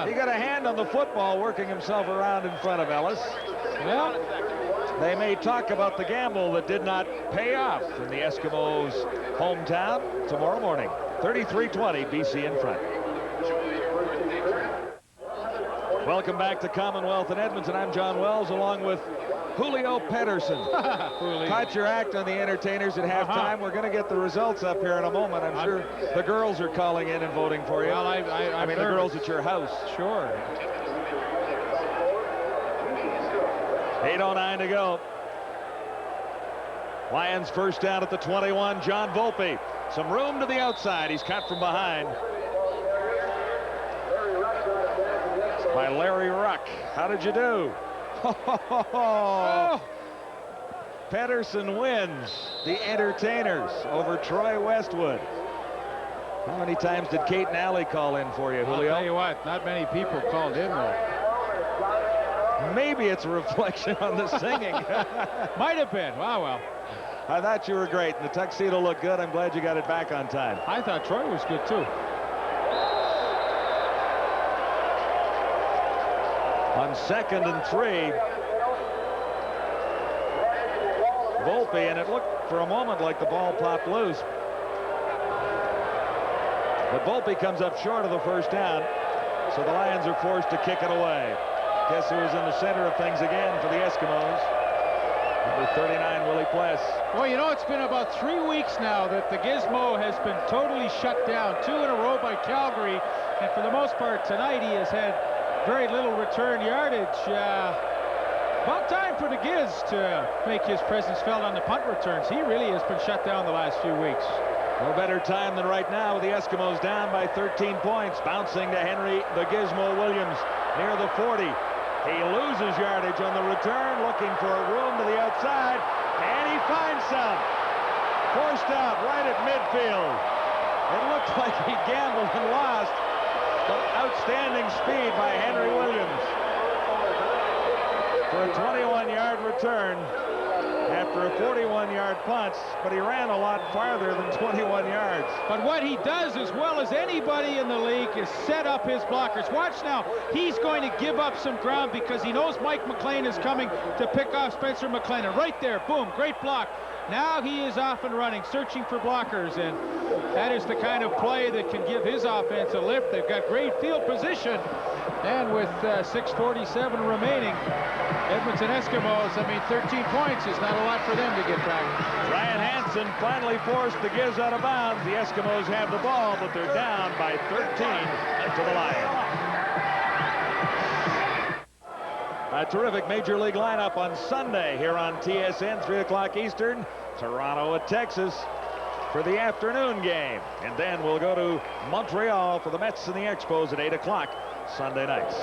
he got a hand on the football, working himself around in front of Ellis. well, They may talk about the gamble that did not pay off in the Eskimos' hometown tomorrow morning. 33-20, BC in front. Welcome back to Commonwealth in Edmonton. I'm John Wells, along with Julio Pedersen. Caught your act on the entertainers at halftime. We're going to get the results up here in a moment. I'm sure the girls are calling in and voting for you. Well, I mean, the girls at your house. Sure. 8:09 to go. Lions first down at the 21. John Volpe. Some room to the outside. He's cut from behind by Larry Ruck. How did you do? Oh. Pedersen wins the entertainers over Troy Westwood. How many times did Kate and Alley call in for you, Julio? I'll tell you what, not many people called in though. Maybe it's a reflection on the singing. Might have been. Wow, well. I thought you were great. The tuxedo looked good. I'm glad you got it back on time. I thought Troy was good too. On 2nd and 3, Volpe, and it looked for a moment like the ball popped loose. But Volpe comes up short of the first down, so the Lions are forced to kick it away. Guess who was in the center of things again for the Eskimos? Number 39, Willie Pless. Well, you know, it's been about 3 weeks now that the Gizmo has been totally shut down. 2 in a row by Calgary, and for the most part tonight he has had very little return yardage. Well, time for the Giz to make his presence felt on the punt returns. He really has been shut down the last few weeks. No better time than right now with the Eskimos down by 13 points. Bouncing to Henry the Gizmo Williams near the 40. He loses yardage on the return, looking for a room to the outside, and he finds some. Forced out right at midfield. It looked like he gambled and lost, but outstanding speed by Henry Williams for a 21-yard return after a 41-yard punt, but he ran a lot farther than 21 yards. But what he does as well as anybody in the league is set up his blockers. Watch now, he's going to give up some ground because he knows Mike McLean is coming to pick off Spencer McLennan. Right there, boom, great block. Now he is off and running, searching for blockers, and that is the kind of play that can give his offense a lift. They've got great field position, and with 6:47 remaining, Edmonton Eskimos, 13 points is not a lot for them to get back. Ryan Hansen finally forced the Giz out of bounds. The Eskimos have the ball, but they're down by 13 to the Lions. A terrific Major League lineup on Sunday here on TSN, 3 o'clock Eastern. Toronto at Texas for the afternoon game. And then we'll go to Montreal for the Mets and the Expos at 8 o'clock Sunday nights.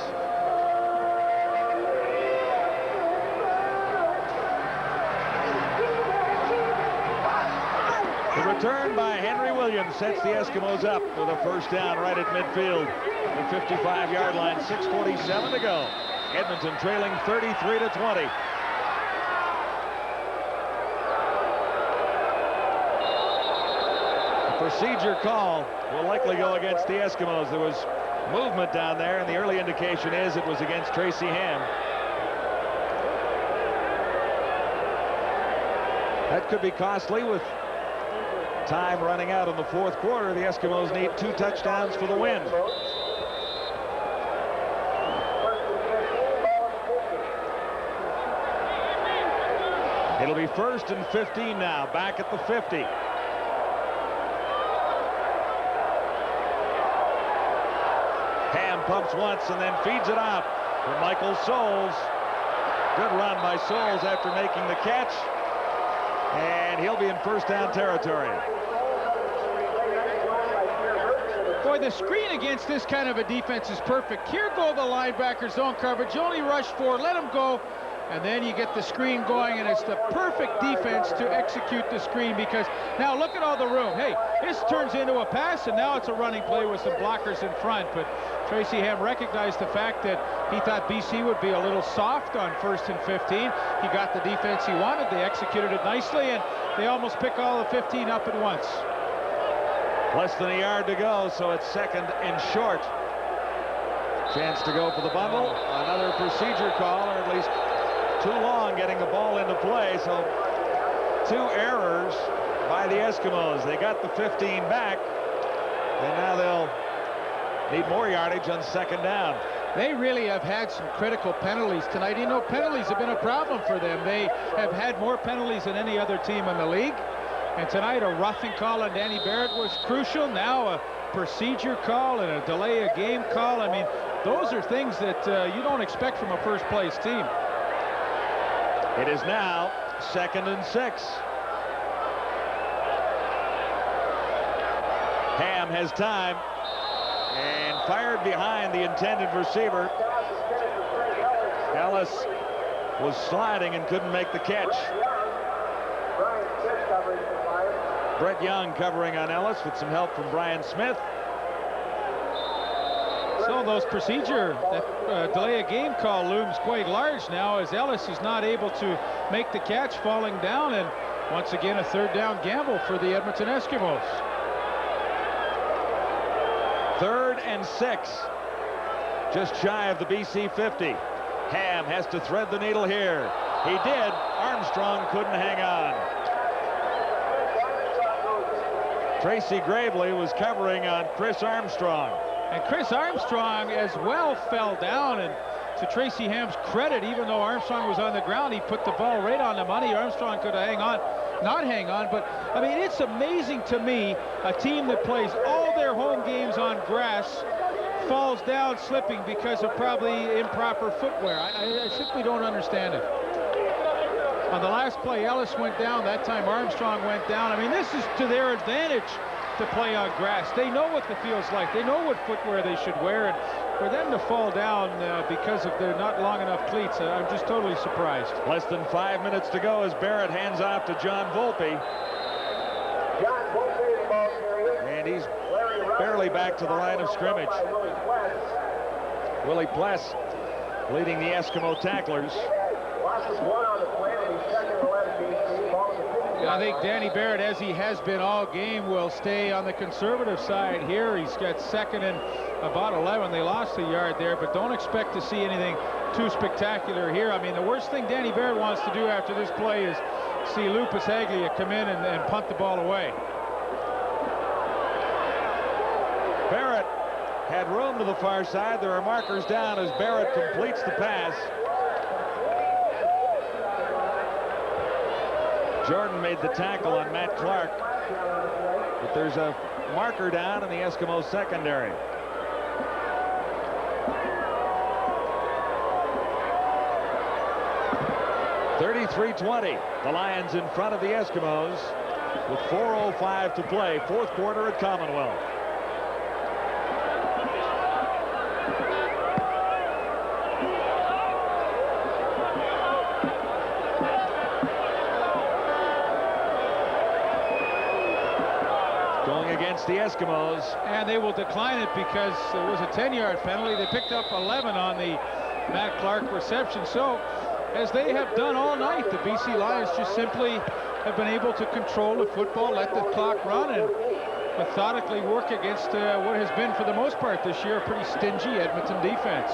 The return by Henry Williams sets the Eskimos up with a first down right at midfield. The 55-yard line, 6:47 to go. Edmonton trailing 33-20. The procedure call will likely go against the Eskimos. There was movement down there, and the early indication is it was against Tracy Ham. That could be costly with time running out in the fourth quarter. The Eskimos need 2 touchdowns for the win. It'll be 1st and 15 now, back at the 50. Ham pumps once and then feeds it out for Michael Souls. Good run by Souls after making the catch. And he'll be in first down territory. Boy, the screen against this kind of a defense is perfect. Here go the linebackers, zone coverage. You only rush 4, let them go. And then you get the screen going, and it's the perfect defense to execute the screen because now look at all the room. Hey, this turns into a pass, and now it's a running play with some blockers in front. But Tracy Ham recognized the fact that he thought BC would be a little soft on 1st and 15. He got the defense he wanted. They executed it nicely, and they almost pick all the 15 up at once. Less than a yard to go, so it's 2nd and short. Chance to go for the bundle. Another procedure call, or at least too long getting the ball into play, so 2 errors by the Eskimos. They got the 15 back, and now they'll need more yardage on 2nd down. They really have had some critical penalties tonight. You know, penalties have been a problem for them. They have had more penalties than any other team in the league. And tonight, a roughing call on Danny Barrett was crucial. Now a procedure call and a delay of game call. I mean, those are things that you don't expect from a first-place team. It is now 2nd and 6. Ham has time and fired behind the intended receiver. Ellis was sliding and couldn't make the catch. Brett Young covering on Ellis with some help from Brian Smith. So those procedure, that delay of game call looms quite large now as Ellis is not able to make the catch, falling down, and once again a 3rd down gamble for the Edmonton Eskimos. 3rd and 6, just shy of the BC 50. Ham has to thread the needle here. He did. Armstrong couldn't hang on. Tracy Gravely was covering on Chris Armstrong. And Chris Armstrong as well fell down, and to Tracy Ham's credit, even though Armstrong was on the ground, he put the ball right on the money. Armstrong could have not hang on, but I mean, it's amazing to me, a team that plays all their home games on grass falls down slipping because of probably improper footwear. I simply don't understand it. On the last play, Ellis went down. That time Armstrong went down. I mean, this is to their advantage to play on grass. They know what the field's like. They know what footwear they should wear. And for them to fall down because of their not long enough cleats, I'm just totally surprised. Less than 5 minutes to go as Barrett hands off to John Volpe. And he's barely back to the line of scrimmage. Willie Pless leading the Eskimo tacklers. I think Danny Barrett, as he has been all game, will stay on the conservative side here. He's got second and about 11. They lost a yard there, but don't expect to see anything too spectacular here. I mean, the worst thing Danny Barrett wants to do after this play is see Lou Pasaglia come in and punt the ball away. Barrett had room to the far side. There are markers down as Barrett completes the pass. Jordan made the tackle on Matt Clark, but there's a marker down in the Eskimos secondary. (33-20). The Lions in front of the Eskimos with 4:05 to play, fourth quarter at Commonwealth. Against the Eskimos, and they will decline it because it was a 10-yard penalty. They picked up 11 on the Matt Clark reception. So as they have done all night, the BC Lions just simply have been able to control the football, let the clock run, and methodically work against what has been for the most part this year a pretty stingy Edmonton defense.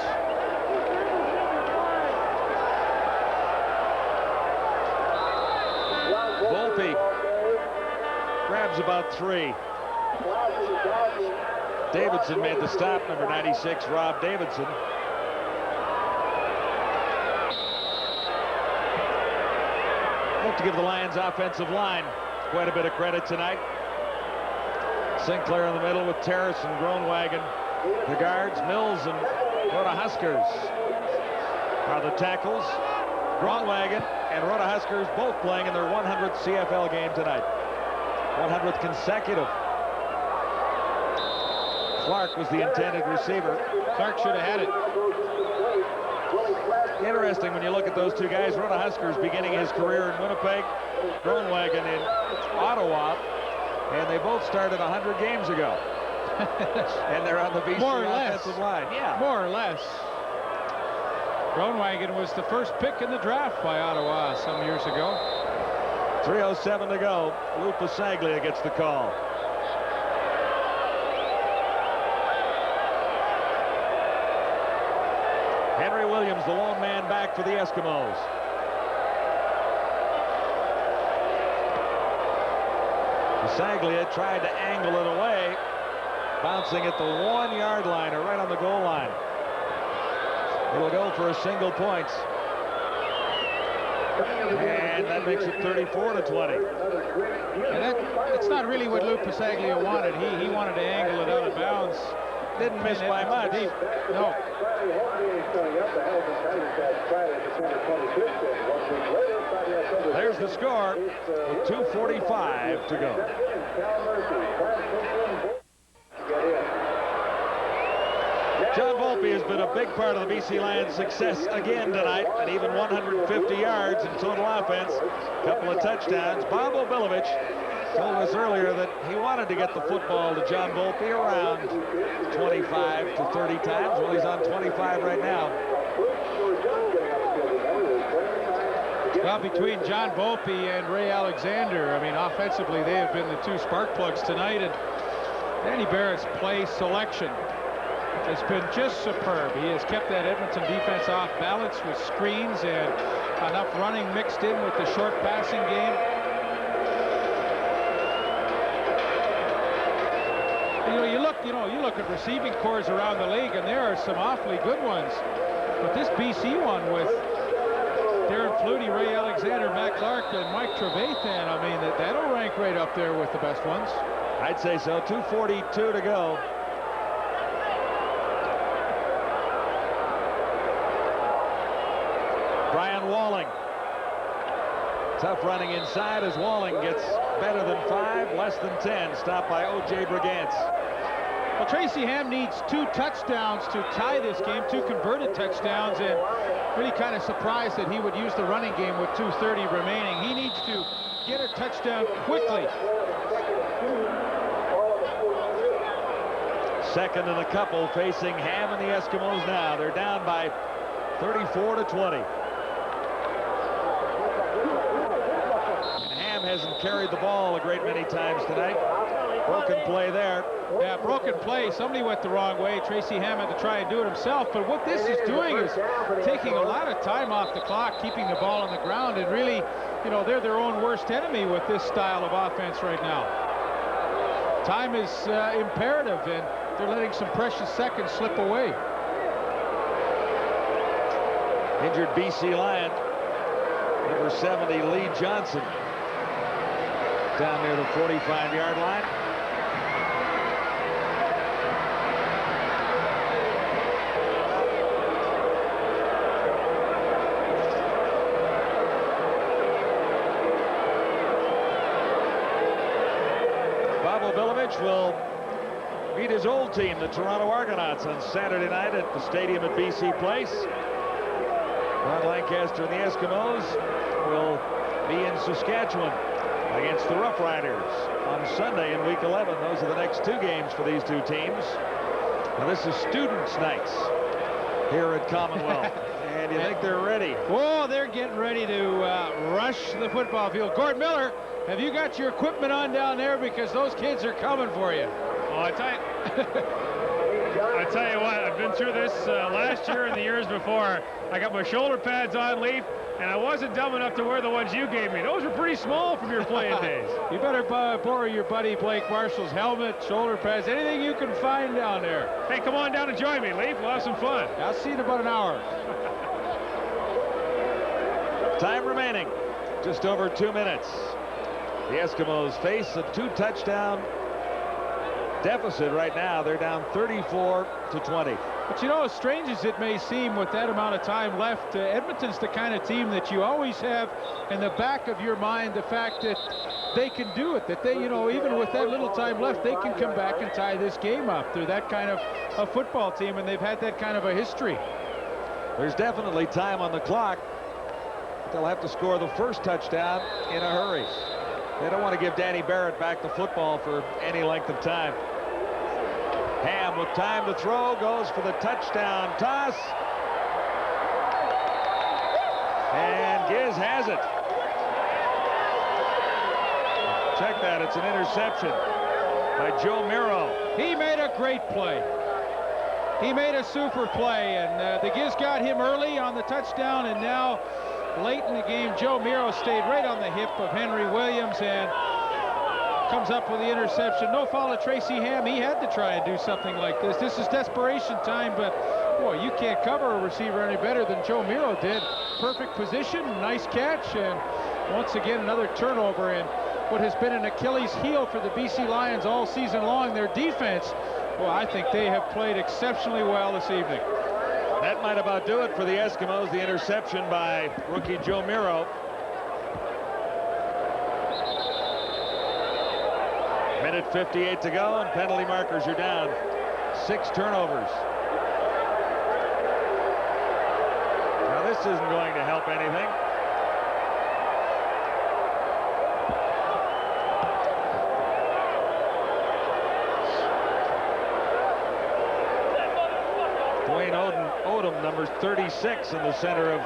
Volpe grabs about 3. Davidson made the stop, number 96, Rob Davidson. I have to give the Lions offensive line quite a bit of credit tonight. Sinclair in the middle with Terrace and Groenwagen. The guards, Mills and Rhoda Huskers are the tackles. Groenwagen and Rhoda Huskers both playing in their 100th CFL game tonight. 100th consecutive. Clark was the intended receiver. Clark should have had it. Interesting when you look at those two guys. Rhoda Huskers beginning his career in Winnipeg, Groenwagen in Ottawa, and they both started 100 games ago. And they're on the BC more or less offensive line. Yeah, more or less. Groenwagen was the first pick in the draft by Ottawa some years ago. 3:07 to go. Lou Pasaglia gets the call. Henry Williams, the lone man back for the Eskimos. Pasaglia tried to angle it away, bouncing at the 1-yard line or right on the goal line. It'll go for a single point. And that makes it 34-20. And that's not really what Lou Pasaglia wanted. He wanted to angle it out of bounds. Didn't miss by much. No. There's the score with 2:45 to go. John Volpe has been a big part of the BC Lions' success again tonight, and even 150 yards in total offense, a couple of touchdowns. Bob Obilovich told us earlier that he wanted to get the football to John Volpe around 25 to 30 times. Well, he's on 25 right now. Well, between John Volpe and Ray Alexander, I mean, offensively, they have been the two spark plugs tonight, and Danny Barrett's play selection has been just superb. He has kept that Edmonton defense off balance with screens and enough running mixed in with the short passing game. You look at receiving corps around the league, and there are some awfully good ones. But this BC one with Darren Flutie, Ray Alexander, Matt Clark, and Mike Trevathan, I mean, that'll rank right up there with the best ones. I'd say so. 2:42 to go. Brian Walling. Tough running inside as Walling gets better than 5, less than 10. Stopped by O.J. Brigance. Well, Tracy Ham needs 2 touchdowns to tie this game, 2 converted touchdowns, and really kind of surprised that he would use the running game with 2:30 remaining. He needs to get a touchdown quickly. Second and a couple facing Ham and the Eskimos now. They're down by 34-20. And Ham hasn't carried the ball a great many times tonight. Broken play there. Yeah, broken play. Somebody went the wrong way. Tracy Ham had to try and do it himself. But what this is doing is taking a lot of time off the clock, keeping the ball on the ground, and really, you know, they're their own worst enemy with this style of offense right now. Time is imperative, and they're letting some precious seconds slip away. Injured BC Lion, number 70, Lee Johnson, down near the 45-yard line. Will meet his old team, the Toronto Argonauts, on Saturday night at the stadium at BC Place. Ron Lancaster and the Eskimos will be in Saskatchewan against the Rough Riders on Sunday in Week 11. Those are the next 2 games for these 2 teams. Now this is Students' Nights here at Commonwealth. And you think they're ready? Oh, they're getting ready to rush the football field. Gord Miller, have you got your equipment on down there? Because those kids are coming for you. Oh, I tell you what, I've been through this last year and the years before. I got my shoulder pads on, Leaf, and I wasn't dumb enough to wear the ones you gave me. Those were pretty small from your playing days. You better borrow your buddy Blake Marshall's helmet, shoulder pads, anything you can find down there. Hey, come on down and join me, Leaf. We'll have some fun. I'll see you in about an hour. Time remaining, just over 2 minutes. The Eskimos face a 2-touchdown deficit right now. They're down 34-20. But you know, as strange as it may seem with that amount of time left, Edmonton's the kind of team that you always have in the back of your mind the fact that they can do it, that they, you know, even with that little time left, they can come back and tie this game up. They're that kind of a football team, and they've had that kind of a history. There's definitely time on the clock. They'll have to score the first touchdown in a hurry. They don't want to give Danny Barrett back the football for any length of time. Ham with time to throw goes for the touchdown toss. And Giz has it. Check that, it's an interception by Joe Miro. He made a great play. He made a super play, and the Giz got him early on the touchdown, and now late in the game, Joe Miro stayed right on the hip of Henry Williams and comes up with the interception. No foul of Tracy Ham. He had to try and do something like this. This is desperation time, but boy, you can't cover a receiver any better than Joe Miro did. Perfect position, nice catch, and once again another turnover in what has been an Achilles heel for the BC Lions all season long. Their defense, well, I think they have played exceptionally well this evening. That might about do it for the Eskimos. The interception by rookie Joe Miro. Minute 58 to go, and penalty markers are down. 6 turnovers. Now this isn't going to help anything. Odom, number 36, in the center of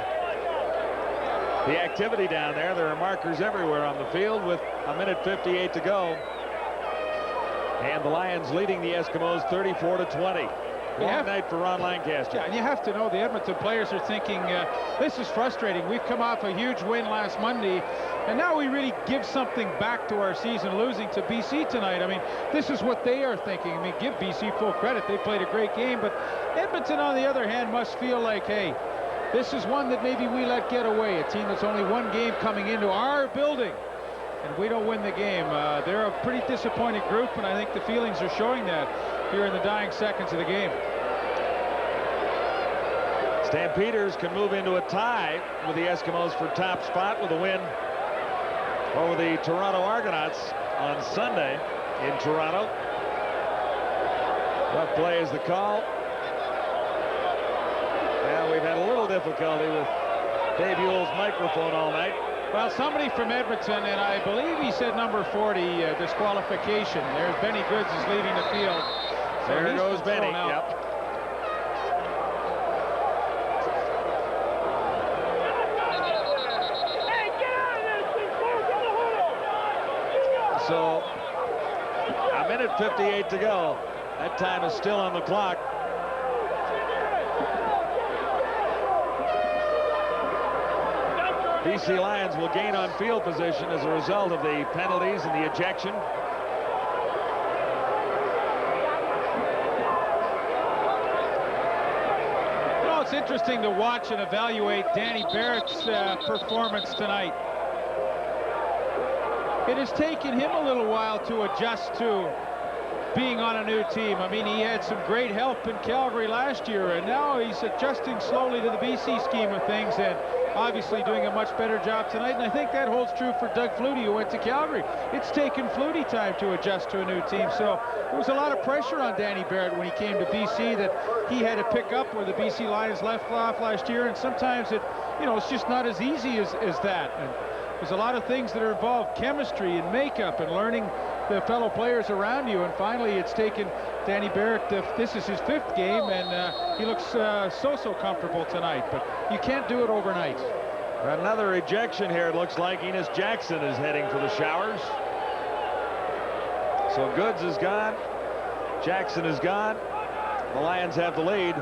the activity down there. There are markers everywhere on the field with a minute 58 to go. And the Lions leading the Eskimos 34-20. Long night for Ron Lancaster. Yeah, and you have to know the Edmonton players are thinking, this is frustrating. We've come off a huge win last Monday, and now we really give something back to our season, losing to BC tonight. I mean, this is what they are thinking. I mean, give BC full credit. They played a great game, but Edmonton, on the other hand, must feel like, hey, this is one that maybe we let get away. A team that's only one game coming into our building, and we don't win the game. They're a pretty disappointed group, and I think the feelings are showing that here in the dying seconds of the game. Stampeders can move into a tie with the Eskimos for top spot with a win over the Toronto Argonauts on Sunday in Toronto. Rough play is the call. Well, we've had a little difficulty with Dave Ewell's microphone all night. Well, somebody from Edmonton, and I believe he said number 40, disqualification. There's Benny Goods is leaving the field. So there goes Benny. Yep. So, a minute 58 to go. That time is still on the clock. BC Lions will gain on field position as a result of the penalties and the ejection. You know, it's interesting to watch and evaluate Danny Barrett's performance tonight. It has taken him a little while to adjust to being on a new team. I mean, he had some great help in Calgary last year, and now he's adjusting slowly to the BC scheme of things, and obviously doing a much better job tonight. And I think that holds true for Doug Flutie, who went to Calgary. It's taken Flutie time to adjust to a new team. So there was a lot of pressure on Danny Barrett when he came to BC that he had to pick up where the BC Lions left off last year. And sometimes it, you know, it's just not as easy as that. And there's a lot of things that are involved, chemistry and makeup and learning the fellow players around you. And finally, it's taken Danny Barrett. This is his 5th game, and he looks so comfortable tonight. But you can't do it overnight. Another ejection here. It looks like Enos Jackson is heading for the showers. So Goods is gone. Jackson is gone. The Lions have the lead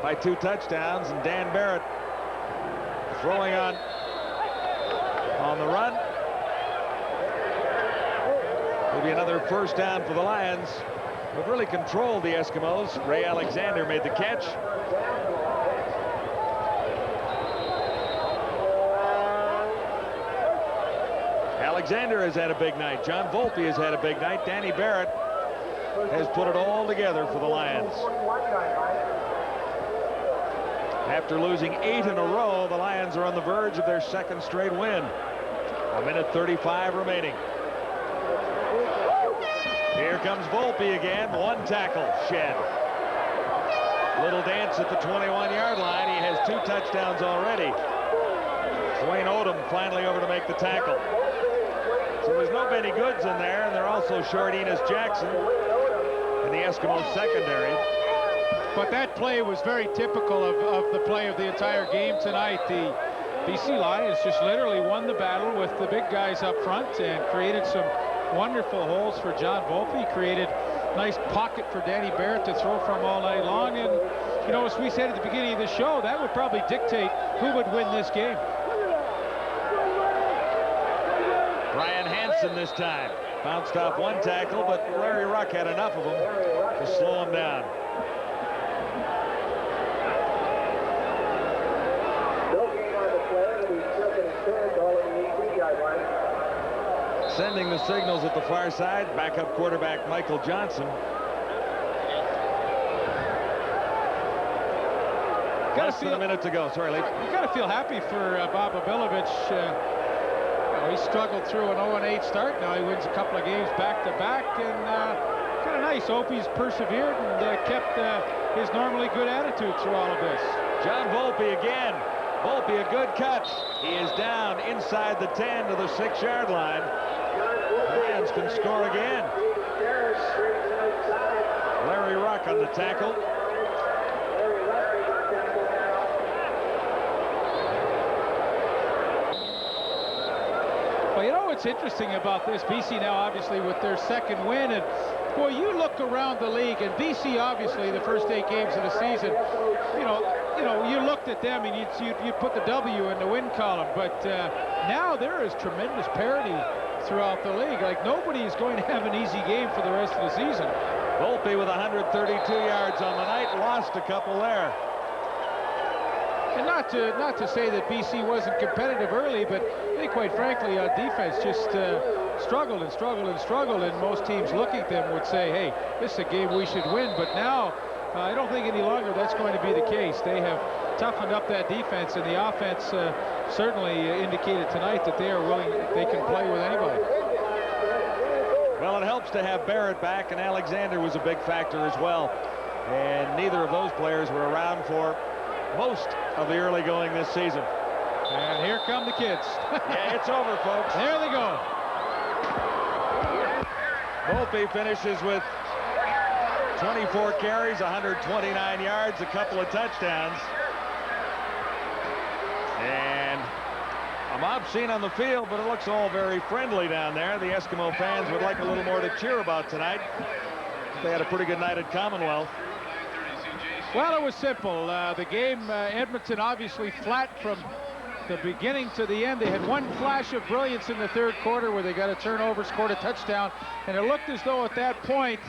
by 2 touchdowns, and Dan Barrett throwing on the run. Maybe another first down for the Lions. We've really controlled the Eskimos. Ray Alexander made the catch. Alexander has had a big night. John Volpe has had a big night. Danny Barrett has put it all together for the Lions. After losing 8 in a row, the Lions are on the verge of their 2nd straight win. A minute 35 remaining. Here comes Volpe again. 1 tackle shed. Little dance at the 21-yard line. He has 2 touchdowns already. Dwayne Odom finally over to make the tackle. So there's no Benny Goods in there, and they're also short Enos Jackson in the Eskimos secondary. But that play was very typical of the play of the entire game tonight. The BC Lions just literally won the battle with the big guys up front and created some wonderful holes for John Volpe, created nice pocket for Danny Barrett to throw from all night long. And, you know, as we said at the beginning of the show, that would probably dictate who would win this game. Brian Hansen this time bounced off 1 tackle, but Larry Ruck had enough of them to slow him down. Sending the signals at the far side, backup quarterback Michael Johnson. Less than a minute to go. Sorry, Lee. You got to feel happy for Bob Abilovich. He struggled through an 0-8 start. Now he wins a couple of games back-to-back, and kind of nice. Opie's persevered and kept his normally good attitude through all of this. John Volpe again. Volpe, a good cut. He is down inside the 10 to the 6-yard line. Lions can score again. Larry Ruck on the tackle. Well, you know what's interesting about this? BC now obviously with their 2nd win, and boy, you look around the league, and BC obviously the first 8 games of the season, you looked at them and you'd put the W in the win column, but now there is tremendous parity throughout the league. Like, nobody is going to have an easy game for the rest of the season. Volpe with 132 yards on the night, lost a couple there. And not to say that BC wasn't competitive early, but they, quite frankly, on defense just struggled, and most teams looking at them would say, hey, this is a game we should win. But now I don't think any longer that's going to be the case. They have toughened up that defense, and the offense certainly indicated tonight that they are willing, they can play with anybody. Well, it helps to have Barrett back, and Alexander was a big factor as well. And neither of those players were around for most of the early going this season. And here come the kids. Yeah, it's over, folks. There they go. Volpe finishes with 24 carries, 129 yards, a couple of touchdowns. And a mob scene on the field, but it looks all very friendly down there. The Eskimo fans would like a little more to cheer about tonight. They had a pretty good night at Commonwealth. Well, it was simple. The game, Edmonton obviously flat from the beginning to the end. They had one flash of brilliance in the third quarter where they got a turnover, scored a touchdown, and it looked as though at that point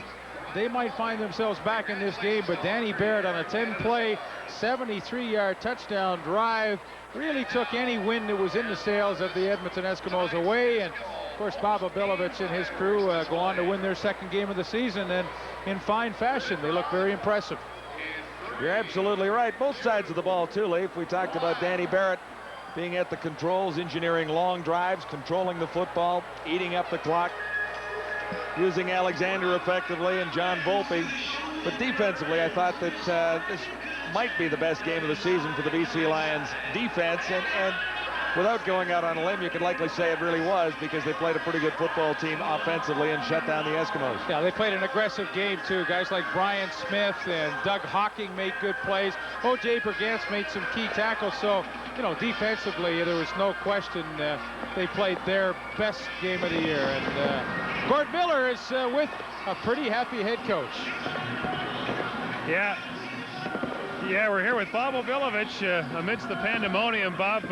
they might find themselves back in this game. But Danny Barrett on a 10-play, 73-yard touchdown drive really took any wind that was in the sails of the Edmonton Eskimos away. And of course, Bob Abilovich and his crew go on to win their second game of the season, and in fine fashion. They look very impressive. You're absolutely right. Both sides of the ball, too, Leif. We talked about Danny Barrett being at the controls, engineering long drives, controlling the football, eating up the clock, using Alexander effectively, and John Volpe. But defensively, I thought that this might be the best game of the season for the BC Lions defense. And without going out on a limb, you could likely say it really was, because they played a pretty good football team offensively and shut down the Eskimos. Yeah, they played an aggressive game, too. Guys like Brian Smith and Doug Hawking made good plays. O.J. Bergantz made some key tackles. So, you know, defensively, there was no question they played their best game of the year. And Gord Miller is with a pretty happy head coach. Yeah, we're here with Bob Abilovich amidst the pandemonium. Bob,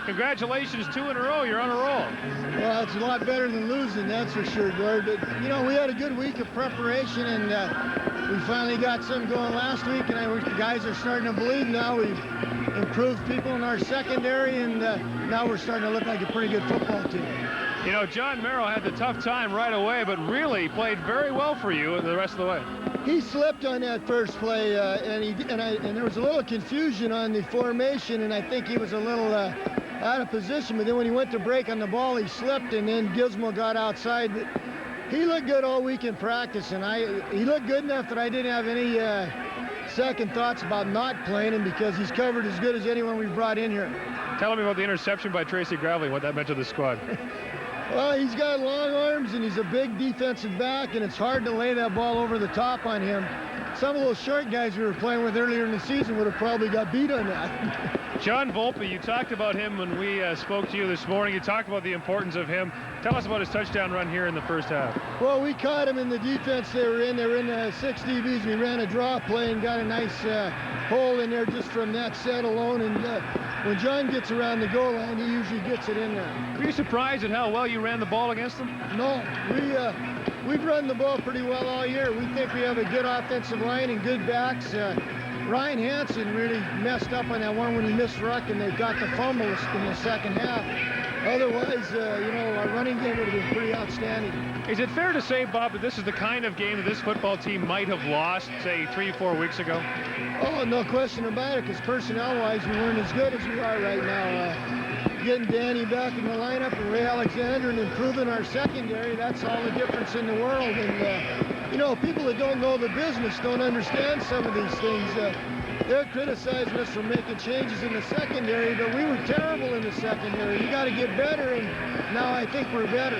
congratulations, 2 in a row. You're on a roll. Well, it's a lot better than losing, that's for sure, Gord. But, you know, we had a good week of preparation, and we finally got something going last week, and the guys are starting to believe now. We've improved people in our secondary, and now we're starting to look like a pretty good football team. You know, John Merrill had the tough time right away, but really played very well for you the rest of the way. He slipped on that first play, and there was a little confusion on the formation, and I think he was a little out of position. But then when he went to break on the ball, he slipped, and then Gizmo got outside. But he looked good all week in practice, and he looked good enough that I didn't have any second thoughts about not playing him, because he's covered as good as anyone we've brought in here. Tell me about the interception by Tracy Gravely, what that meant to the squad. Well, he's got long arms, and he's a big defensive back, and it's hard to lay that ball over the top on him. Some of those short guys we were playing with earlier in the season would have probably got beat on that. John Volpe, you talked about him when we spoke to you this morning. You talked about the importance of him. Tell us about his touchdown run here in the first half. Well, we caught him in the defense they were in. They were in 6 DBs. We ran a draw play and got a nice hole in there just from that set alone. And when John gets around the goal line, he usually gets it in there. Were you surprised at how well you ran the ball against them? No, we've run the ball pretty well all year. We think we have a good offensive line and good backs. Ryan Hansen really messed up on that one when he missed ruck, and they got the fumble in the second half. Otherwise, you know, our running game would have been pretty outstanding. Is it fair to say, Bob, that this is the kind of game that this football team might have lost, say, 3-4 weeks ago? Oh, no question about it, because personnel-wise, we weren't as good as we are right now. Getting Danny back in the lineup and Ray Alexander and improving our secondary, that's all the difference in the world. And, you know, people that don't know the business don't understand some of these things. They're criticizing us for making changes in the secondary, but we were terrible in the secondary. We got to get better, and now I think we're better.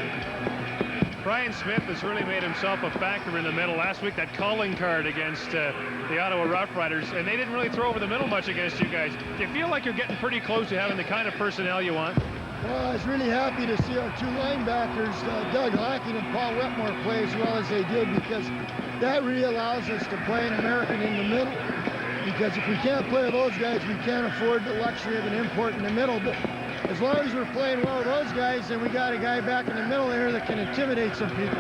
Brian Smith has really made himself a factor in the middle. Last week, that calling card against the Ottawa Rough Riders, and they didn't really throw over the middle much against you guys. Do you feel like you're getting pretty close to having the kind of personnel you want? Well, I was really happy to see our 2 linebackers, Doug Hawking and Paul Wetmore, play as well as they did, because that really allows us to play an American in the middle. Because if we can't play those guys, we can't afford the luxury of an import in the middle. But as long as we're playing well with those guys, then we got a guy back in the middle there that can intimidate some people.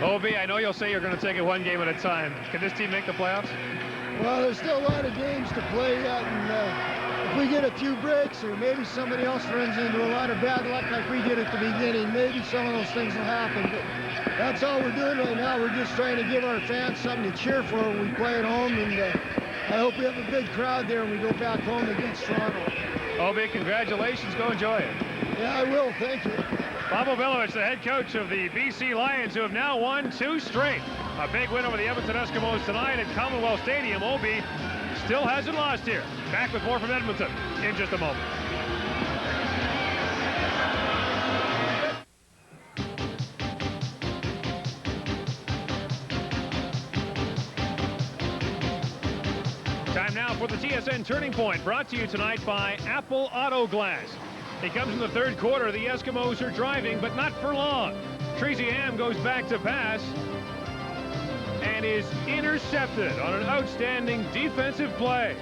OB, I know you'll say you're going to take it one game at a time. Can this team make the playoffs? Well, there's still a lot of games to play yet, and if we get a few breaks, or maybe somebody else runs into a lot of bad luck like we did at the beginning, maybe some of those things will happen. But that's all we're doing right now. We're just trying to give our fans something to cheer for when we play at home, and I hope we have a big crowd there when we go back home against Toronto. Obi, congratulations. Go enjoy it. Yeah, I will. Thank you. Bob Obilovich, the head coach of the BC Lions, who have now won 2 straight. A big win over the Edmonton Eskimos tonight at Commonwealth Stadium. Obi still hasn't lost here. Back with more from Edmonton in just a moment. Time now for the TSN Turning Point, brought to you tonight by Apple Auto Glass. It comes in the third quarter. The Eskimos are driving, but not for long. Tracy Ham goes back to pass and is intercepted on an outstanding defensive play.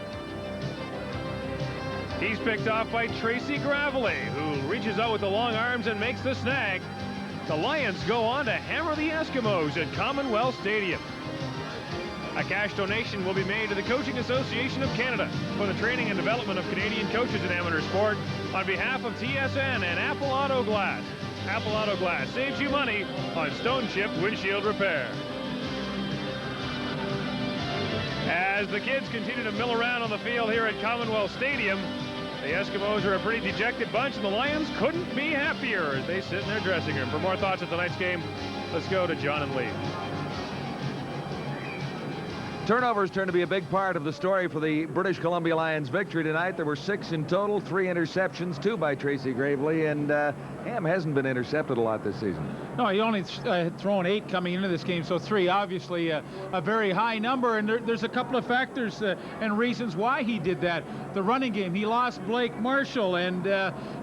He's picked off by Tracy Gravely, who reaches out with the long arms and makes the snag. The Lions go on to hammer the Eskimos at Commonwealth Stadium. A cash donation will be made to the Coaching Association of Canada for the training and development of Canadian coaches in amateur sport on behalf of TSN and Apple Auto Glass. Apple Auto Glass saves you money on stone chip windshield repair. As the kids continue to mill around on the field here at Commonwealth Stadium, the Eskimos are a pretty dejected bunch, and the Lions couldn't be happier as they sit in their dressing room. For more thoughts of tonight's game, let's go to John and Lee. Turnovers turn to be a big part of the story for the British Columbia Lions victory tonight. There were 6 in total, 3 interceptions, 2 by Tracy Gravely, and Ham hasn't been intercepted a lot this season. No, he only had thrown 8 coming into this game, so 3, obviously a very high number, and there's a couple of factors and reasons why he did that. The running game, he lost Blake Marshall, and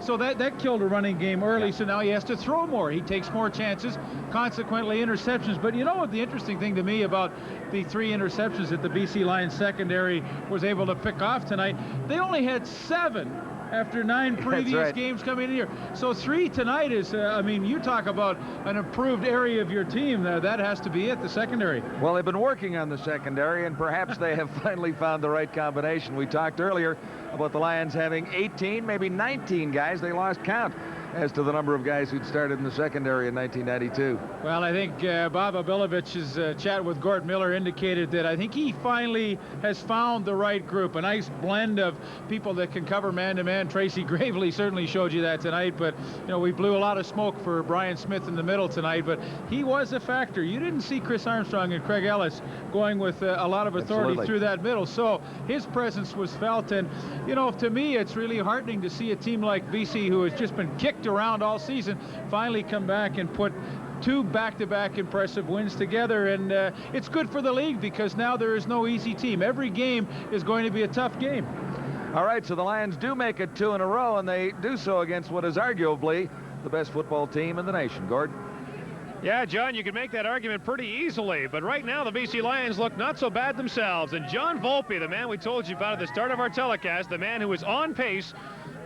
so that killed a running game early, so now he has to throw more. He takes more chances, consequently interceptions. But you know what the interesting thing to me about the 3 interceptions that the BC Lions secondary was able to pick off tonight, they only had 7 after 9 previous games coming in here. So 3 tonight is, I mean, you talk about an improved area of your team. That has to be it, the secondary. Well, they've been working on the secondary, and perhaps they have finally found the right combination. We talked earlier about the Lions having 18, maybe 19 guys. They lost count as to the number of guys who'd started in the secondary in 1992. Well, I think Bob Obilovich's chat with Gord Miller indicated that I think he finally has found the right group, a nice blend of people that can cover man-to-man. Tracy Gravely certainly showed you that tonight, but you know, we blew a lot of smoke for Brian Smith in the middle tonight, but he was a factor. You didn't see Chris Armstrong and Craig Ellis going with a lot of authority through that middle, so his presence was felt. And you know, to me, it's really heartening to see a team like BC, who has just been kicked around all season, finally come back and put 2 back-to-back impressive wins together. And it's good for the league, because now there is no easy team. Every game is going to be a tough game. All right, so the Lions do make it 2 in a row, and they do so against what is arguably the best football team in the nation. Gord? Yeah, John, you can make that argument pretty easily, but right now the BC Lions look not so bad themselves. And John Volpe, the man we told you about at the start of our telecast, the man who is on pace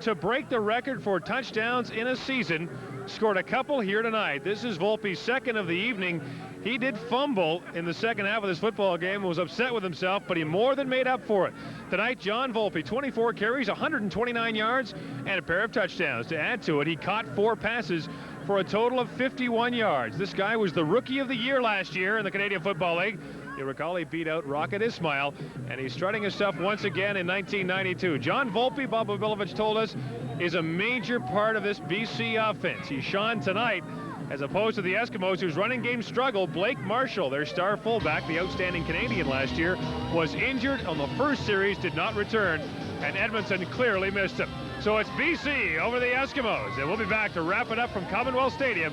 to break the record for touchdowns in a season, scored a couple here tonight. This is Volpe's 2nd of the evening. He did fumble in the second half of this football game and was upset with himself, but he more than made up for it. Tonight, John Volpe, 24 carries, 129 yards, and a pair of touchdowns. To add to it, he caught 4 passes for a total of 51 yards. This guy was the Rookie of the Year last year in the Canadian Football League. You recall he beat out Rocket Ismail, and he's strutting his stuff once again in 1992. John Volpe, Bob Obilovich told us, is a major part of this BC offense. He shone tonight, as opposed to the Eskimos, whose running game struggled. Blake Marshall, their star fullback, the outstanding Canadian last year, was injured on the first series, did not return, and Edmonton clearly missed him. So it's BC over the Eskimos, and we'll be back to wrap it up from Commonwealth Stadium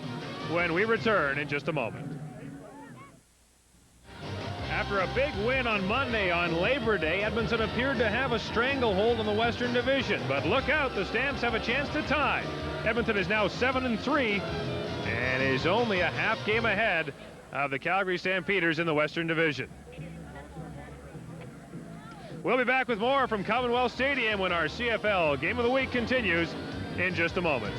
when we return in just a moment. After a big win on Monday on Labor Day, Edmonton appeared to have a stranglehold in the Western Division. But look out, the Stamps have a chance to tie. Edmonton is now 7-3 and is only a half game ahead of the Calgary Stampeders in the Western Division. We'll be back with more from Commonwealth Stadium when our CFL Game of the Week continues in just a moment.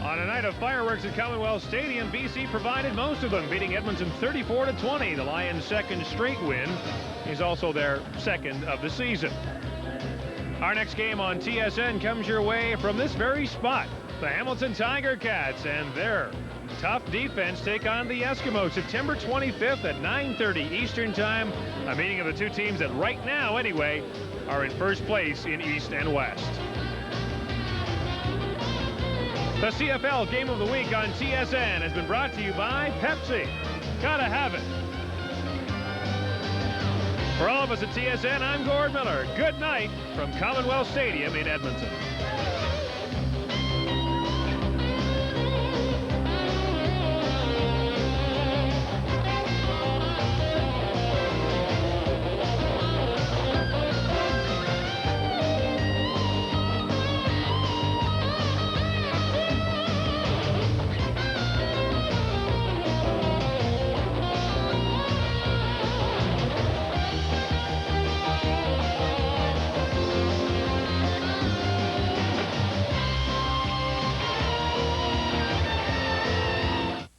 On a night of fireworks at Commonwealth Stadium, BC provided most of them, beating Edmonton 34-20. The Lions' 2nd straight win is also their 2nd of the season. Our next game on TSN comes your way from this very spot. The Hamilton Tiger Cats and their tough defense take on the Eskimos September 25th at 9:30 Eastern Time. A meeting of the two teams that right now, anyway, are in first place in East and West. The CFL Game of the Week on TSN has been brought to you by Pepsi. Gotta have it. For all of us at TSN, I'm Gord Miller. Good night from Commonwealth Stadium in Edmonton.